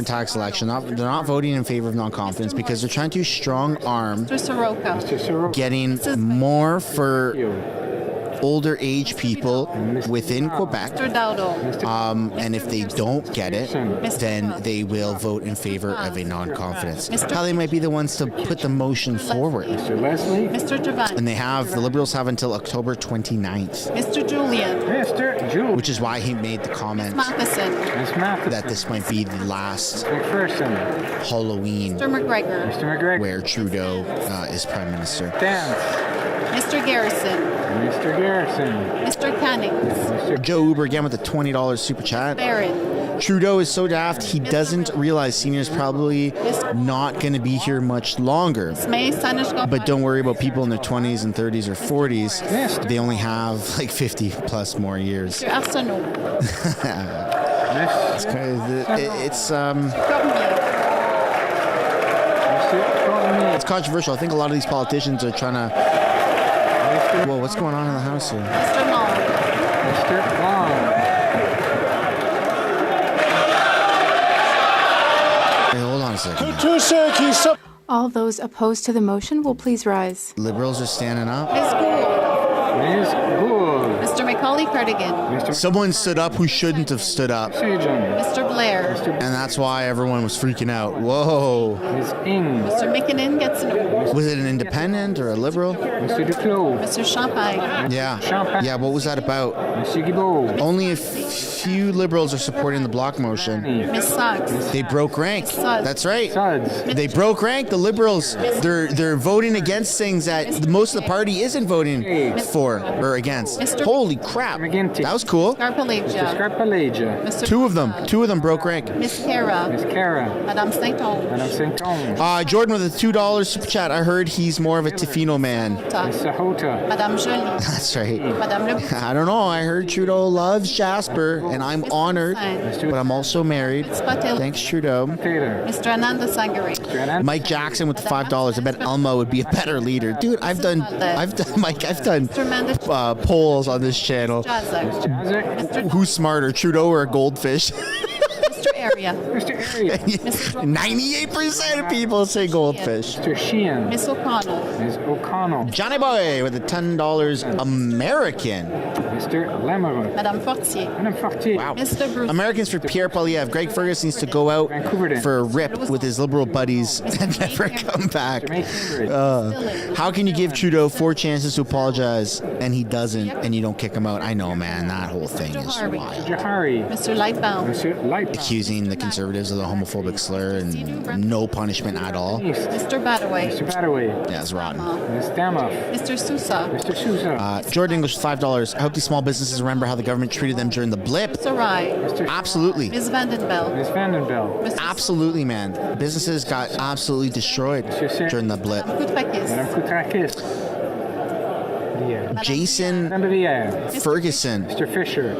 tax election. They're not voting in favor of non-confidence because they're trying to strong arm getting more for older age people within Quebec. And if they don't get it, then they will vote in favor of a non-confidence. How they might be the ones to put the motion forward. Mr. Leslie. Mr. Javine. And the Liberals have until October 29th. Mr. Julian. Mr. Julian. Which is why he made the comment that this might be the last Halloween Mr. McGregor. where Trudeau is Prime Minister. Mr. Garrison. Mr. Garrison. Mr. Cannings. Joe Uber again with the $20 super chat. Barron. Trudeau is so daft, he doesn't realize seniors probably not going to be here much longer. But don't worry about people in their 20s and 30s or 40s. They only have like 50 plus more years. It's controversial. I think a lot of these politicians are trying to... Whoa, what's going on in the house here? Mr. Long. Mr. Long. Hey, hold on a second. All those opposed to the motion will please rise. Liberals are standing up. Ms. Gould. Ms. Gould. Mr. Polly Cardigan. Someone stood up who shouldn't have stood up. Mr. Blair. And that's why everyone was freaking out. Whoa. Mr. McKinnon gets an award. Was it an independent or a liberal? Mr. Duclos. Mr. Champagne. Yeah. Yeah, what was that about? Only a few liberals are supporting the block motion. Miss Suggs. They broke rank. That's right. They broke rank. The liberals. They're voting against things that most of the party isn't voting for or against. Holy crap. That was cool. Scarpalagia. Two of them broke rank. Miss Cara. Madame Saint-Onge. Jordan with a $2 super chat. I heard he's more of a Tofino man. Madame Jolie. That's right. Madame Le I don't know. I heard Trudeau loves Jasper, and I'm honored, but I'm also married. Thanks, Trudeau. Mr. Ananda Sangare. Mike Jackson with the $5. I bet Elmo would be a better leader, dude. I've done polls on this channel. Who's smarter, Trudeau or a goldfish? Mr. Area. 98% of people say goldfish. Mr. Sheehan. Miss O'Connell. Johnny Boy with the $10 American. Mr. Lamoureux. Madame Fortier. Wow. Mr. Bruce. Americans for Pierre Poilievre. Greg Fergus needs to go out for a rip with his liberal buddies and never come back. How can you give Trudeau 4 chances to apologize and he doesn't, and you don't kick him out? I know, man. That whole thing is wild. Mr. Lightbound. Accusing the Conservatives of the homophobic slur and no punishment at all. Mr. Badaway. Yeah, it's rotten. Mr. Sousa. Jordan English, $5. I hope these small businesses remember how the government treated them during the blip. Mr. Rye. Absolutely. Ms. Vandenbell. Absolutely, man. Businesses got absolutely destroyed during the blip. Jason Ferguson. Mr. Fisher.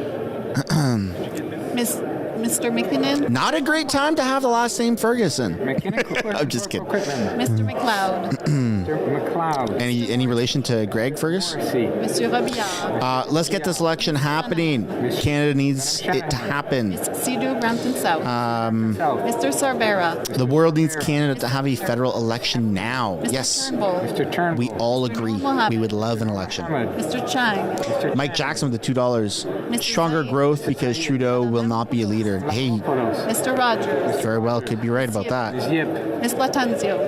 Mr. McKinnon. Not a great time to have the last name Ferguson. I'm just kidding. Mr. McLeod. Any relation to Greg Fergus? Monsieur Robillard. Let's get this election happening. Canada needs it to happen. Sea-Doo, Brampton South. Mr. Sarbera. The world needs Canada to have a federal election now. Yes. Turnbull. We all agree. We would love an election. Mr. Chang. Mike Jackson with the $2. Stronger growth because Trudeau will not be a leader. Hey. Mr. Rogers. Very well, could be right about that. Miss Latanzio.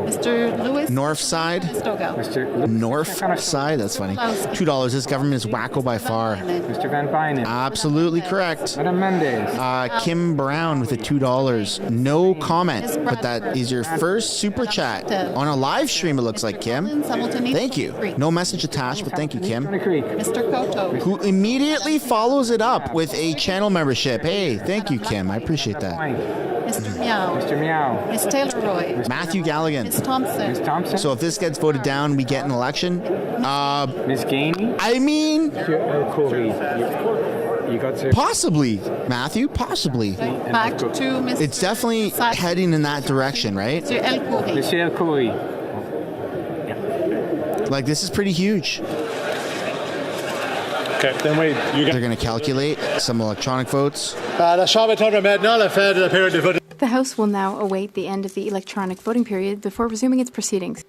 Mr. Lewis. North side. North side. That's funny. $2. This government is wacko by far. Mr. Van Bynen. Absolutely correct. Madam Mendes. Kim Brown with the $2. No comment, but that is your first super chat on a live stream. It looks like, Kim. Thank you. No message attached, but thank you, Kim. Mr. Koto. Who immediately follows it up with a channel membership. Hey, thank you, Kim. I appreciate that. Mr. Meow. Mr. Meow. Miss Taylor Roy. Matthew Galligan. Miss Thompson. So if this gets voted down, we get an election. Miss Gainey. I mean, you got to possibly, Matthew. Possibly. Back to Mr. It's definitely heading in that direction, right? Mr. El Khoury. Monsieur El Khoury. Like, this is pretty huge. Okay, then wait. They're going to calculate some electronic votes. The House will now await the end of the electronic voting period before resuming its proceedings.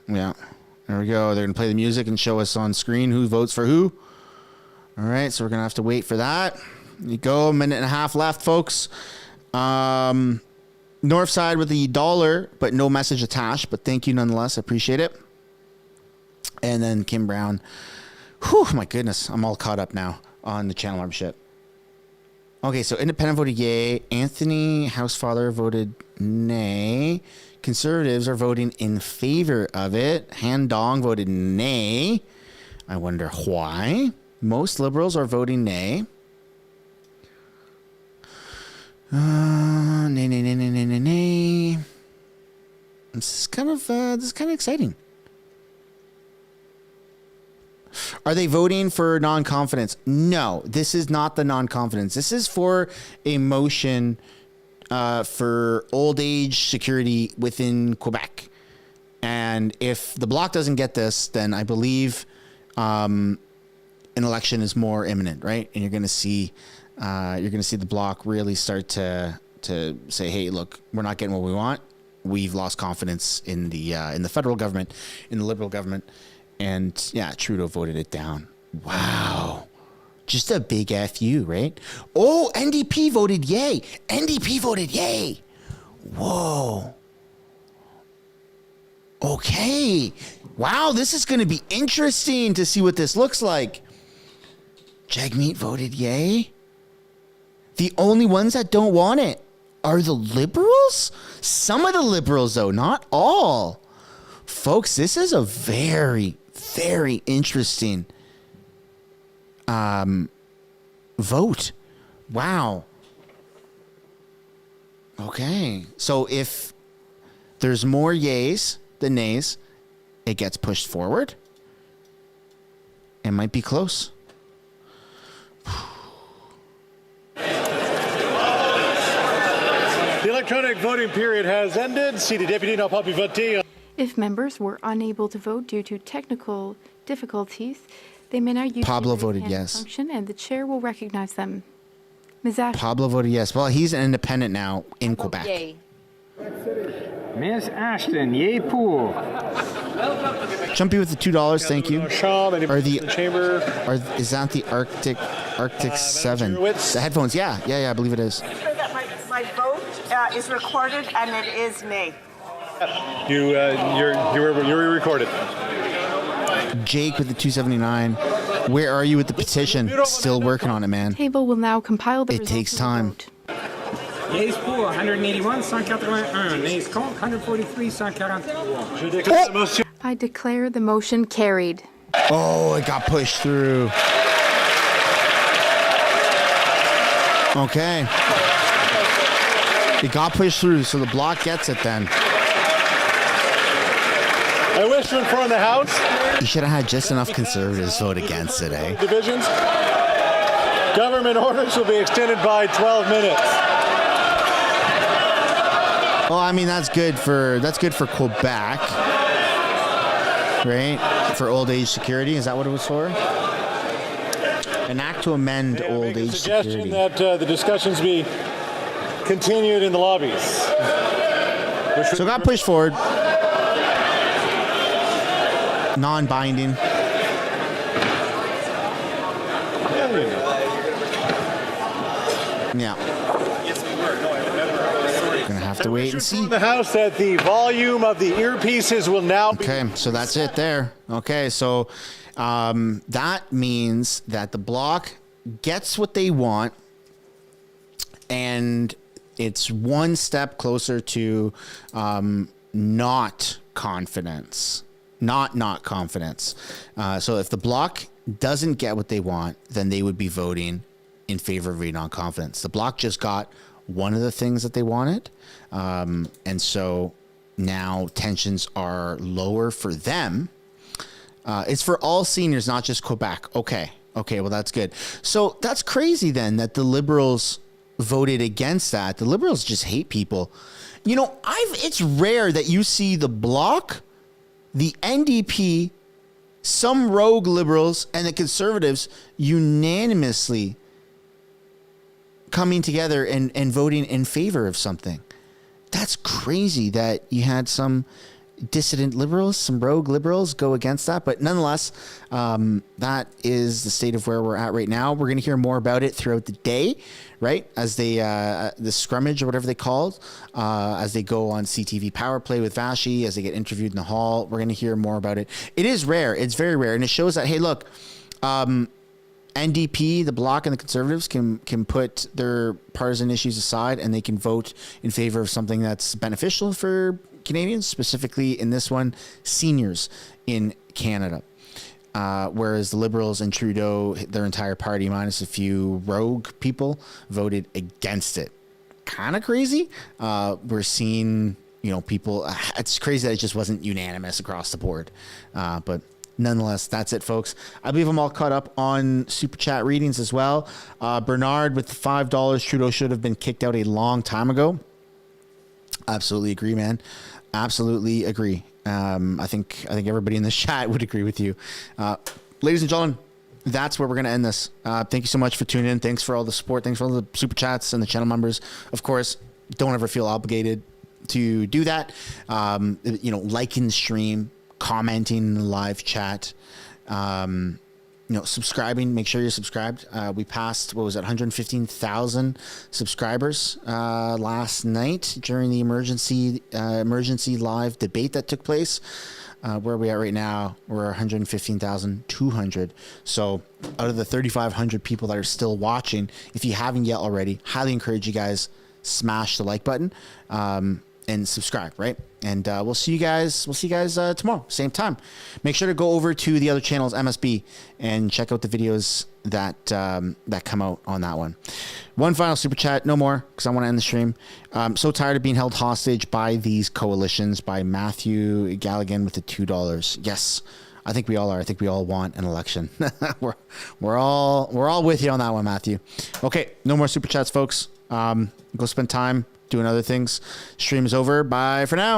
Yeah, there we go. They're going to play the music and show us on screen who votes for who. All right, so we're going to have to wait for that. There you go, a minute and a half left, folks. North side with the $1, but no message attached, but thank you nonetheless. I appreciate it. And then Kim Brown. Whew, my goodness, I'm all caught up now on the channel membership. Okay, so independent voted yay. Anthony Housefather voted nay. Conservatives are voting in favor of it. Han Dong voted nay. I wonder why. Most liberals are voting nay. Nay. This is kind of exciting. Are they voting for non-confidence? No, this is not the non-confidence. This is for a motion for old age security within Quebec. And if the Bloc doesn't get this, then I believe an election is more imminent, right? And you're going to see the Bloc really start to say, hey, look, we're not getting what we want. We've lost confidence in the federal government, in the Liberal government. And yeah, Trudeau voted it down. Wow. Just a big FU, right? Oh, NDP voted yay. NDP voted yay. Whoa. Okay. Wow, this is going to be interesting to see what this looks like. Jagmeet voted yay. The only ones that don't want it are the Liberals? Some of the Liberals, though, not all. Folks, this is a very, very interesting vote. Wow. Okay. So if there's more yays than nays, it gets pushed forward. It might be close. The electronic voting period has ended. See the deputy now pas pu voter. If members were unable to vote due to technical difficulties, they may now use Pablo the voted hand yes. function, and the chair will recognize them. Ms. Ashton. Pablo voted yes. Well, he's an independent now in Quebec. Yay. Miss Ashton, yay pool. Jumpy with the $2, thank you. Are the chamber? Is that the Arctic 7? The headphones, yeah, I believe it is. That my vote is recorded, and it is nay. You're recorded. Jake with the 279. Where are you with the petition? Still working on it, man. Table will now compile the It takes time. Yeas pour 181, 181. Nays contre 143, 143. I declare the motion carried. Oh, it got pushed through. Okay. It got pushed through, so the bloc gets it then. I wish to inform the House. You should have had just enough conservatives vote against it, eh? Divisions. Government orders will be extended by 12 minutes. Well, I mean that's good for Quebec, right? For old age security, is that what it was for? An act to amend old age Suggestion security. that the discussions be continued in the lobbies. So it got pushed forward. Non-binding. Yeah. Gonna have to wait and see. The House that the volume of the earpieces will now be. Okay, so that's it there. Okay, so that means that the bloc gets what they want, and it's one step closer to not confidence. Not confidence. So if the bloc doesn't get what they want, then they would be voting in favor of non-confidence. The bloc just got one of the things that they wanted. And so now tensions are lower for them. It's for all seniors, not just Quebec. Okay, well, that's good. So that's crazy then that the Liberals voted against that. The Liberals just hate people. You know, it's rare that you see the bloc, the NDP, some rogue Liberals, and the Conservatives unanimously coming together and voting in favor of something. That's crazy that you had some dissident Liberals, some rogue Liberals go against that. But nonetheless, that is the state of where we're at right now. We're going to hear more about it throughout the day, right? As they, the scrummage or whatever they called, as they go on CTV Power Play with Vashi, as they get interviewed in the hall, we're going to hear more about it. It is rare. It's very rare. And it shows that, hey, look, NDP, the Bloc, and the Conservatives can put their partisan issues aside and they can vote in favor of something that's beneficial for Canadians, specifically in this one, seniors in Canada. Whereas the Liberals and Trudeau, their entire party, minus a few rogue people, voted against it. Kind of crazy. We're seeing, people. It's crazy that it just wasn't unanimous across the board. But nonetheless, that's it, folks. I believe I'm all caught up on Super Chat readings as well. Bernard with the $5. Trudeau should have been kicked out a long time ago. Absolutely agree, man. Absolutely agree. I think everybody in the chat would agree with you. Ladies and gentlemen, that's where we're going to end this. Thank you so much for tuning in. Thanks for all the support. Thanks for all the super chats and the channel members. Of course, don't ever feel obligated to do that. Liking the stream, commenting in the live chat. subscribing. Make sure you're subscribed. We passed, 115,000 subscribers last night during the emergency live debate that took place. Where are we at right now? We're 115,200. So out of the 3,500 people that are still watching, if you haven't yet already, highly encourage you guys, smash the like button and subscribe, right? And we'll see you guys tomorrow, same time. Make sure to go over to the other channels, MSB, and check out the videos that come out on that one. One final super chat, no more, because I want to end the stream. I'm so tired of being held hostage by these coalitions. By Matthew Galligan with the $2. Yes, I think we all are. I think we all want an election. we're all with you on that one, Matthew. Okay, no more super chats, folks. Go spend time doing other things. Stream is over. Bye for now.